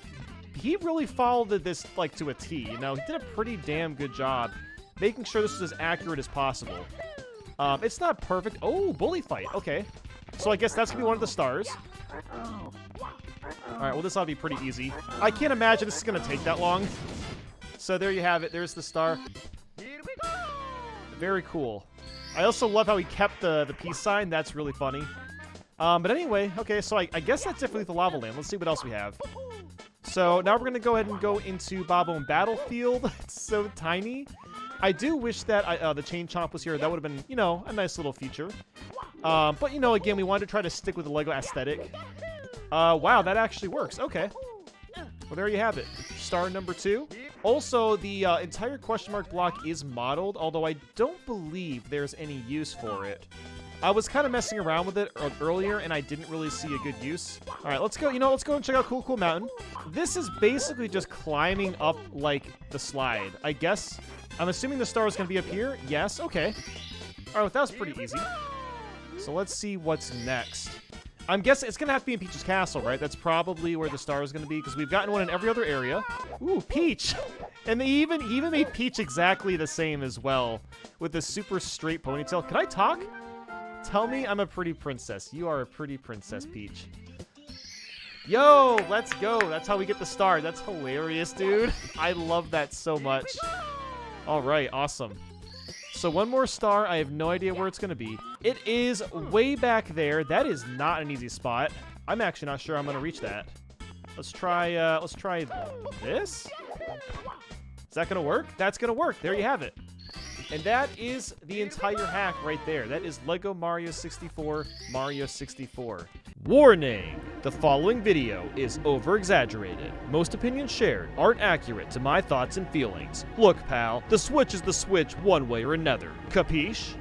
[SPEAKER 1] really followed this like to a T. You know, he did a pretty damn good job making sure this is as accurate as possible. It's not perfect. Oh, bully fight. Okay. So I guess that's going to be one of the stars. All right, well, this ought to be pretty easy. I can't imagine this is going to take that long. So there you have it. There's the star. Very cool. I also love how he kept the peace sign. That's really funny. But anyway, okay, so I guess that's definitely the lava land. Let's see what else we have. So now we're going to go ahead and go into Bob-Omb Battlefield. It's so tiny. I do wish that the Chain Chomp was here. That would have been, you know, a nice little feature. But, you know, again, we wanted to try to stick with the Lego aesthetic. Wow, that actually works. Okay. Well, there you have it. Star number 2. Also, the entire question mark block is modeled, although I don't believe there's any use for it. I was kind of messing around with it earlier, and I didn't really see a good use. All right, let's go. You know, let's go and check out Cool Cool Mountain. This is basically just climbing up, like, the slide. I guess. I'm assuming the star is going to be up here. Yes. Okay. All right, well, that was pretty easy. So let's see what's next. I'm guessing it's going to have to be in Peach's Castle, right? That's probably where the star is going to be, because we've gotten one in every other area. Ooh, Peach! And they even made Peach exactly the same as well, with the super straight ponytail. Can I talk? Tell me I'm a pretty princess. You are a pretty princess, Peach. Yo, let's go. That's how we get the star. That's hilarious, dude. I love that so much. All right, awesome. So one more star. I have no idea where it's going to be. It is way back there. That is not an easy spot. I'm actually not sure I'm going to reach that. Let's try this. Is that going to work? That's going to work. There you have it. And that is the entire hack right there. That is Lego Mario 64, Mario 64. Warning! The following video is over-exaggerated. Most opinions shared aren't accurate to my thoughts and feelings. Look, pal, the Switch is the Switch one way or another. Capiche?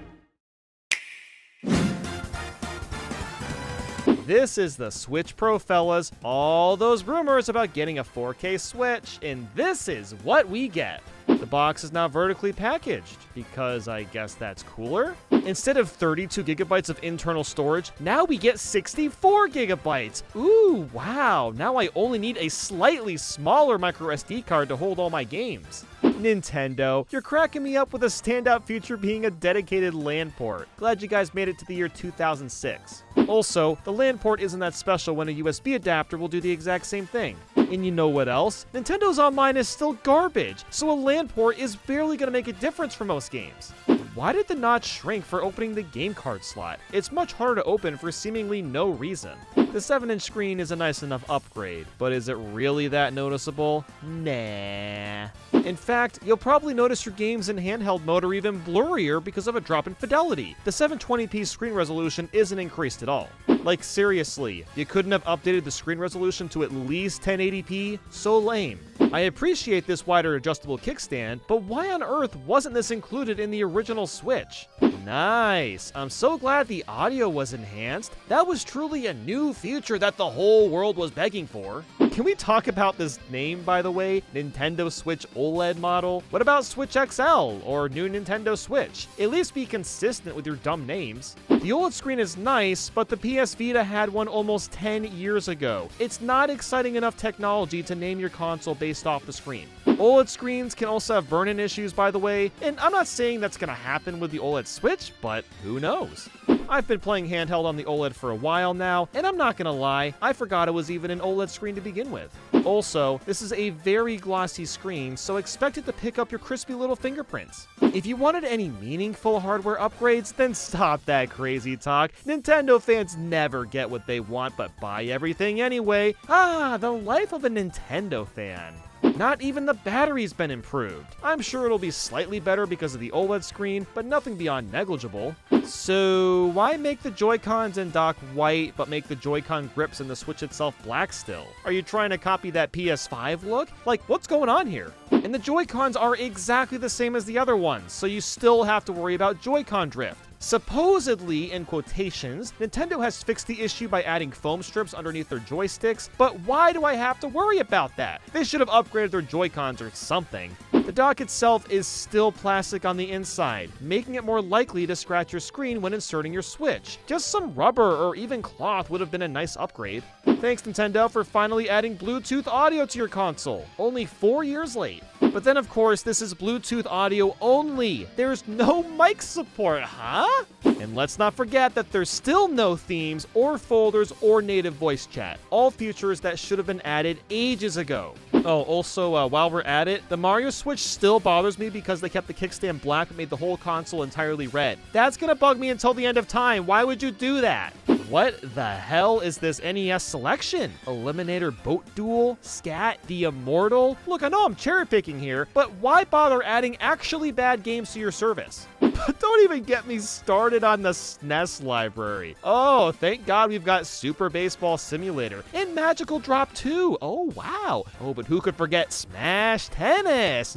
[SPEAKER 1] This is the Switch Pro, fellas. All those rumors about getting a 4K Switch, and this is what we get. The box is now vertically packaged, because I guess that's cooler. Instead of 32 gigabytes of internal storage, now we get 64 gigabytes. Ooh, wow. Now I only need a slightly smaller microSD card to hold all my games. Nintendo, you're cracking me up with a standout feature being a dedicated LAN port. Glad you guys made it to the year 2006. Also, the LAN port isn't that special when a USB adapter will do the exact same thing. And you know what else? Nintendo's online is still garbage, so a LAN port is barely going to make a difference for most games. Why did the notch shrink for opening the game card slot? It's much harder to open for seemingly no reason. The 7-inch screen is a nice enough upgrade, but is it really that noticeable? Nah. In fact, you'll probably notice your games in handheld mode are even blurrier because of a drop in fidelity. The 720p screen resolution isn't increased at all. Like seriously, you couldn't have updated the screen resolution to at least 1080p? So lame. I appreciate this wider adjustable kickstand, but why on earth wasn't this included in the original Switch? Nice. I'm so glad the audio was enhanced. That was truly a new feature that the whole world was begging for. Can we talk about this name, by the way? Nintendo Switch OLED model? What about Switch XL or new Nintendo Switch? At least be consistent with your dumb names. The OLED screen is nice, but the PS Vita had one almost 10 years ago. It's not exciting enough technology to name your console based off the screen. OLED screens can also have burn-in issues, by the way, and I'm not saying that's gonna happen with the OLED Switch, but who knows? I've been playing handheld on the OLED for a while now, and I'm not gonna lie, I forgot it was even an OLED screen to begin with. Also, this is a very glossy screen, so expect it to pick up your crispy little fingerprints. If you wanted any meaningful hardware upgrades, then stop that crazy talk. Nintendo fans never get what they want but buy everything anyway. Ah, the life of a Nintendo fan. Not even the battery's been improved. I'm sure it'll be slightly better because of the OLED screen, but nothing beyond negligible. So why make the Joy-Cons and dock white, but make the Joy-Con grips and the Switch itself black still? Are you trying to copy that PS5 look? Like, what's going on here? And the Joy-Cons are exactly the same as the other ones, so you still have to worry about Joy-Con drift. Supposedly, in quotations, Nintendo has fixed the issue by adding foam strips underneath their joysticks, but why do I have to worry about that? They should have upgraded their Joy-Cons or something. The dock itself is still plastic on the inside, making it more likely to scratch your screen when inserting your Switch. Just some rubber or even cloth would have been a nice upgrade. Thanks, Nintendo, for finally adding Bluetooth audio to your console. Only 4 years late. But then, of course, this is Bluetooth audio only. There's no mic support, huh? And let's not forget that there's still no themes or folders or native voice chat. All features that should have been added ages ago. Oh, also, while we're at it, the Mario Switch still bothers me because they kept the kickstand black but made the whole console entirely red. That's gonna bug me until the end of time. Why would you do that? What the hell is this NES selection? Eliminator Boat Duel? Scat? The Immortal? Look, I know I'm cherry picking here, but why bother adding actually bad games to your service? But don't even get me started on the SNES library. Oh, thank God we've got Super Baseball Simulator and Magical Drop 2. Oh, wow. Oh, but who could forget Smash Tennis?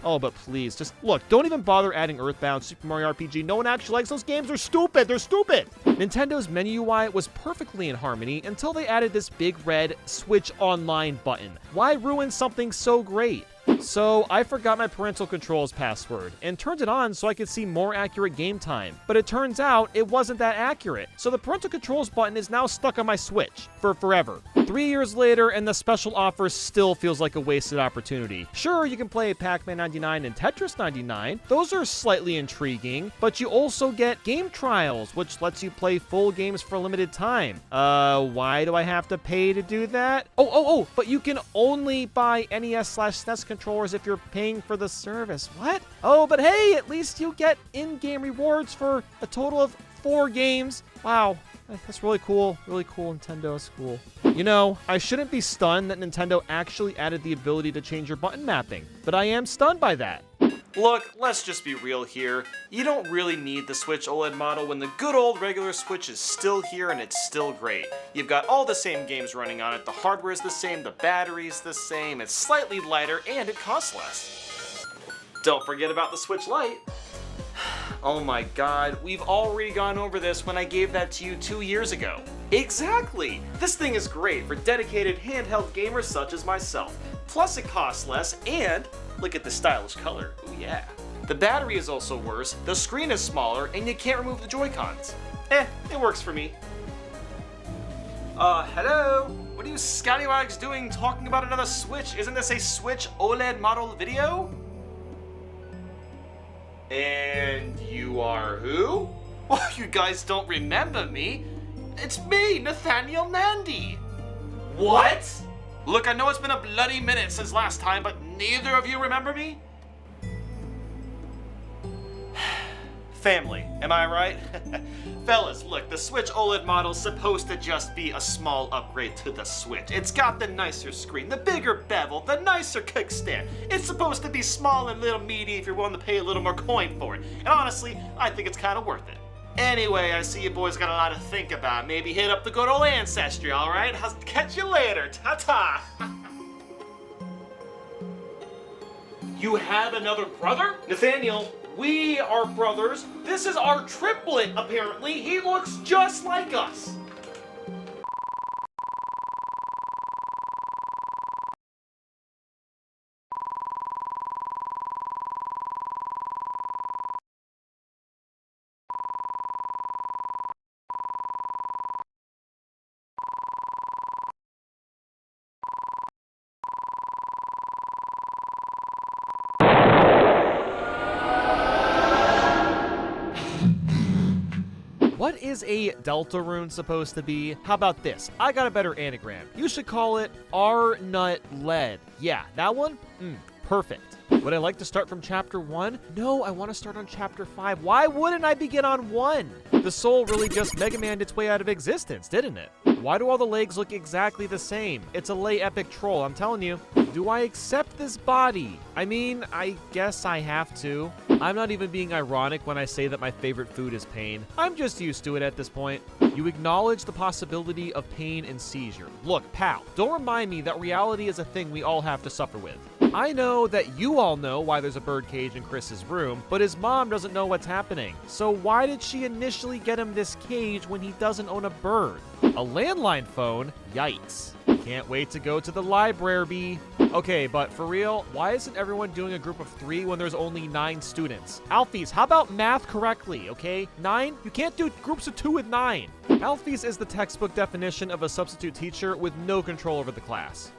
[SPEAKER 1] Oh, but please, just look, don't even bother adding Earthbound, Super Mario RPG. No one actually likes those games. They're stupid. They're stupid. Nintendo's menu UI was perfectly in harmony until they added this big red Switch Online button. Why ruin something so great? So I forgot my parental controls password and turned it on so I could see more accurate game time. But it turns out it wasn't that accurate. So the parental controls button is now stuck on my Switch for forever. 3 years later and the special offer still feels like a wasted opportunity. Sure, you can play Pac-Man 99 and Tetris 99. Those are slightly intriguing, but you also get game trials, which lets you play full games for a limited time. Why do I have to pay to do that? Oh, but you can only buy NES/SNES controllers if you're paying for the service. What? Oh, but hey, at least you get in-game rewards for a total of 4 games. Wow, that's really cool. Really cool, Nintendo. It's cool. You know, I shouldn't be stunned that Nintendo actually added the ability to change your button mapping, but I am stunned by that.
[SPEAKER 3] Look, let's just be real here. You don't really need the Switch OLED model when the good old regular Switch is still here and it's still great. You've got all the same games running on it, the hardware is the same, the battery's the same, it's slightly lighter, and it costs less. Don't forget about the Switch Lite. Oh my god, we've already gone over this when I gave that to you 2 years ago. Exactly! This thing is great for dedicated handheld gamers such as myself. Plus it costs less, and look at the stylish color. Ooh yeah. The battery is also worse, the screen is smaller, and you can't remove the Joy-Cons. It works for me. Hello? What are you scallywags doing talking about another Switch? Isn't this a Switch OLED model video? And you are who? Well, you guys don't remember me. It's me, Nathaniel Nandy. What? Look, I know it's been a bloody minute since last time, but neither of you remember me? Family, am I right? Fellas, look, the Switch OLED model's supposed to just be a small upgrade to the Switch. It's got the nicer screen, the bigger bevel, the nicer kickstand. It's supposed to be small and little meaty if you're willing to pay a little more coin for it. And honestly, I think it's kind of worth it. Anyway, I see you boys got a lot to think about. Maybe hit up the good old ancestry, alright? I'll catch you later. Ta-ta! You have another brother? Nathaniel, we are brothers. This is our triplet, apparently. He looks just like us.
[SPEAKER 1] What is a Deltarune supposed to be? How about this? I got a better anagram. You should call it R-Nut Lead. Yeah, that one? Perfect. Would I like to start from chapter 1? No, I want to start on chapter 5. Why wouldn't I begin on 1? The soul really just Mega Man'd its way out of existence, didn't it? Why do all the legs look exactly the same? It's a lay epic troll, I'm telling you. Do I accept this body? I mean, I guess I have to. I'm not even being ironic when I say that my favorite food is pain. I'm just used to it at this point. You acknowledge the possibility of pain and seizure. Look, pal, don't remind me that reality is a thing we all have to suffer with. I know that you all know why there's a bird cage in Chris's room, but his mom doesn't know what's happening. So why did she initially get him this cage when he doesn't own a bird? A landline phone? Yikes. Can't wait to go to the library. Okay, but for real, why isn't everyone doing a group of 3 when there's only 9 students? Alphys, how about math correctly, okay? 9? You can't do groups of 2 with 9. Alphys is the textbook definition of a substitute teacher with no control over the class.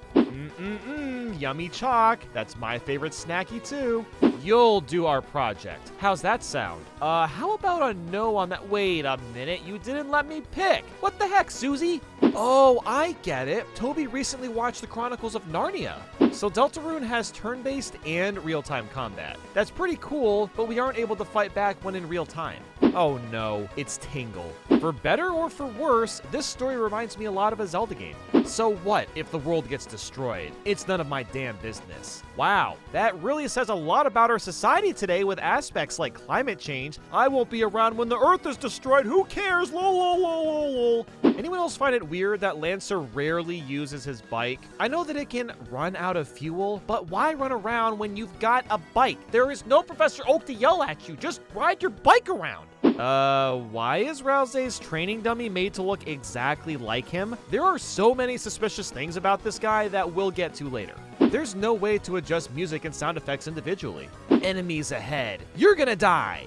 [SPEAKER 1] Yummy chalk. That's my favorite snacky too. You'll do our project. How's that sound? How about a no on that? Wait a minute, you didn't let me pick. What the heck, Susie? Oh, I get it. Toby recently watched the Chronicles of Narnia. So Deltarune has turn-based and real-time combat. That's pretty cool, but we aren't able to fight back when in real time. Oh no, it's Tingle. For better or for worse, this story reminds me a lot of a Zelda game. So what if the world gets destroyed? It's none of my damn business. Wow, that really says a lot about our society today with aspects like climate change. I won't be around when the earth is destroyed. Who cares? Lol, lol, lol, lol, lol. Anyone else find it weird that Lancer rarely uses his bike? I know that it can run out of fuel, but why run around when you've got a bike? There is no Professor Oak to yell at you. Just ride your bike around. Why is Rousey's training dummy made to look exactly like him? There are so many suspicious things about this guy that we'll get to later. There's no way to adjust music and sound effects individually. Enemies ahead. You're gonna die.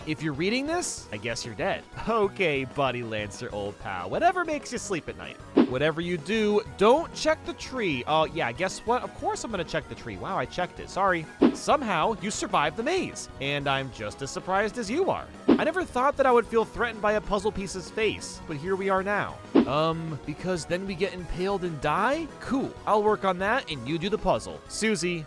[SPEAKER 1] If you're reading this, I guess you're dead. Okay, buddy Lancer, old pal. Whatever makes you sleep at night. Whatever you do, don't check the tree. Oh, yeah, guess what? Of course I'm gonna check the tree. Wow, I checked it. Sorry. Somehow, you survived the maze. And I'm just as surprised as you are. I never thought that I would feel threatened by a puzzle piece's face, but here we are now. Because then we get impaled and die? Cool. I'll work on that, and you do the puzzle. Susie,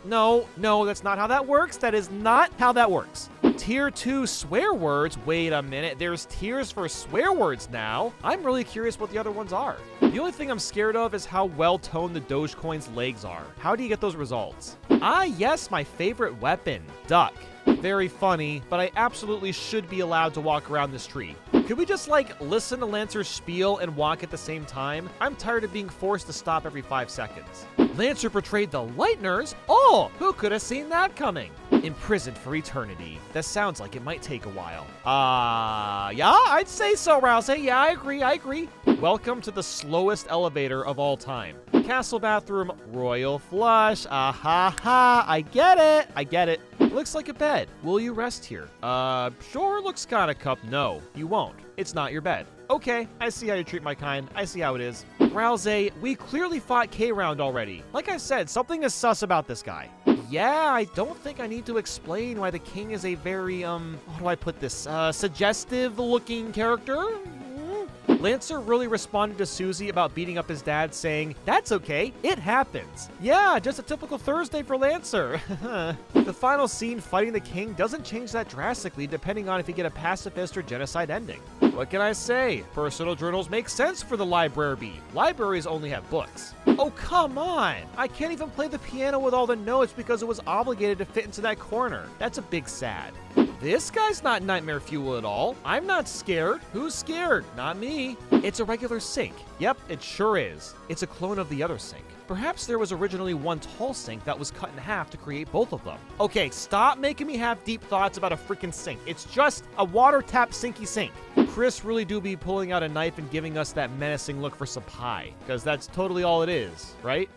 [SPEAKER 1] no, that's not how that works. That is not how that works. Tier 2 swear words? Wait a minute, there's tiers for swear words now? I'm really curious what the other ones are. The only thing I'm scared of is how well-toned the Dogecoin's legs are. How do you get those results? Ah, yes, my favorite weapon, duck. Very funny, but I absolutely should be allowed to walk around this tree. Could we just, listen to Lancer's spiel and walk at the same time? I'm tired of being forced to stop every 5 seconds. Lancer portrayed the Lightners? Oh, who could have seen that coming? Imprisoned for eternity. That sounds like it might take a while. Yeah, I'd say so, Rousey. Yeah, I agree. Welcome to the slowest elevator of all time. Castle bathroom, royal flush. Ha, I get it. Looks like a bed. Will you rest here? Sure, looks kinda cup. No, you won't. It's not your bed. Okay, I see how you treat my kind. I see how it is. Rousey, we clearly fought K-Round already. Like I said, something is sus about this guy. Yeah, I don't think I need to explain why the king is a very, how do I put this, suggestive-looking character? Lancer really responded to Susie about beating up his dad, saying, "That's okay, it happens." Yeah, just a typical Thursday for Lancer. The final scene fighting the king doesn't change that drastically depending on if you get a pacifist or genocide ending. What can I say? Personal journals make sense for the library. Libraries only have books. Oh, come on! I can't even play the piano with all the notes because it was obligated to fit into that corner. That's a big sad. This guy's not nightmare fuel at all. I'm not scared. Who's scared? Not me. It's a regular sink. Yep, it sure is. It's a clone of the other sink. Perhaps there was originally one tall sink that was cut in half to create both of them. Okay, stop making me have deep thoughts about a freaking sink. It's just a water tap sinky sink. Chris really do be pulling out a knife and giving us that menacing look for some pie, because that's totally all it is, right?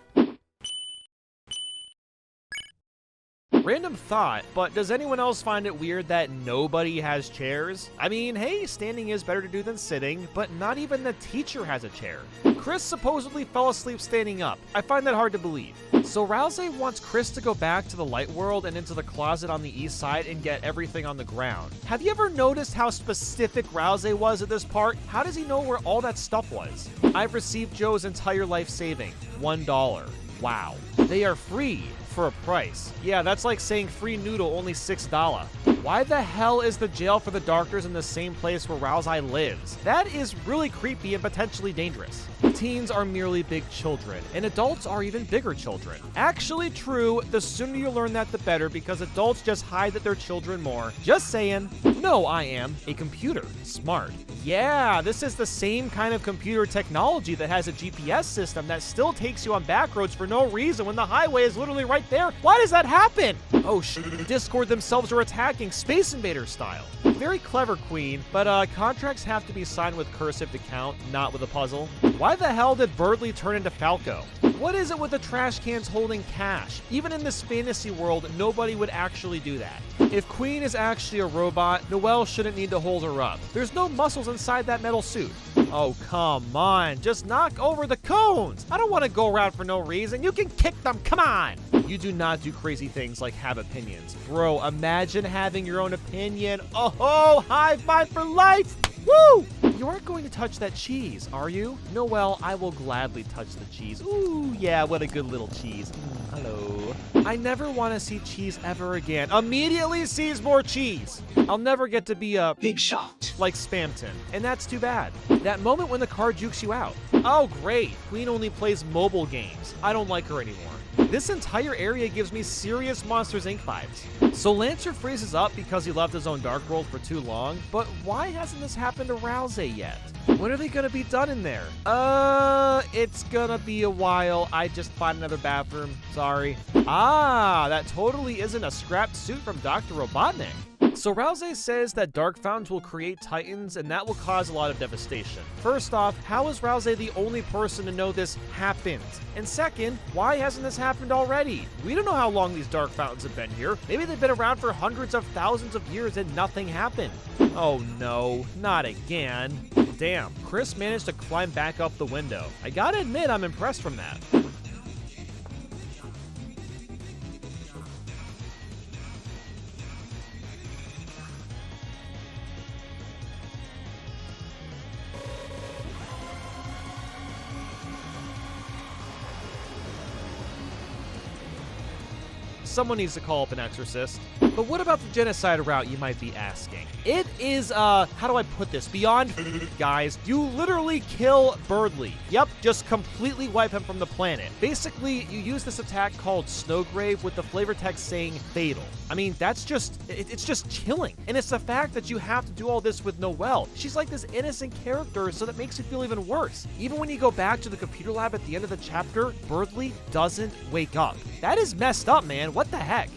[SPEAKER 1] Random thought, but does anyone else find it weird that nobody has chairs? I mean, hey, standing is better to do than sitting, but not even the teacher has a chair. Chris supposedly fell asleep standing up. I find that hard to believe. So Rousey wants Chris to go back to the light world and into the closet on the east side and get everything on the ground. Have you ever noticed how specific Rousey was at this part? How does he know where all that stuff was? I've received Joe's entire life saving, $1. Wow. They are free for a price. Yeah, that's like saying free noodle, only $6. Why the hell is the jail for the Darkers in the same place where Rousey lives? That is really creepy and potentially dangerous. Teens are merely big children, and adults are even bigger children. Actually true, the sooner you learn that the better, because adults just hide that they're children more. Just saying. No, I am a computer. Smart. Yeah, this is the same kind of computer technology that has a GPS system that still takes you on back roads for no reason when the highway is literally right there. Why does that happen? Oh Discord themselves are attacking, Space Invader style. Very clever, Queen, but contracts have to be signed with cursive to count, not with a puzzle. Why the hell did Birdly turn into Falco? What is it with the trash cans holding cash? Even in this fantasy world, nobody would actually do that. If Queen is actually a robot, Noelle shouldn't need to hold her up. There's no muscles inside that metal suit. Oh, come on, just knock over the cones. I don't want to go around for no reason. You can kick them, come on. You do not do crazy things like have opinions. Bro, imagine having your own opinion. Oh, high five for life. Woo! You aren't going to touch that cheese, are you? Noelle, I will gladly touch the cheese. Ooh, yeah, what a good little cheese. Hello. I never want to see cheese ever again. Immediately sees more cheese. I'll never get to be a big shot like Spamton, and that's too bad. That moment when the car jukes you out. Oh, great. Queen only plays mobile games. I don't like her anymore. This entire area gives me serious Monsters Inc. vibes. So Lancer freezes up because he left his own Dark World for too long, but why hasn't this happened to Rousey yet? When are they gonna be done in there? It's gonna be a while. I just found another bathroom. Sorry. Ah, that totally isn't a scrapped suit from Dr. Robotnik. So Rousey says that Dark Fountains will create Titans, and that will cause a lot of devastation. First off, how is Rousey the only person to know this happened? And second, why hasn't this happened already? We don't know how long these Dark Fountains have been here. Maybe they've been around for hundreds of thousands of years and nothing happened. Oh no, not again. Damn, Chris managed to climb back up the window. I gotta admit, I'm impressed from that. Someone needs to call up an exorcist. But what about the genocide route, you might be asking? It is, how do I put this? Beyond, guys, you literally kill Birdly. Yep, just completely wipe him from the planet. Basically, you use this attack called Snowgrave with the flavor text saying fatal. I mean, that's just, it's just chilling. And it's the fact that you have to do all this with Noelle. She's like this innocent character, so that makes it feel even worse. Even when you go back to the computer lab at the end of the chapter, Birdly doesn't wake up. That is messed up, man. What the heck?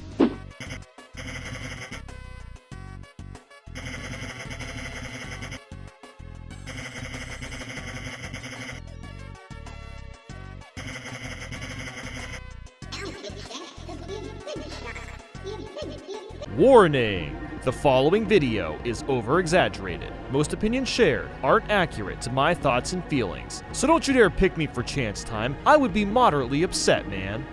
[SPEAKER 1] Warning! The following video is over-exaggerated. Most opinions shared aren't accurate to my thoughts and feelings. So don't you dare pick me for chance time. I would be moderately upset, man.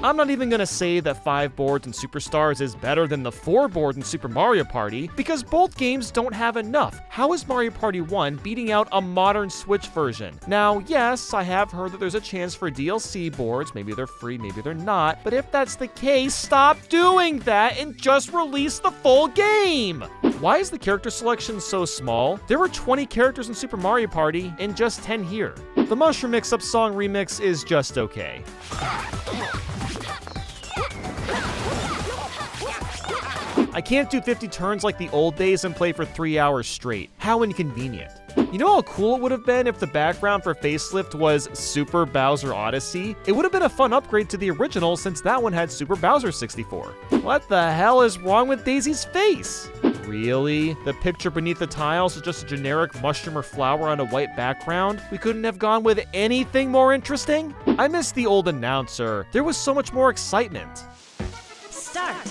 [SPEAKER 1] I'm not even gonna say that 5 boards in Superstars is better than the 4 board in Super Mario Party, because both games don't have enough. How is Mario Party 1 beating out a modern Switch version? Now, yes, I have heard that there's a chance for DLC boards. Maybe they're free, maybe they're not. But if that's the case, stop doing that and just release the full game! Why is the character selection so small? There were 20 characters in Super Mario Party and just 10 here. The Mushroom Mix-Up Song remix is just okay. I can't do 50 turns like the old days and play for 3 hours straight. How inconvenient. You know how cool it would have been if the background for Facelift was Super Bowser Odyssey? It would have been a fun upgrade to the original since that one had Super Bowser 64. What the hell is wrong with Daisy's face? Really? The picture beneath the tiles is just a generic mushroom or flower on a white background? We couldn't have gone with anything more interesting? I miss the old announcer. There was so much more excitement.
[SPEAKER 5] Start.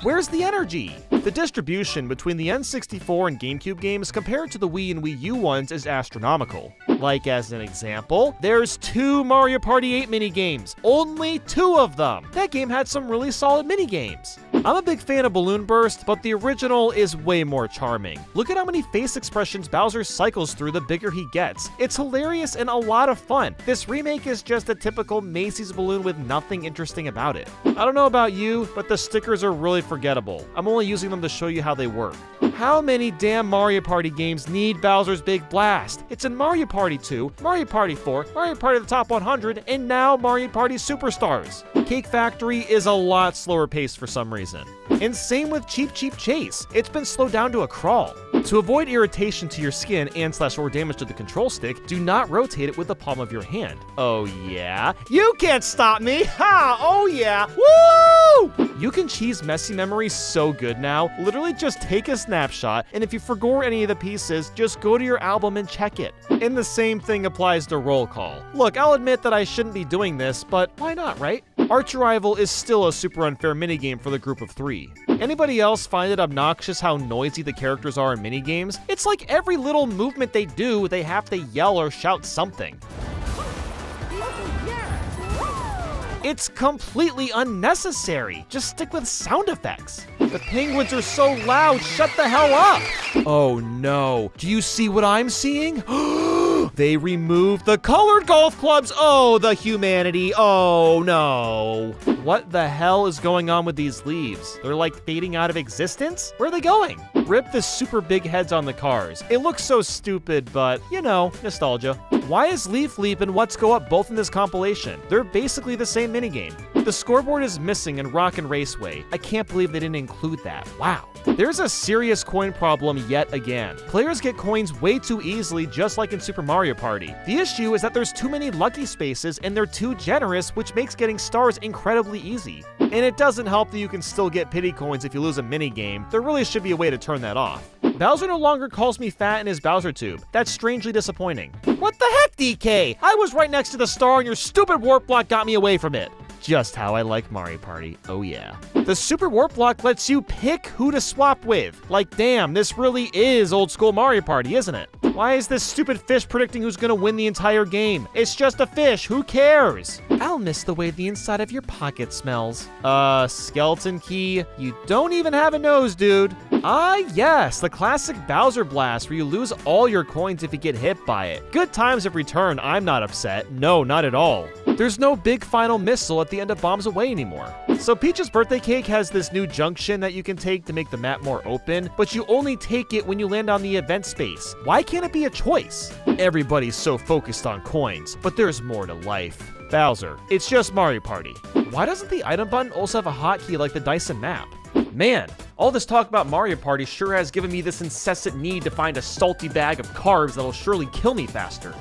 [SPEAKER 1] Where's the energy? The distribution between the N64 and GameCube games compared to the Wii and Wii U ones is astronomical. Like, as an example, there's 2 Mario Party 8 minigames. Only 2 of them. That game had some really solid minigames. I'm a big fan of Balloon Burst, but the original is way more charming. Look at how many face expressions Bowser cycles through the bigger he gets. It's hilarious and a lot of fun. This remake is just a typical Macy's balloon with nothing interesting about it. I don't know about you, but the stickers are really forgettable. I'm only using them to show you how they work. How many damn Mario Party games need Bowser's Big Blast? It's in Mario Party 2, Mario Party 4, Mario Party The Top 100, and now Mario Party Superstars. Cake Factory is a lot slower paced for some reason. And same with Cheep Cheep Chase. It's been slowed down to a crawl. To avoid irritation to your skin and/or damage to the control stick, do not rotate it with the palm of your hand. Oh yeah? You can't stop me! Ha! Oh yeah! Woo! You can cheese messy memory so good now. Literally just take a snapshot, and if you forgot any of the pieces, just go to your album and check it. And the same thing applies to roll call. Look, I'll admit that I shouldn't be doing this, but why not, right? Arch Rival is still a super unfair minigame for the group of 3. Anybody else find it obnoxious how noisy the characters are in minigames? It's like every little movement they do, they have to yell or shout something. It's completely unnecessary. Just stick with sound effects. The penguins are so loud, shut the hell up! Oh no, do you see what I'm seeing? They removed the colored golf clubs! Oh, the humanity, oh no. What the hell is going on with these leaves? They're like fading out of existence? Where are they going? Rip the super big heads on the cars. It looks so stupid, but you know, nostalgia. Why is Leaf Leap and What's Go Up both in this compilation? They're basically the same minigame. The scoreboard is missing in Rockin' Raceway. I can't believe they didn't include that. Wow. There's a serious coin problem yet again. Players get coins way too easily, just like in Super Mario Party. The issue is that there's too many lucky spaces and they're too generous, which makes getting stars incredibly easy. And it doesn't help that you can still get pity coins if you lose a minigame. There really should be a way to turn that off. Bowser no longer calls me fat in his Bowser tube. That's strangely disappointing. What the heck, DK? I was right next to the star and your stupid warp block got me away from it. Just how I like Mario Party, oh yeah. The Super Warp Block lets you pick who to swap with. Like, damn, this really is old school Mario Party, isn't it? Why is this stupid fish predicting who's gonna win the entire game? It's just a fish, who cares? I'll miss the way the inside of your pocket smells. Skeleton Key, you don't even have a nose, dude. Ah, yes, the classic Bowser Blast where you lose all your coins if you get hit by it. Good times of return, I'm not upset. No, not at all. There's no big final missile at the end of Bombs Away anymore. So Peach's birthday cake has this new junction that you can take to make the map more open, but you only take it when you land on the event space. Why can't it be a choice? Everybody's so focused on coins, but there's more to life. Bowser, it's just Mario Party. Why doesn't the item button also have a hotkey like the Dyson map? Man, all this talk about Mario Party sure has given me this incessant need to find a salty bag of carbs that'll surely kill me faster.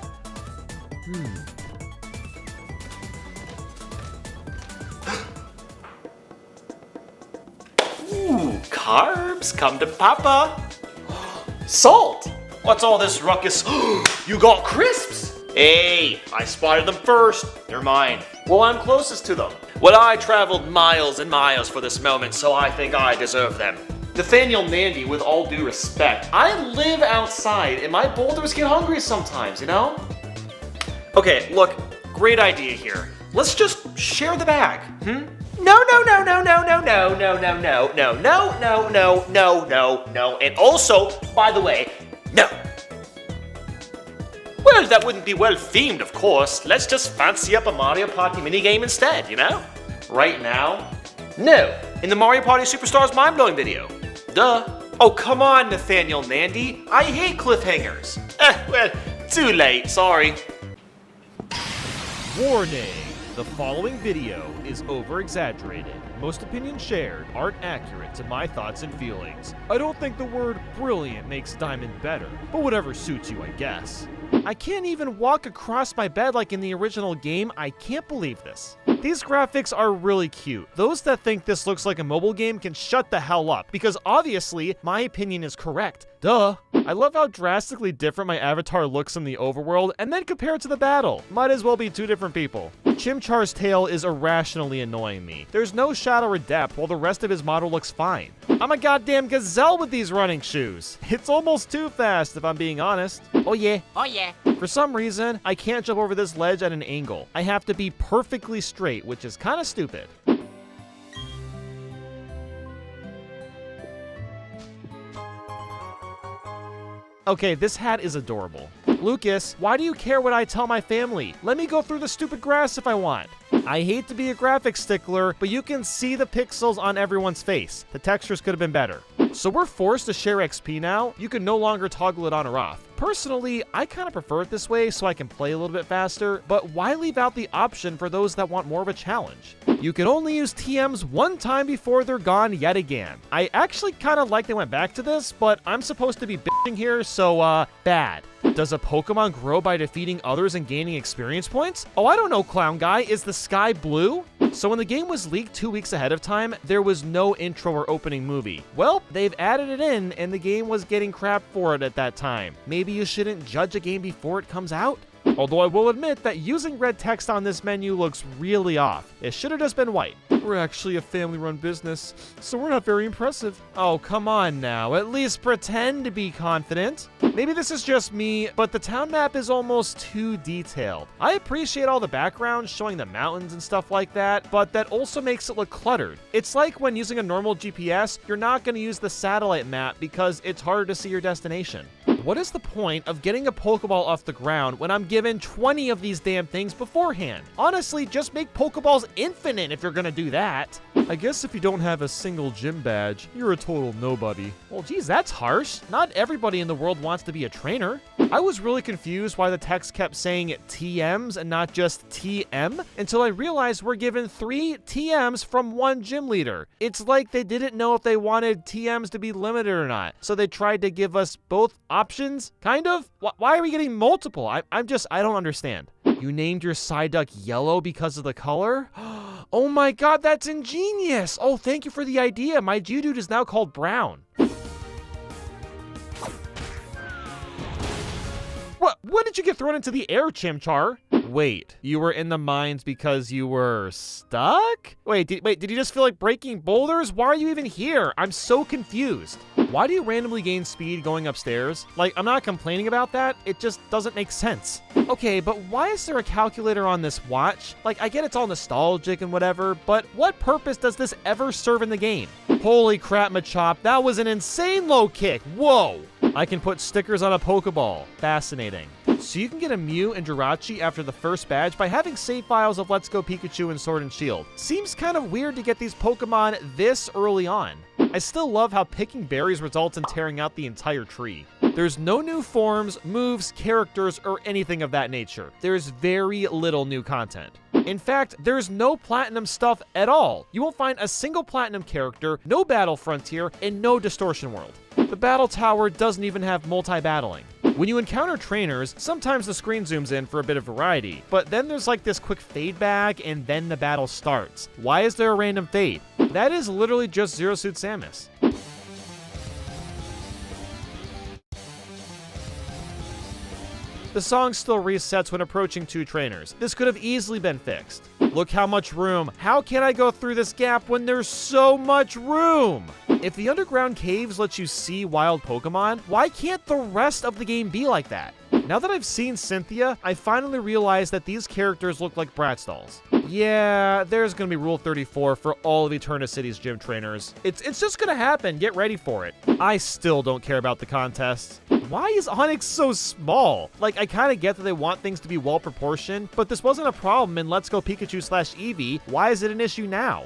[SPEAKER 3] Ooh, carbs, come to Papa. Salt! What's all this ruckus? You got crisps! Hey, I spotted them first. They're mine. Well, I'm closest to them. Well, I traveled miles and miles for this moment, so I think I deserve them. Nathaniel Nandy, with all due respect, I live outside and my boulders get hungry sometimes, you know? Okay, look, great idea here. Let's just share the bag, No, no, no, no, no, no, no, no, no, no, no, no, no, no, no, no, no, and also, by the way, no. Well, that wouldn't be well themed, of course. Let's just fancy up a Mario Party minigame instead, you know? Right now? No, in the Mario Party Superstars mind-blowing video. Duh. Oh, come on, Nathaniel Nandy. I hate cliffhangers. Well, too late, sorry.
[SPEAKER 1] Warning, the following video is over-exaggerated. Most opinions shared aren't accurate to my thoughts and feelings. I don't think the word brilliant makes Diamond better, but whatever suits you, I guess. I can't even walk across my bed like in the original game. I can't believe this. These graphics are really cute. Those that think this looks like a mobile game can shut the hell up, because obviously my opinion is correct. Duh. I love how drastically different my avatar looks in the overworld, and then compared to the battle. Might as well be two different people. Chimchar's tail is irrationally annoying me. There's no shadow or depth, while the rest of his model looks fine. I'm a goddamn gazelle with these running shoes. It's almost too fast, if I'm being honest. Oh yeah.
[SPEAKER 7] Oh yeah.
[SPEAKER 1] For some reason, I can't jump over this ledge at an angle. I have to be perfectly straight, which is kind of stupid. Okay, this hat is adorable. Lucas, why do you care what I tell my family? Let me go through the stupid grass if I want. I hate to be a graphics stickler, but you can see the pixels on everyone's face. The textures could have been better. So we're forced to share XP now. You can no longer toggle it on or off. Personally, I kind of prefer it this way so I can play a little bit faster, but why leave out the option for those that want more of a challenge? You can only use TMs one time before they're gone yet again. I actually kind of like they went back to this, but I'm supposed to be bitching here, so bad. Does a Pokemon grow by defeating others and gaining experience points? Oh, I don't know, clown guy. Is the sky blue? So when the game was leaked 2 weeks ahead of time, there was no intro or opening movie. Well, they've added it in, and the game was getting crap for it at that time. Maybe you shouldn't judge a game before it comes out? Although I will admit that using red text on this menu looks really off. It should have just been white. We're actually a family-run business, so we're not very impressive. Oh, come on now. At least pretend to be confident. Maybe this is just me, but the town map is almost too detailed. I appreciate all the backgrounds showing the mountains and stuff like that, but that also makes it look cluttered. It's like when using a normal GPS, you're not going to use the satellite map because it's harder to see your destination. What is the point of getting a Pokeball off the ground when I'm given 20 of these damn things beforehand? Honestly, just make Pokeballs infinite if you're gonna do that. I guess if you don't have a single gym badge, you're a total nobody. Well, geez, that's harsh. Not everybody in the world wants to be a trainer. I was really confused why the text kept saying TMs and not just TM until I realized we're given 3 TMs from 1 gym leader. It's like they didn't know if they wanted TMs to be limited or not, so they tried to give us both options, kind of? Why are we getting multiple? I don't understand. You named your Psyduck yellow because of the color? Oh my god, that's ingenious! Oh, thank you for the idea. My Geodude is now called Brown. What did you get thrown into the air, Chimchar? Wait, you were in the mines because you were stuck? Wait, did you just feel like breaking boulders? Why are you even here? I'm so confused. Why do you randomly gain speed going upstairs? Like, I'm not complaining about that, it just doesn't make sense. Okay, but why is there a calculator on this watch? Like, I get it's all nostalgic and whatever, but what purpose does this ever serve in the game? Holy crap, Machop, that was an insane low kick, whoa! I can put stickers on a Pokeball, fascinating. So you can get a Mew and Jirachi after the first badge by having save files of Let's Go Pikachu and Sword and Shield. Seems kind of weird to get these Pokemon this early on. I still love how picking berries results in tearing out the entire tree. There's no new forms, moves, characters, or anything of that nature. There's very little new content. In fact, there's no Platinum stuff at all. You won't find a single Platinum character, no Battle Frontier, and no Distortion World. The Battle Tower doesn't even have multi-battling. When you encounter trainers, sometimes the screen zooms in for a bit of variety, but then there's like this quick fade back and then the battle starts. Why is there a random fade? That is literally just Zero Suit Samus. The song still resets when approaching 2 trainers. This could have easily been fixed. Look how much room. How can I go through this gap when there's so much room? If the underground caves let you see wild Pokemon, why can't the rest of the game be like that? Now that I've seen Cynthia, I finally realized that these characters look like Bratz dolls. Yeah, there's gonna be Rule 34 for all of Eternicity's gym trainers. It's just gonna happen, get ready for it. I still don't care about the contests. Why is Onix so small? Like, I kinda get that they want things to be well proportioned, but this wasn't a problem in Let's Go Pikachu / Eevee. Why is it an issue now?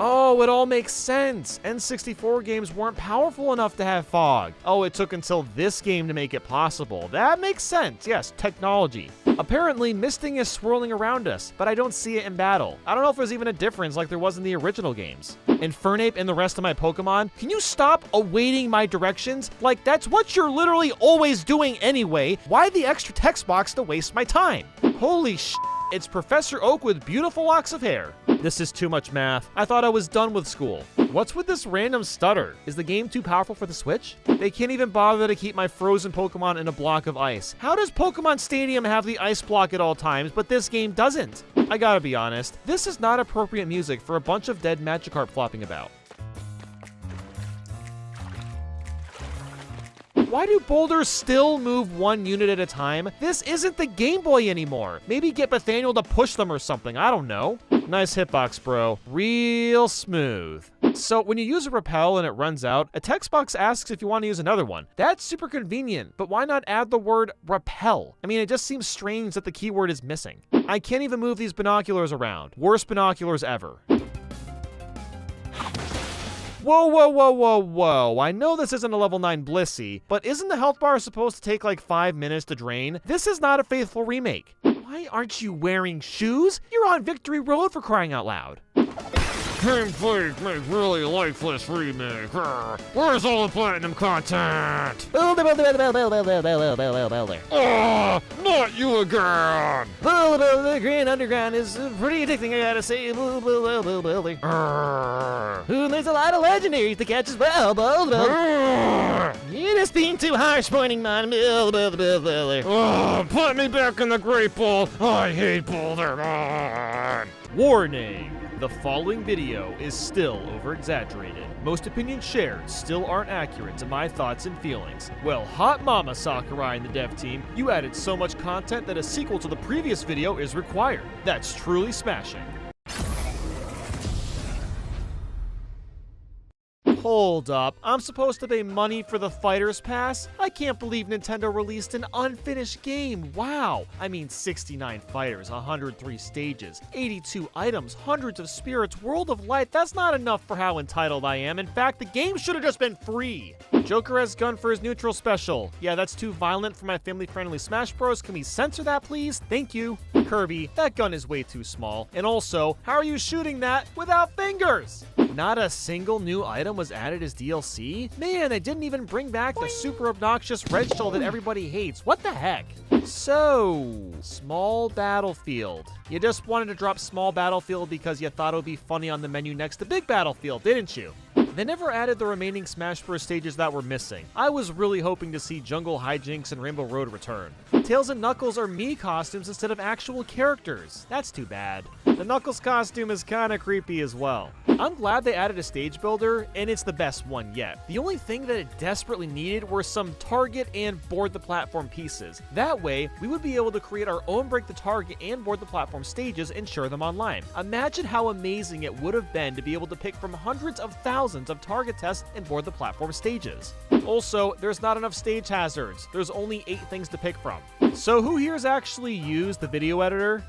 [SPEAKER 1] Oh, it all makes sense. N64 games weren't powerful enough to have fog. Oh, it took until this game to make it possible. That makes sense. Yes, technology. Apparently, misting is swirling around us, but I don't see it in battle. I don't know if there's even a difference like there was in the original games. Infernape and the rest of my Pokemon, can you stop awaiting my directions? Like, that's what you're literally always doing anyway. Why the extra text box to waste my time? Holy sh**, it's Professor Oak with beautiful locks of hair. This is too much math. I thought I was done with school. What's with this random stutter? Is the game too powerful for the Switch? They can't even bother to keep my frozen Pokemon in a block of ice. How does Pokemon Stadium have the ice block at all times, but this game doesn't? I gotta be honest, this is not appropriate music for a bunch of dead Magikarp flopping about. Why do boulders still move one unit at a time? This isn't the Game Boy anymore. Maybe get Nathaniel to push them or something, I don't know. Nice hitbox, bro. Real smooth. So when you use a repel and it runs out, a text box asks if you want to use another one. That's super convenient, but why not add the word repel? I mean, it just seems strange that the keyword is missing. I can't even move these binoculars around. Worst binoculars ever. Whoa, whoa, whoa, whoa, whoa. I know this isn't a level 9 Blissey, but isn't the health bar supposed to take like 5 minutes to drain? This is not a faithful remake. Why aren't you wearing shoes? You're on Victory Road, for crying out loud.
[SPEAKER 9] Please make really lifeless remake. Where's all the platinum content? Oh, not you again!
[SPEAKER 1] The Green Underground is pretty addicting, I gotta say. There's a lot of legendaries to catch as well. You're just being too harsh, pointing man.
[SPEAKER 9] Put me back in the Great Ball. I hate Boulder.
[SPEAKER 1] Warning. The following video is still over-exaggerated. Most opinions shared still aren't accurate to my thoughts and feelings. Well, hot mama Sakurai and the dev team, you added so much content that a sequel to the previous video is required. That's truly smashing. Hold up, I'm supposed to pay money for the Fighter's Pass? I can't believe Nintendo released an unfinished game, wow! I mean 69 fighters, 103 stages, 82 items, hundreds of spirits, World of Light, that's not enough for how entitled I am. In fact, the game should have just been free! Joker has gun for his neutral special. Yeah, that's too violent for my family-friendly Smash Bros. Can we censor that, please? Thank you. Kirby, that gun is way too small. And also, how are you shooting that without fingers? Not a single new item was added as DLC? Man, they didn't even bring back the super obnoxious red shell that everybody hates. What the heck? So, Small Battlefield. You just wanted to drop Small Battlefield because you thought it would be funny on the menu next to Big Battlefield, didn't you? They never added the remaining Smash Bros. Stages that were missing. I was really hoping to see Jungle Hijinks and Rainbow Road return. Tails and Knuckles are Mii costumes instead of actual characters. That's too bad. The Knuckles costume is kinda creepy as well. I'm glad they added a stage builder, and it's the best one yet. The only thing that it desperately needed were some target and board the platform pieces. That way, we would be able to create our own break the target and board the platform stages and share them online. Imagine how amazing it would have been to be able to pick from hundreds of thousands of target tests and board the platform stages. Also, there's not enough stage hazards. There's only 8 things to pick from. So who here's actually used the video editor?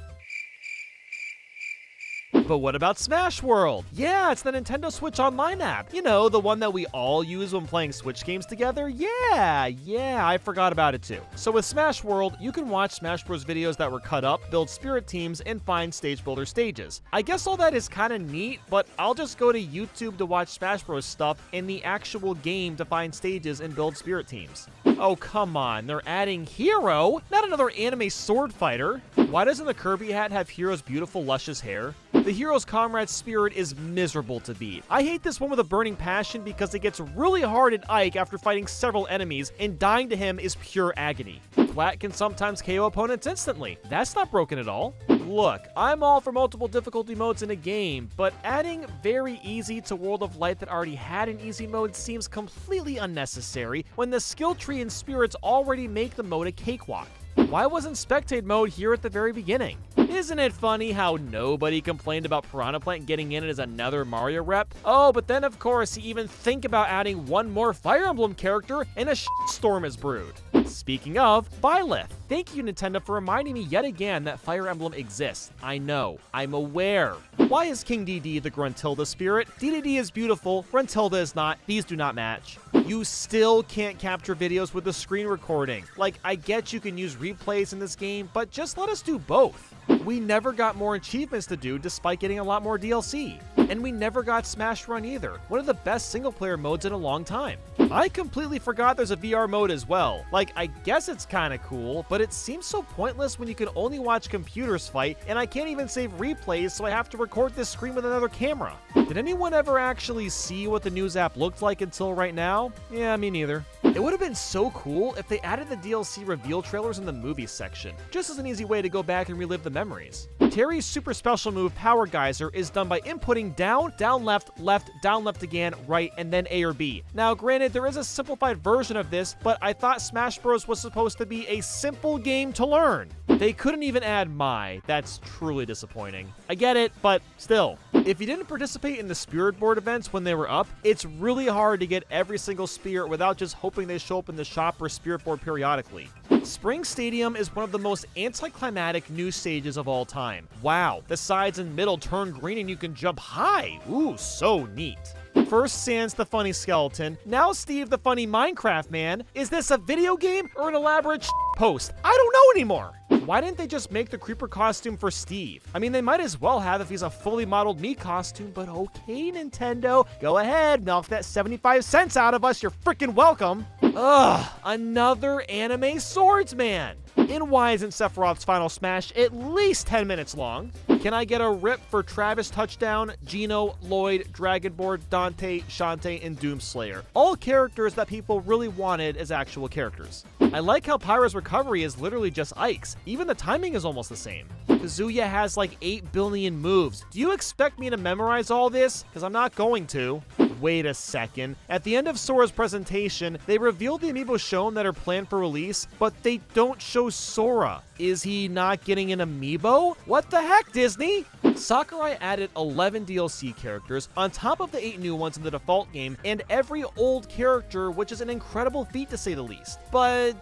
[SPEAKER 1] But what about Smash World? Yeah, it's the Nintendo Switch Online app. You know, the one that we all use when playing Switch games together? Yeah, I forgot about it too. So with Smash World, you can watch Smash Bros videos that were cut up, build spirit teams, and find stage builder stages. I guess all that is kinda neat, but I'll just go to YouTube to watch Smash Bros stuff in the actual game to find stages and build spirit teams. Oh, come on, they're adding Hero, not another anime sword fighter. Why doesn't the Kirby hat have Hero's beautiful, luscious hair? The hero's comrade spirit is miserable to beat. I hate this one with a burning passion because it gets really hard at Ike after fighting several enemies, and dying to him is pure agony. Flat can sometimes KO opponents instantly. That's not broken at all. Look, I'm all for multiple difficulty modes in a game, but adding very easy to World of Light that already had an easy mode seems completely unnecessary when the skill tree and spirits already make the mode a cakewalk. Why wasn't spectate mode here at the very beginning? Isn't it funny how nobody complained about Piranha Plant getting in as another Mario rep? Oh, but then of course you even think about adding one more Fire Emblem character and a storm is brewed. Speaking of, Byleth. Thank you, Nintendo, for reminding me yet again that Fire Emblem exists. I know. I'm aware. Why is King DD the Gruntilda spirit? DDD is beautiful, Gruntilda is not. These do not match. You still can't capture videos with the screen recording. Like, I get you can use replays in this game, but just let us do both. We never got more achievements to do despite getting a lot more DLC. And we never got Smash Run either, one of the best single-player modes in a long time. I completely forgot there's a VR mode as well. Like, I guess it's kinda cool, but it seems so pointless when you can only watch computers fight, and I can't even save replays, so I have to record this screen with another camera. Did anyone ever actually see what the news app looked like until right now? Yeah, me neither. It would have been so cool if they added the DLC reveal trailers in the movies section, just as an easy way to go back and relive the memories. Terry's super special move, Power Geyser, is done by inputting down, down left, left, down left again, right, and then A or B. Now granted, there is a simplified version of this, but I thought Smash Bros. Was supposed to be a simple game to learn. They couldn't even add Mai. That's truly disappointing. I get it, but still. If you didn't participate in the Spirit Board events when they were up, it's really hard to get every single Spirit without just hoping they show up in the shop or Spirit Board periodically. Spring Stadium is one of the most anticlimactic new stages of all time. Wow, the sides and middle turn green and you can jump high. Ooh, so neat. First Sans the funny skeleton, now Steve the funny Minecraft man. Is this a video game or an elaborate post? I don't know anymore. Why didn't they just make the creeper costume for Steve? I mean, they might as well have if he's a fully modeled me costume, but okay, Nintendo, go ahead, milk that 75 cents out of us, you're freaking welcome. Ugh, another anime swordsman. And why isn't Sephiroth's final smash at least 10 minutes long? Can I get a rip for Travis Touchdown, Gino, Lloyd, Dragonborn, Dante, Shantae, and Doomslayer? All characters that people really wanted as actual characters. I like how Pyra's recovery is literally just Ike's. Even the timing is almost the same. Kazuya has like 8 billion moves. Do you expect me to memorize all this? Because I'm not going to. Wait a second. At the end of Sora's presentation, they revealed the amiibo shown that are planned for release, but they don't show Sora. Is he not getting an amiibo? What the heck, Disney? Sakurai added 11 DLC characters on top of the 8 new ones in the default game and every old character, which is an incredible feat to say the least. But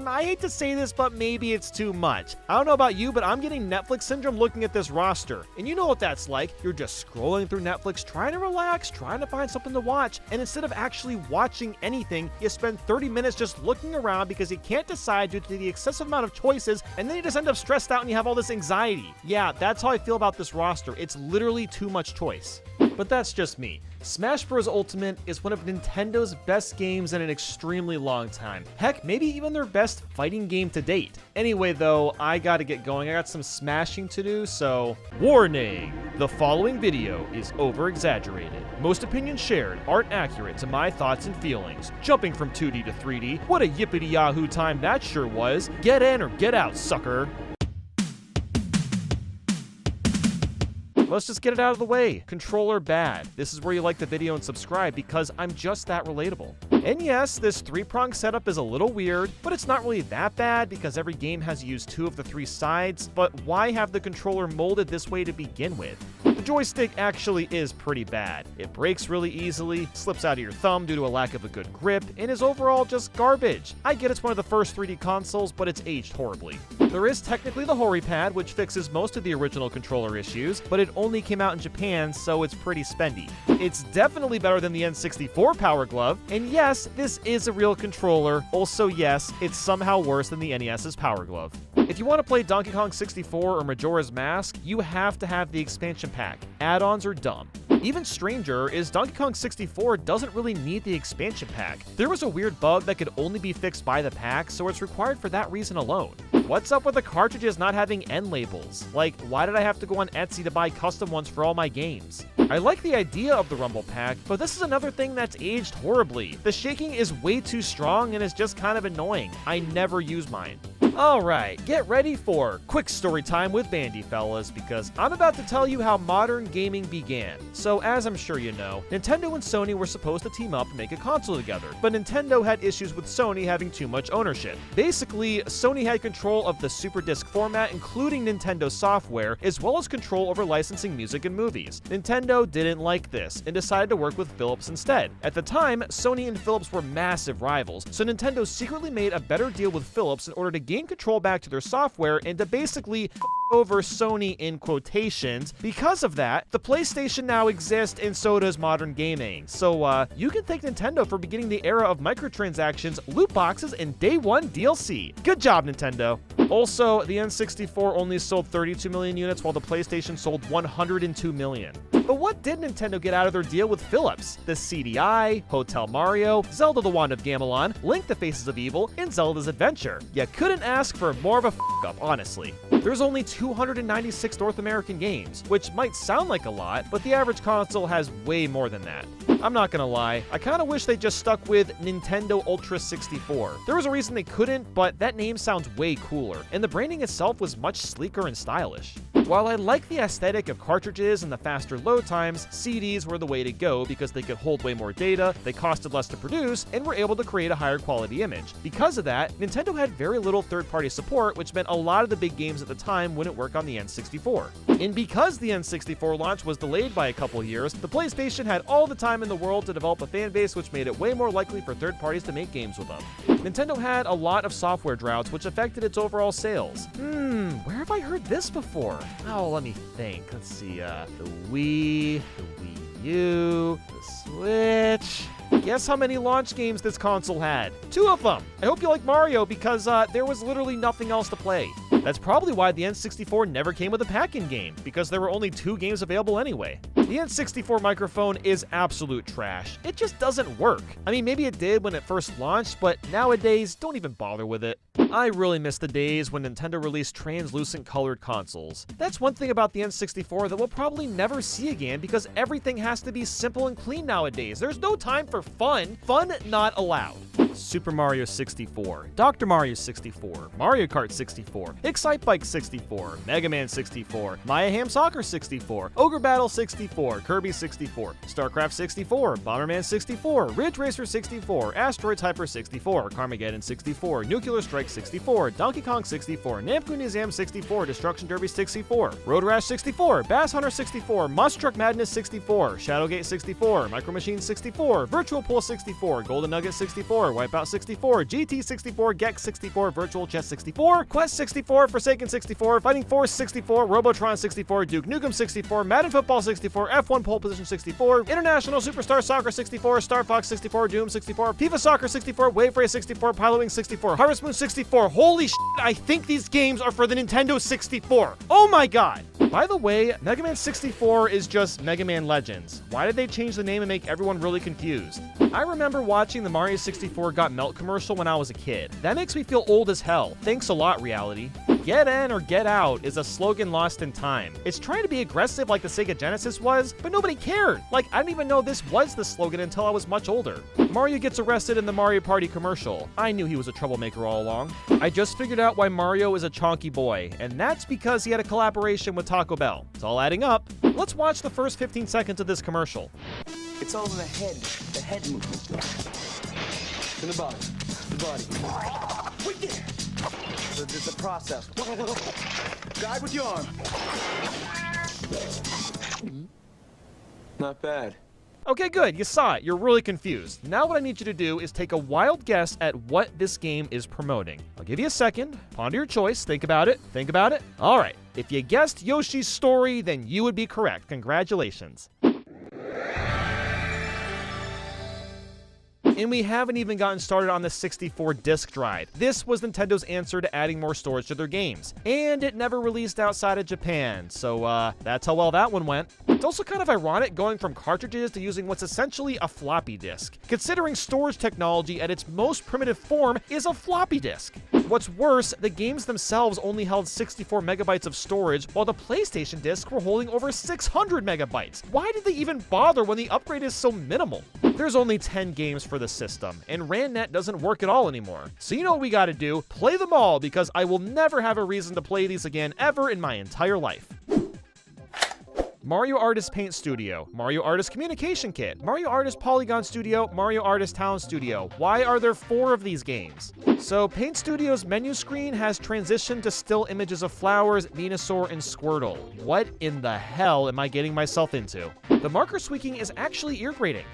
[SPEAKER 1] I hate to say this, but maybe it's too much. I don't know about you, but I'm getting Netflix syndrome looking at this roster. And you know what that's like. You're just scrolling through Netflix, trying to relax, trying to find something to watch, and instead of actually watching anything, you spend 30 minutes just looking around because you can't decide due to the excessive amount of choices, and then you just end up stressed out and you have all this anxiety. Yeah, that's how I feel about this roster. It's literally too much choice. But that's just me. Smash Bros. Ultimate is one of Nintendo's best games in an extremely long time. Heck, maybe even their best fighting game to date. Anyway though, I gotta get going. I got some smashing to do, so... Warning! The following video is over-exaggerated. Most opinions shared aren't accurate to my thoughts and feelings. Jumping from 2D to 3D, what a yippity-yahoo time that sure was. Get in or get out, sucker! Let's just get it out of the way. Controller bad. This is where you like the video and subscribe because I'm just that relatable. And yes, this 3-prong setup is a little weird, but it's not really that bad because every game has used 2 of the 3 sides, but why have the controller molded this way to begin with? The joystick actually is pretty bad. It breaks really easily, slips out of your thumb due to a lack of a good grip, and is overall just garbage. I get it's one of the first 3D consoles, but it's aged horribly. There is technically the HoriPad, which fixes most of the original controller issues, but it only came out in Japan, so it's pretty spendy. It's definitely better than the N64 Power Glove, and yes, this is a real controller. Also yes, it's somehow worse than the NES's Power Glove. If you want to play Donkey Kong 64 or Majora's Mask, you have to have the expansion pack. Add-ons are dumb. Even stranger is Donkey Kong 64 doesn't really need the expansion pack. There was a weird bug that could only be fixed by the pack, so it's required for that reason alone. What's up with the cartridges not having end labels? Like, why did I have to go on Etsy to buy custom ones for all my games? I like the idea of the Rumble Pack, but this is another thing that's aged horribly. The shaking is way too strong and is just kind of annoying. I never use mine. Alright, get ready for quick story time with Bandy fellas, because I'm about to tell you how modern gaming began. So as I'm sure you know, Nintendo and Sony were supposed to team up and make a console together, but Nintendo had issues with Sony having too much ownership. Basically, Sony had control of the Super Disc format, including Nintendo software, as well as control over licensing music and movies. Nintendo didn't like this, and decided to work with Philips instead. At the time, Sony and Philips were massive rivals, so Nintendo secretly made a better deal with Philips in order to gain control back to their software and to basically over Sony in quotations. Because of that, the PlayStation now exists, and so does modern gaming. So you can thank Nintendo for beginning the era of microtransactions, loot boxes, and day one DLC. Good job, Nintendo. Also, the N64 only sold 32 million units, while the PlayStation sold 102 million. But what did Nintendo get out of their deal with Philips? The CDI, Hotel Mario, Zelda the Wand of Gamelon, Link the Faces of Evil, and Zelda's Adventure. You couldn't ask for more of a f***up, honestly. There's only 296 North American games, which might sound like a lot, but the average console has way more than that. I'm not gonna lie, I kinda wish they just stuck with Nintendo Ultra 64. There was a reason they couldn't, but that name sounds way cooler, and the branding itself was much sleeker and stylish. While I like the aesthetic of cartridges and the faster load times, CDs were the way to go because they could hold way more data, they costed less to produce, and were able to create a higher quality image. Because of that, Nintendo had very little third-party support, which meant a lot of the big games at the time wouldn't work on the N64. And because the N64 launch was delayed by a couple years, the PlayStation had all the time in the world to develop a fan base, which made it way more likely for third parties to make games with them. Nintendo had a lot of software droughts, which affected its overall sales. Where have I heard this before? Oh, let me think. Let's see, the Wii, the Wii U, the Switch. Guess how many launch games this console had? 2 of them! I hope you like Mario, because there was literally nothing else to play. That's probably why the N64 never came with a pack-in game, because there were only 2 games available anyway. The N64 microphone is absolute trash. It just doesn't work. I mean, maybe it did when it first launched, but nowadays, don't even bother with it. I really miss the days when Nintendo released translucent colored consoles. That's one thing about the N64 that we'll probably never see again, because everything has to be simple and clean nowadays. There's no time for fun. Fun not allowed. Super Mario 64, Dr. Mario 64, Mario Kart 64, Excite Bike 64, Mega Man 64, Maya Ham Soccer 64, Ogre Battle 64, Kirby 64, StarCraft 64, Bomberman 64, Ridge Racer 64, Asteroids Hyper 64, Carmageddon 64, Nuclear Strike 64, Donkey Kong 64, Namco Museum 64, Destruction Derby 64, Road Rash 64, Bass Hunter 64, Monster Truck Madness 64, Shadowgate 64, Micro Machines 64, Virtual Pool 64, Golden Nugget 64, Wipeout 64, GT 64, Gex 64, Virtual Chess 64, Quest 64, Forsaken 64, Fighting Force 64, Robotron 64, Duke Nukem 64, Madden Football 64, F1 Pole Position 64, International Superstar Soccer 64, Star Fox 64, Doom 64, FIFA Soccer 64, Wave Race 64, Pilot Wing 64, Harvest Moon 64. Holy shit, I think these games are for the Nintendo 64. Oh my god! By the way, Mega Man 64 is just Mega Man Legends. Why did they change the name and make everyone really confused? I remember watching the Mario 64 Got Melt commercial when I was a kid. That makes me feel old as hell. Thanks a lot, reality. Get in or get out is a slogan lost in time. It's trying to be aggressive like the Sega Genesis was, but nobody cared. Like, I didn't even know this was the slogan until I was much older. Mario gets arrested in the Mario Party commercial. I knew he was a troublemaker all along. I just figured out why Mario is a chonky boy, and that's because he had a collaboration with Taco Bell. It's all adding up. Let's watch the first 15 seconds of this commercial.
[SPEAKER 10] It's all in the head movement. To the body. Wait there! The process. Guide with your arm. Not bad.
[SPEAKER 1] Okay, good. You saw it. You're really confused. Now what I need you to do is take a wild guess at what this game is promoting. I'll give you a second. Ponder your choice. Think about it. All right. If you guessed Yoshi's Story, then you would be correct. Congratulations. And we haven't even gotten started on the 64 disc drive. This was Nintendo's answer to adding more storage to their games. And it never released outside of Japan, so that's how well that one went. It's also kind of ironic going from cartridges to using what's essentially a floppy disk, considering storage technology at its most primitive form is a floppy disk. What's worse, the games themselves only held 64 megabytes of storage, while the PlayStation discs were holding over 600 megabytes. Why did they even bother when the upgrade is so minimal? There's only 10 games for the system, and RANDnet doesn't work at all anymore. So you know what we gotta do? Play them all, because I will never have a reason to play these again ever in my entire life. Mario Artist Paint Studio, Mario Artist Communication Kit, Mario Artist Polygon Studio, Mario Artist Town Studio. Why are there 4 of these games? So Paint Studio's menu screen has transitioned to still images of flowers, Venusaur, and Squirtle. What in the hell am I getting myself into? The marker tweaking is actually ear-grating.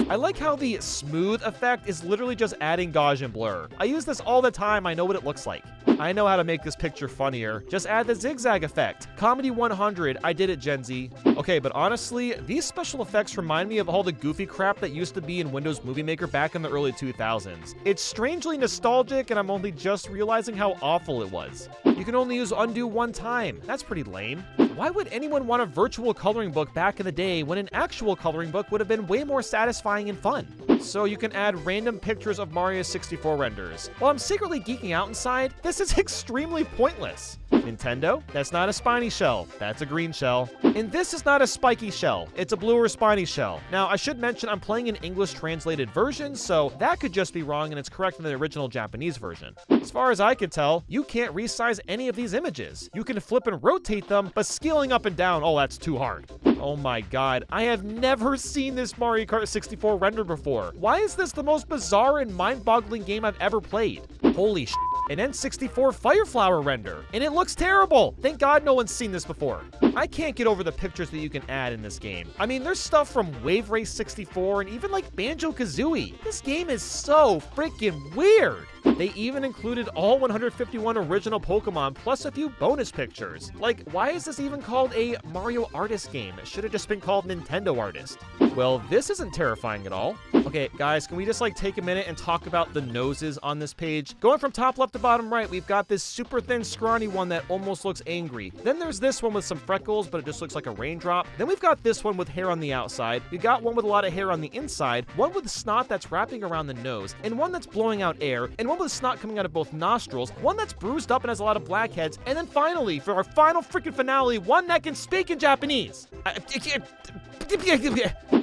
[SPEAKER 1] I like how the smooth effect is literally just adding gauge and blur. I use this all the time, I know what it looks like. I know how to make this picture funnier. Just add the zigzag effect. Comedy 100, I did it, Gen Z. Okay, but honestly, these special effects remind me of all the goofy crap that used to be in Windows Movie Maker back in the early 2000s. It's strangely nostalgic, and I'm only just realizing how awful it was. You can only use undo one time. That's pretty lame. Why would anyone want a virtual coloring book back in the day when an actual coloring book would have been way more satisfying and fun? So you can add random pictures of Mario 64 renders. While I'm secretly geeking out inside, this is extremely pointless. Nintendo, that's not a spiny shell, that's a green shell. And this is not a spiky shell, it's a blue or spiny shell. Now, I should mention I'm playing an English translated version, so that could just be wrong and it's correct in the original Japanese version. As far as I can tell, you can't resize any of these images. You can flip and rotate them, but scaling up and down, oh, that's too hard. Oh my god, I have never seen this Mario Kart 64 render before. Why is this the most bizarre and mind-boggling game I've ever played? Holy sh**. An N64 Fire Flower render, and it looks terrible. Thank God no one's seen this before. I can't get over the pictures that you can add in this game. I mean, there's stuff from Wave Race 64 and even like Banjo-Kazooie. This game is so freaking weird. They even included all 151 original Pokemon plus a few bonus pictures. Like, why is this even called a Mario Artist game? It should have just been called Nintendo Artist. Well, this isn't terrifying at all. Okay, guys, can we just like take a minute and talk about the noses on this page? Going from top left to bottom right, we've got this super thin, scrawny one that almost looks angry. Then there's this one with some freckles, but it just looks like a raindrop. Then we've got this one with hair on the outside. We got one with a lot of hair on the inside, one with snot that's wrapping around the nose, and one that's blowing out air, and one with snot coming out of both nostrils, one that's bruised up and has a lot of blackheads, and then finally, for our final freaking finale, one that can speak in Japanese.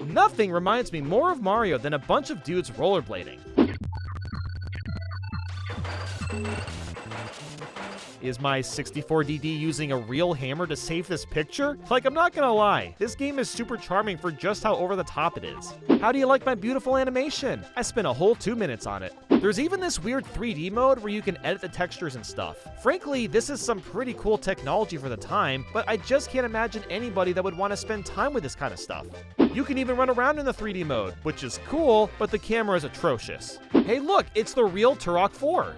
[SPEAKER 1] Nothing reminds me more of Mario than a bunch of dudes rollerblading. Is my 64DD using a real hammer to save this picture? Like, I'm not gonna lie, this game is super charming for just how over the top it is. How do you like my beautiful animation? I spent a whole 2 minutes on it. There's even this weird 3D mode where you can edit the textures and stuff. Frankly, this is some pretty cool technology for the time, but I just can't imagine anybody that would want to spend time with this kind of stuff. You can even run around in the 3D mode, which is cool, but the camera is atrocious. Hey look, it's the real Turok 4.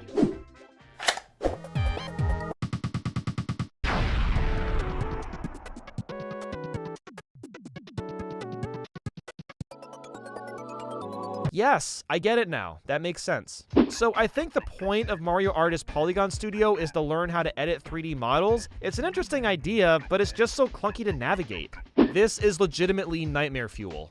[SPEAKER 1] Yes, I get it now. That makes sense. So I think the point of Mario Artist Polygon Studio is to learn how to edit 3D models. It's an interesting idea, but it's just so clunky to navigate. This is legitimately nightmare fuel.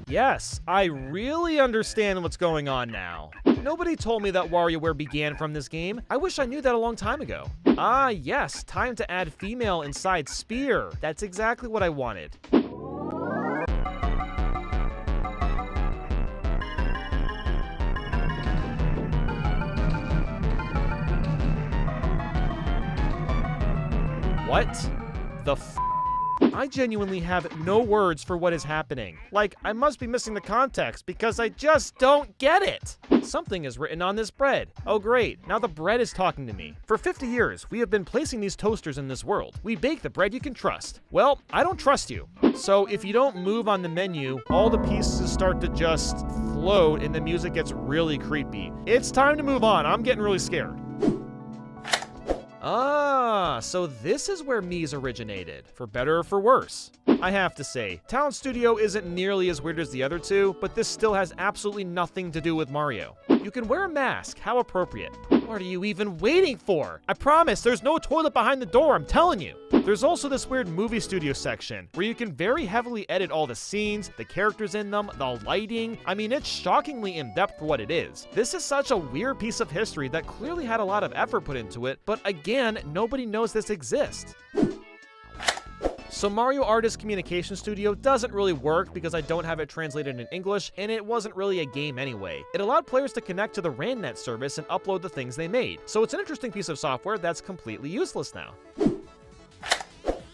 [SPEAKER 1] Yes, I really understand what's going on now. Nobody told me that WarioWare began from this game. I wish I knew that a long time ago. Ah, yes, time to add female inside Spear. That's exactly what I wanted. What the f? I genuinely have no words for what is happening. Like, I must be missing the context because I just don't get it. Something is written on this bread. Oh great, now the bread is talking to me. For 50 years, we have been placing these toasters in this world. We bake the bread you can trust. Well, I don't trust you. So if you don't move on the menu, all the pieces start to just float and the music gets really creepy. It's time to move on. I'm getting really scared. Ah, so this is where Mii's originated, for better or for worse. I have to say, Town Studio isn't nearly as weird as the other two, but this still has absolutely nothing to do with Mario. You can wear a mask, how appropriate. What are you even waiting for? I promise, there's no toilet behind the door, I'm telling you. There's also this weird movie studio section, where you can very heavily edit all the scenes, the characters in them, the lighting. I mean, it's shockingly in-depth for what it is. This is such a weird piece of history that clearly had a lot of effort put into it, but again, nobody knows this exists. So Mario Artist Communication Studio doesn't really work because I don't have it translated in English, and it wasn't really a game anyway. It allowed players to connect to the RANDnet service and upload the things they made. So it's an interesting piece of software that's completely useless now.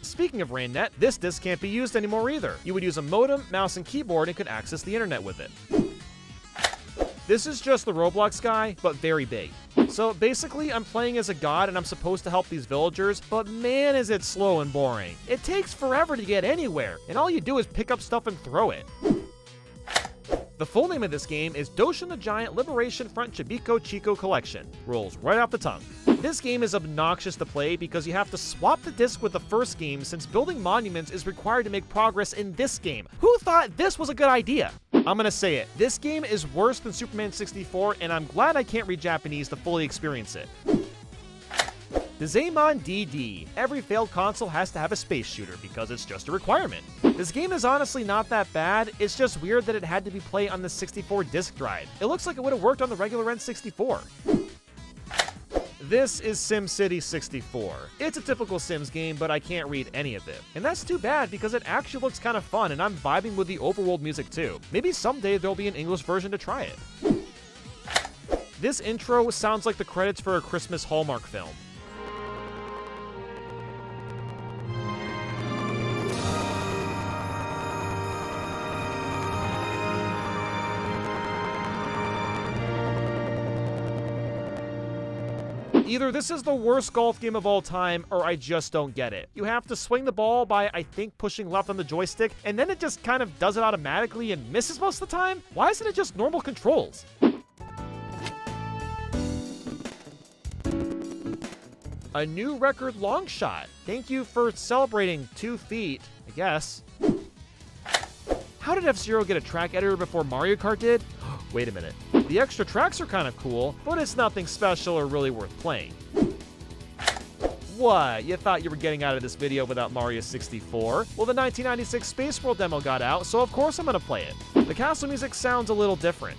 [SPEAKER 1] Speaking of RANDnet, this disc can't be used anymore either. You would use a modem, mouse, and keyboard and could access the internet with it. This is just the Roblox guy, but very big. So basically, I'm playing as a god and I'm supposed to help these villagers, but man is it slow and boring. It takes forever to get anywhere, and all you do is pick up stuff and throw it. The full name of this game is Doshin the Giant Liberation Front Chibico Chico Collection. Rolls right off the tongue. This game is obnoxious to play because you have to swap the disc with the first game since building monuments is required to make progress in this game. Who thought this was a good idea? I'm gonna say it, this game is worse than Superman 64 and I'm glad I can't read Japanese to fully experience it. The Zaemon DD. Every failed console has to have a space shooter because it's just a requirement. This game is honestly not that bad, it's just weird that it had to be played on the 64 disk drive. It looks like it would have worked on the regular N64. This is SimCity 64. It's a typical Sims game, but I can't read any of it. And that's too bad because it actually looks kind of fun and I'm vibing with the overworld music too. Maybe someday there'll be an English version to try it. This intro sounds like the credits for a Christmas Hallmark film. Either this is the worst golf game of all time, or I just don't get it. You have to swing the ball by, I think, pushing left on the joystick, and then it just kind of does it automatically and misses most of the time? Why isn't it just normal controls? A new record long shot. Thank you for celebrating 2 feet, I guess. How did F-Zero get a track editor before Mario Kart did? Wait a minute. The extra tracks are kind of cool, but it's nothing special or really worth playing. What? You thought you were getting out of this video without Mario 64? Well, the 1996 Space World demo got out, so of course I'm gonna play it. The castle music sounds a little different.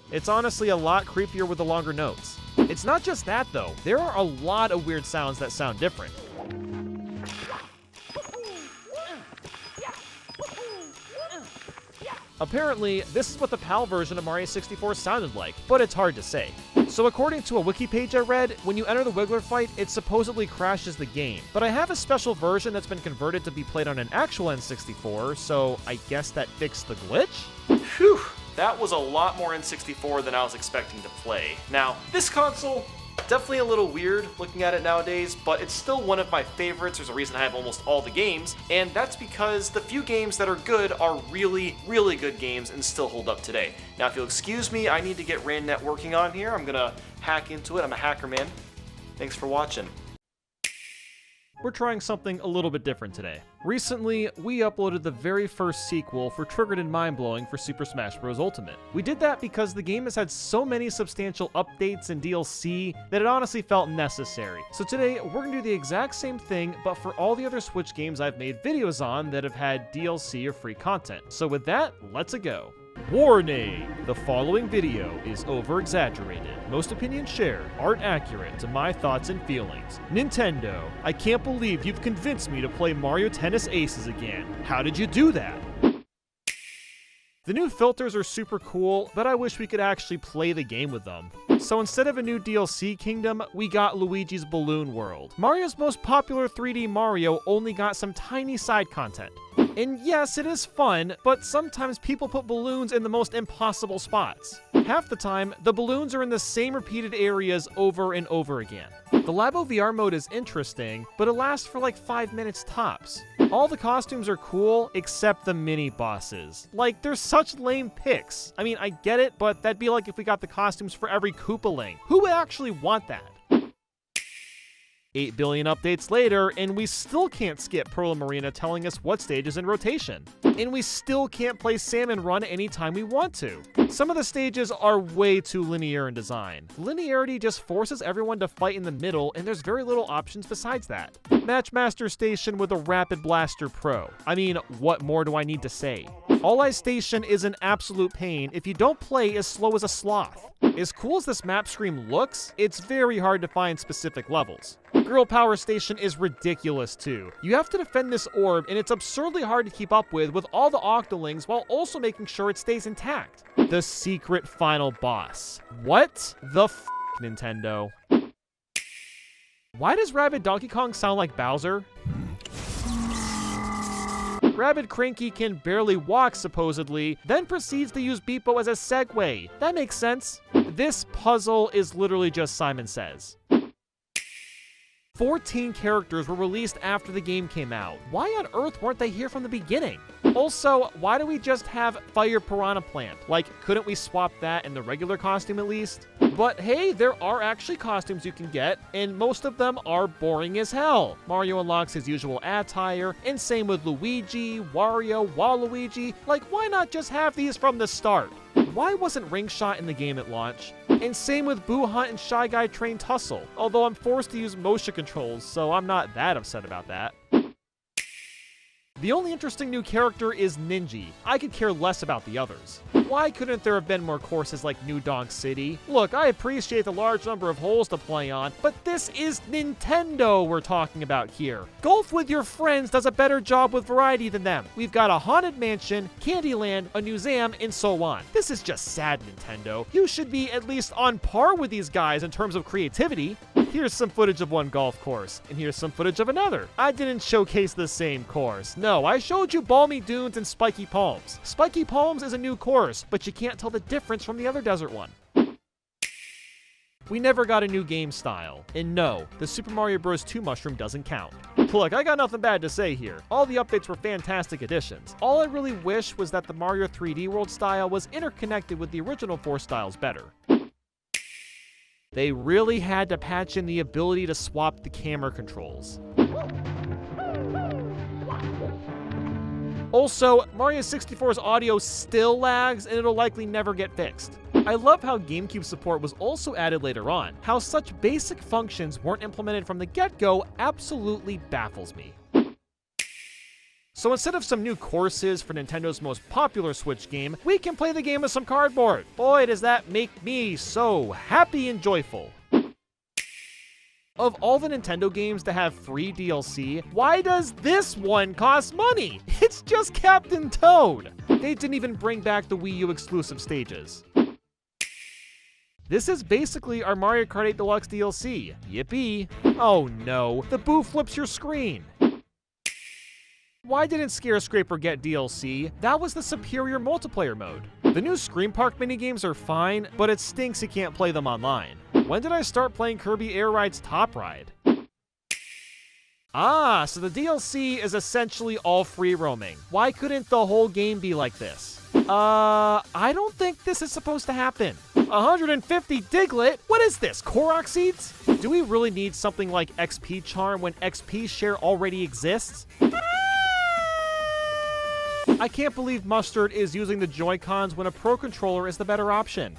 [SPEAKER 1] It's honestly a lot creepier with the longer notes. It's not just that though, there are a lot of weird sounds that sound different. Apparently, this is what the PAL version of Mario 64 sounded like, but it's hard to say. So according to a wiki page I read, when you enter the Wiggler fight, it supposedly crashes the game. But I have a special version that's been converted to be played on an actual N64, so I guess that fixed the glitch?
[SPEAKER 3] Whew, that was a lot more N64 than I was expecting to play. Now, this console, definitely a little weird looking at it nowadays, but it's still one of my favorites. There's a reason I have almost all the games, and that's because the few games that are good are really, really good games and still hold up today. Now, if you'll excuse me, I need to get RANDnet working on here. I'm gonna hack into it. I'm a hacker man. Thanks for watching.
[SPEAKER 1] We're trying something a little bit different today. Recently, we uploaded the very first sequel for Triggered and Mind-Blowing for Super Smash Bros. Ultimate. We did that because the game has had so many substantial updates and DLC that it honestly felt necessary. So today, we're gonna do the exact same thing, but for all the other Switch games I've made videos on that have had DLC or free content. So with that, let's go. Warning! The following video is over-exaggerated. Most opinions shared aren't accurate to my thoughts and feelings. Nintendo, I can't believe you've convinced me to play Mario Tennis Aces again. How did you do that? The new filters are super cool, but I wish we could actually play the game with them. So instead of a new DLC kingdom, we got Luigi's Balloon World. Mario's most popular 3D Mario only got some tiny side content. And yes, it is fun, but sometimes people put balloons in the most impossible spots. Half the time, the balloons are in the same repeated areas over and over again. The Labo VR mode is interesting, but it lasts for like 5 minutes tops. All the costumes are cool, except the mini-bosses. Like, they're such lame picks. I mean, I get it, but that'd be like if we got the costumes for every Koopaling. Who would actually want that? 8 billion updates later, and we still can't skip Pearl and Marina telling us what stage is in rotation. And we still can't play Salmon Run anytime we want to. Some of the stages are way too linear in design. Linearity just forces everyone to fight in the middle, and there's very little options besides that. Matchmaster Station with a Rapid Blaster Pro. I mean, what more do I need to say? All Eyes Station is an absolute pain if you don't play as slow as a sloth. As cool as this map screen looks, it's very hard to find specific levels. Girl Power Station is ridiculous too. You have to defend this orb, and it's absurdly hard to keep up with all the Octolings while also making sure it stays intact. The secret final boss. What the f***, Nintendo? Why does Rabid Donkey Kong sound like Bowser? Rabid Cranky can barely walk, supposedly, then proceeds to use Beepo as a segue. That makes sense. This puzzle is literally just Simon Says. 14 characters were released after the game came out. Why on earth weren't they here from the beginning? Also, why do we just have Fire Piranha Plant? Like, couldn't we swap that in the regular costume at least? But hey, there are actually costumes you can get, and most of them are boring as hell. Mario unlocks his usual attire, and same with Luigi, Wario, Waluigi. Like, why not just have these from the start? Why wasn't Ring Shot in the game at launch? And same with Boo Hunt and Shy Guy Train Tussle, although I'm forced to use motion controls, so I'm not that upset about that. The only interesting new character is Ninji. I could care less about the others. Why couldn't there have been more courses like New Donk City? Look, I appreciate the large number of holes to play on, but this is Nintendo we're talking about here. Golf with your friends does a better job with variety than them. We've got a Haunted Mansion, Candyland, a museum, and so on. This is just sad, Nintendo. You should be at least on par with these guys in terms of creativity. Here's some footage of one golf course, and here's some footage of another. I didn't showcase the same course. No, I showed you Balmy Dunes and Spiky Palms. Spiky Palms is a new course, but you can't tell the difference from the other desert one. We never got a new game style. And no, the Super Mario Bros. 2 mushroom doesn't count. Look, I got nothing bad to say here. All the updates were fantastic additions. All I really wish was that the Mario 3D World style was interconnected with the original 4 styles better. They really had to patch in the ability to swap the camera controls. Also, Mario 64's audio still lags, and it'll likely never get fixed. I love how GameCube support was also added later on. How such basic functions weren't implemented from the get-go absolutely baffles me. So instead of some new courses for Nintendo's most popular Switch game, we can play the game with some cardboard. Boy, does that make me so happy and joyful. Of all the Nintendo games to have free DLC, why does this one cost money? It's just Captain Toad. They didn't even bring back the Wii U exclusive stages. This is basically our Mario Kart 8 Deluxe DLC. Yippee. Oh no, the Boo flips your screen. Why didn't Scare Scraper get DLC? That was the superior multiplayer mode. The new Scream Park minigames are fine, but it stinks you can't play them online. When did I start playing Kirby Air Ride's Top Ride? Ah, so the DLC is essentially all free roaming. Why couldn't the whole game be like this? I don't think this is supposed to happen. 150 Diglett? What is this, Korok seeds? Do we really need something like XP Charm when XP Share already exists? I can't believe Mustard is using the Joy-Cons when a Pro Controller is the better option.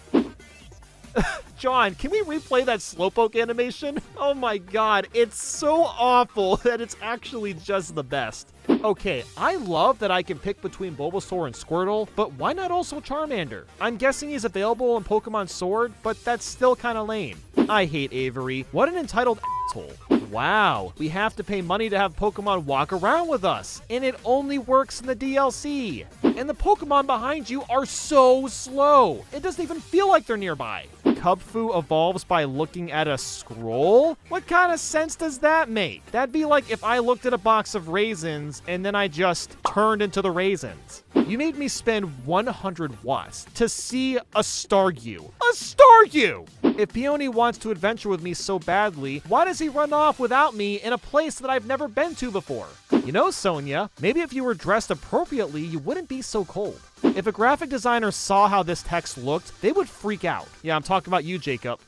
[SPEAKER 1] John, can we replay that Slowpoke animation? Oh my god, it's so awful that it's actually just the best. Okay, I love that I can pick between Bulbasaur and Squirtle, but why not also Charmander? I'm guessing he's available in Pokemon Sword, but that's still kinda lame. I hate Avery. What an entitled asshole. Wow, we have to pay money to have Pokemon walk around with us, and it only works in the DLC. And the Pokemon behind you are so slow. It doesn't even feel like they're nearby. Cubfu evolves by looking at a scroll? What kind of sense does that make? That'd be like if I looked at a box of raisins and then I just turned into the raisins. You made me spend 100 watts to see a Staryu. A Staryu! If Peony wants to adventure with me so badly, why does he run off without me in a place that I've never been to before? You know, Sonia, maybe if you were dressed appropriately, you wouldn't be so cold. If a graphic designer saw how this text looked, they would freak out. Yeah, I'm talking about you, Jacob.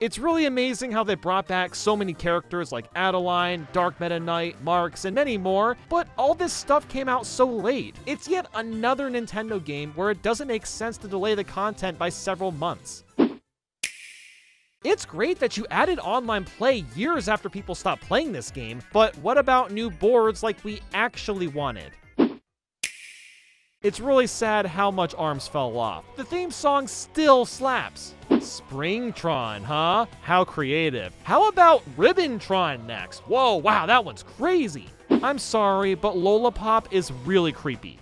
[SPEAKER 1] It's really amazing how they brought back so many characters like Adeline, Dark Meta Knight, Marks, and many more, but all this stuff came out so late. It's yet another Nintendo game where it doesn't make sense to delay the content by several months. It's great that you added online play years after people stopped playing this game, but what about new boards like we actually wanted? It's really sad how much ARMS fell off. The theme song still slaps. Springtron, huh? How creative. How about Ribbontron next? Whoa, wow, that one's crazy. I'm sorry, but Lollipop is really creepy.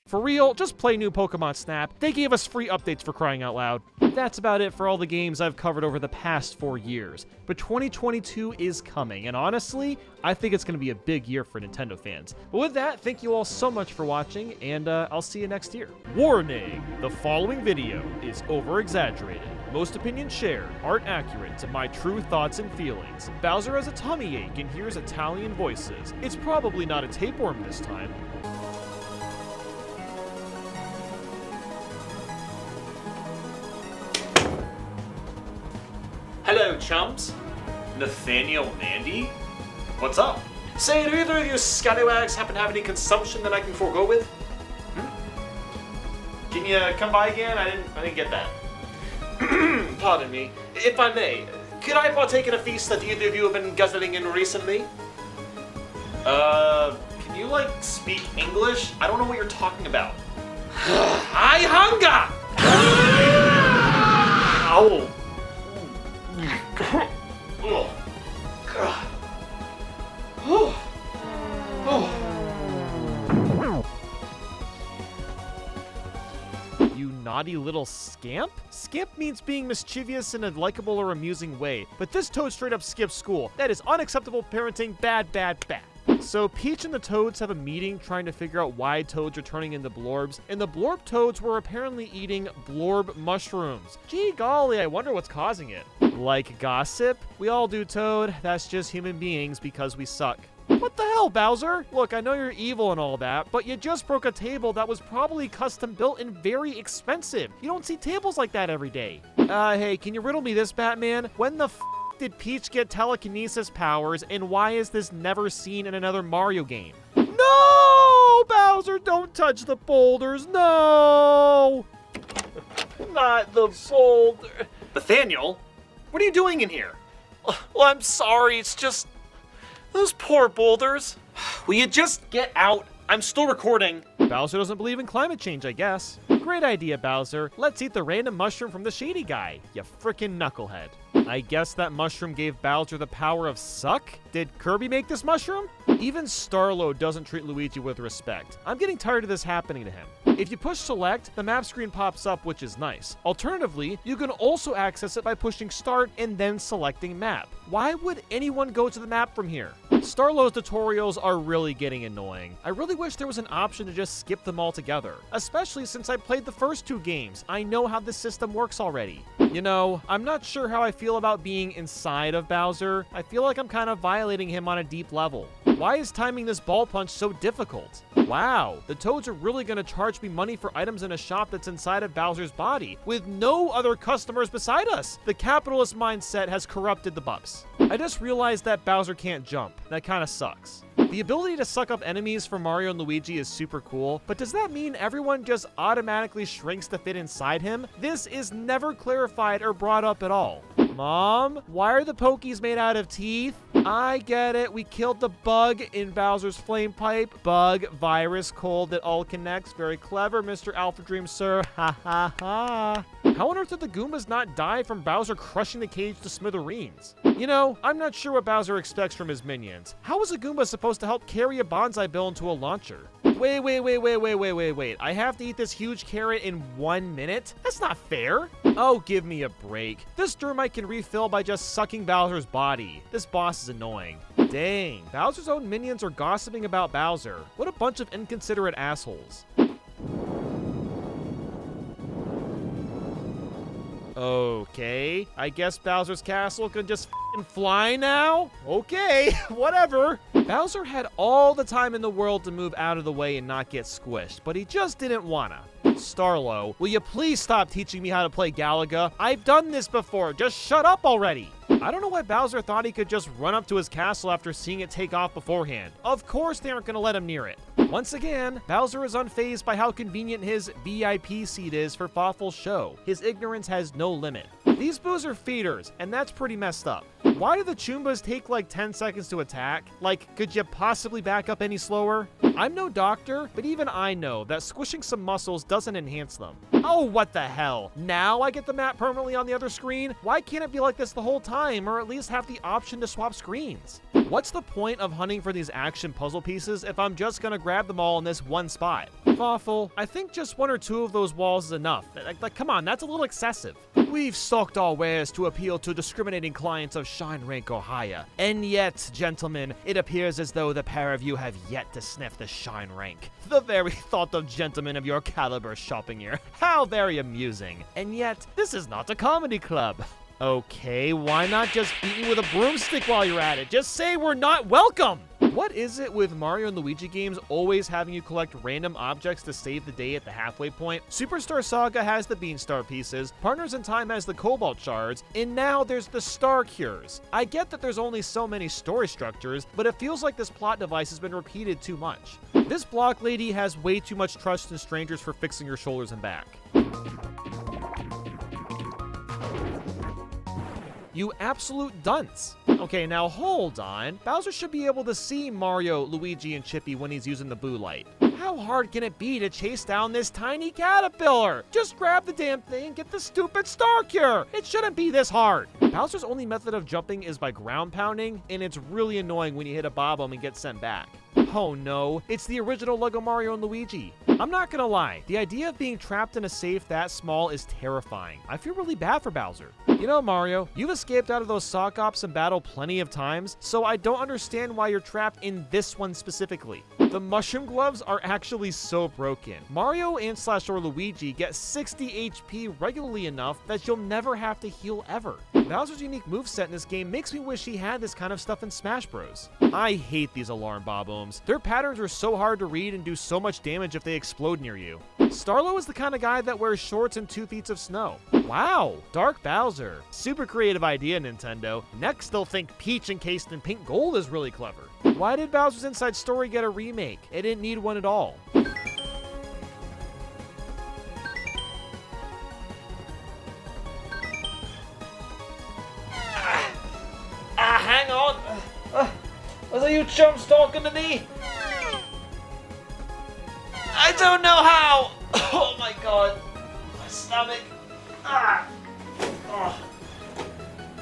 [SPEAKER 1] For real, just play new Pokémon Snap. They gave us free updates for crying out loud. That's about it for all the games I've covered over the past 4 years. But 2022 is coming, and honestly, I think it's going to be a big year for Nintendo fans. But with that, thank you all so much for watching, and I'll see you next year. Warning! The following video is over-exaggerated. Most opinions shared aren't accurate to my true thoughts and feelings. Bowser has a tummy ache and hears Italian voices. It's probably not a tapeworm this time.
[SPEAKER 3] Hello, chums. Nathaniel Mandy? What's up? Say, do either of you scallywags happen to have any consumption that I can forego with? Can you come by again? I didn't get that. Pardon me. If I may, could I partake in a feast that either of you have been guzzling in recently? Can you, like, speak English? I don't know what you're talking about. I hunger! Ow!
[SPEAKER 1] You naughty little scamp? Scamp means being mischievous in a likable or amusing way, but this Toad straight up skips school. That is unacceptable parenting, bad, bad, bad. So Peach and the Toads have a meeting trying to figure out why Toads are turning into Blorbs, and the Blorb Toads were apparently eating Blorb mushrooms. Gee golly, I wonder what's causing it. Like gossip? We all do, Toad. That's just human beings because we suck. What the hell, Bowser? Look, I know you're evil and all that, but you just broke a table that was probably custom built and very expensive. You don't see tables like that every day. Hey, can you riddle me this, Batman? When the did Peach get telekinesis powers, and why is this never seen in another Mario game? No! Bowser, don't touch the boulders, no! Not the boulder.
[SPEAKER 3] Nathaniel, what are you doing in here?
[SPEAKER 1] Well, I'm sorry, it's just those poor boulders.
[SPEAKER 3] Will you just get out? I'm still recording.
[SPEAKER 1] Bowser doesn't believe in climate change, I guess. Great idea, Bowser. Let's eat the random mushroom from the shady guy, you frickin' knucklehead. I guess that mushroom gave Bowser the power of suck? Did Kirby make this mushroom? Even Starlo doesn't treat Luigi with respect. I'm getting tired of this happening to him. If you push select, the map screen pops up, which is nice. Alternatively, you can also access it by pushing start and then selecting map. Why would anyone go to the map from here? Starlo's tutorials are really getting annoying. I really wish there was an option to just skip them altogether, especially since I played the first 2 games. I know how this system works already. You know, I'm not sure how I feel about being inside of Bowser. I feel like I'm kind of violating him on a deep level. Why is timing this ball punch so difficult? Wow, the Toads are really going to charge me money for items in a shop that's inside of Bowser's body, with no other customers beside us. The capitalist mindset has corrupted the Bups. I just realized that Bowser can't jump. That kind of sucks. The ability to suck up enemies for Mario and Luigi is super cool, but does that mean everyone just automatically shrinks to fit inside him? This is never clarified or brought up at all. Mom, why are the Pokies made out of teeth? I get it, we killed the bug in Bowser's flame pipe. Bug, virus, cold, it all connects. Very clever, Mr. Alpha Dream, sir. Ha ha ha. How on earth did the Goombas not die from Bowser crushing the cage to smithereens? You know, I'm not sure what Bowser expects from his minions. How is a Goomba supposed to help carry a bonsai bill into a launcher? Wait. I have to eat this huge carrot in 1 minute? That's not fair. Oh, give me a break. This Dermite can refill by just sucking Bowser's body. This boss is annoying. Dang, Bowser's own minions are gossiping about Bowser. What a bunch of inconsiderate assholes. Okay, I guess Bowser's castle can just f***ing fly now? Okay, whatever. Bowser had all the time in the world to move out of the way and not get squished, but he just didn't wanna. Starlo, will you please stop teaching me how to play Galaga? I've done this before, just shut up already. I don't know why Bowser thought he could just run up to his castle after seeing it take off beforehand. Of course they aren't gonna let him near it. Once again, Bowser is unfazed by how convenient his VIP seat is for Fawful's show. His ignorance has no limit. These boos are feeders, and that's pretty messed up. Why do the Choombas take like 10 seconds to attack? Like, could you possibly back up any slower? I'm no doctor, but even I know that squishing some muscles doesn't enhance them. Oh, what the hell? Now I get the map permanently on the other screen? Why can't it be like this the whole time, or at least have the option to swap screens? What's the point of hunting for these action puzzle pieces if I'm just gonna grab them all in this one spot? Fawful, I think just 1 or 2 of those walls is enough. Like, come on, that's a little excessive. We've stocked our wares to appeal to discriminating clients of Shine rank or higher. And yet, gentlemen, it appears as though the pair of you have yet to sniff the Shine rank. The very thought of gentlemen of your caliber shopping here. How very amusing. And yet, this is not a comedy club. Okay, why not just beat me with a broomstick while you're at it? Just say we're not welcome! What is it with Mario and Luigi games always having you collect random objects to save the day at the halfway point? Superstar Saga has the Beanstar pieces, Partners in Time has the Cobalt shards, and now there's the Star Cures. I get that there's only so many story structures, but it feels like this plot device has been repeated too much. This block lady has way too much trust in strangers for fixing your shoulders and back. You absolute dunce. Okay, now hold on. Bowser should be able to see Mario, Luigi, and Chippy when he's using the Boo Light. How hard can it be to chase down this tiny caterpillar? Just grab the damn thing and get the stupid Star Cure. It shouldn't be this hard. Bowser's only method of jumping is by ground pounding, and it's really annoying when you hit a Bob-omb and get sent back. Oh no, it's the original Lego Mario and Luigi. I'm not gonna lie, the idea of being trapped in a safe that small is terrifying. I feel really bad for Bowser. You know, Mario, you've escaped out of those sock ops in battle plenty of times, so I don't understand why you're trapped in this one specifically. The mushroom gloves are actually so broken. Mario and / or Luigi get 60 HP regularly enough that you'll never have to heal ever. Bowser's unique moveset in this game makes me wish he had this kind of stuff in Smash Bros. I hate these alarm bob-ombs. Their patterns are so hard to read and do so much damage if they explode near you. Starlo is the kind of guy that wears shorts and 2 feet of snow. Wow, Dark Bowser. Super creative idea, Nintendo. Next they'll think Peach encased in pink gold is really clever. Why did Bowser's Inside Story get a remake? It didn't need one at all. Hang on. Are you chumps talking to me? I don't know how. Oh my god. My stomach.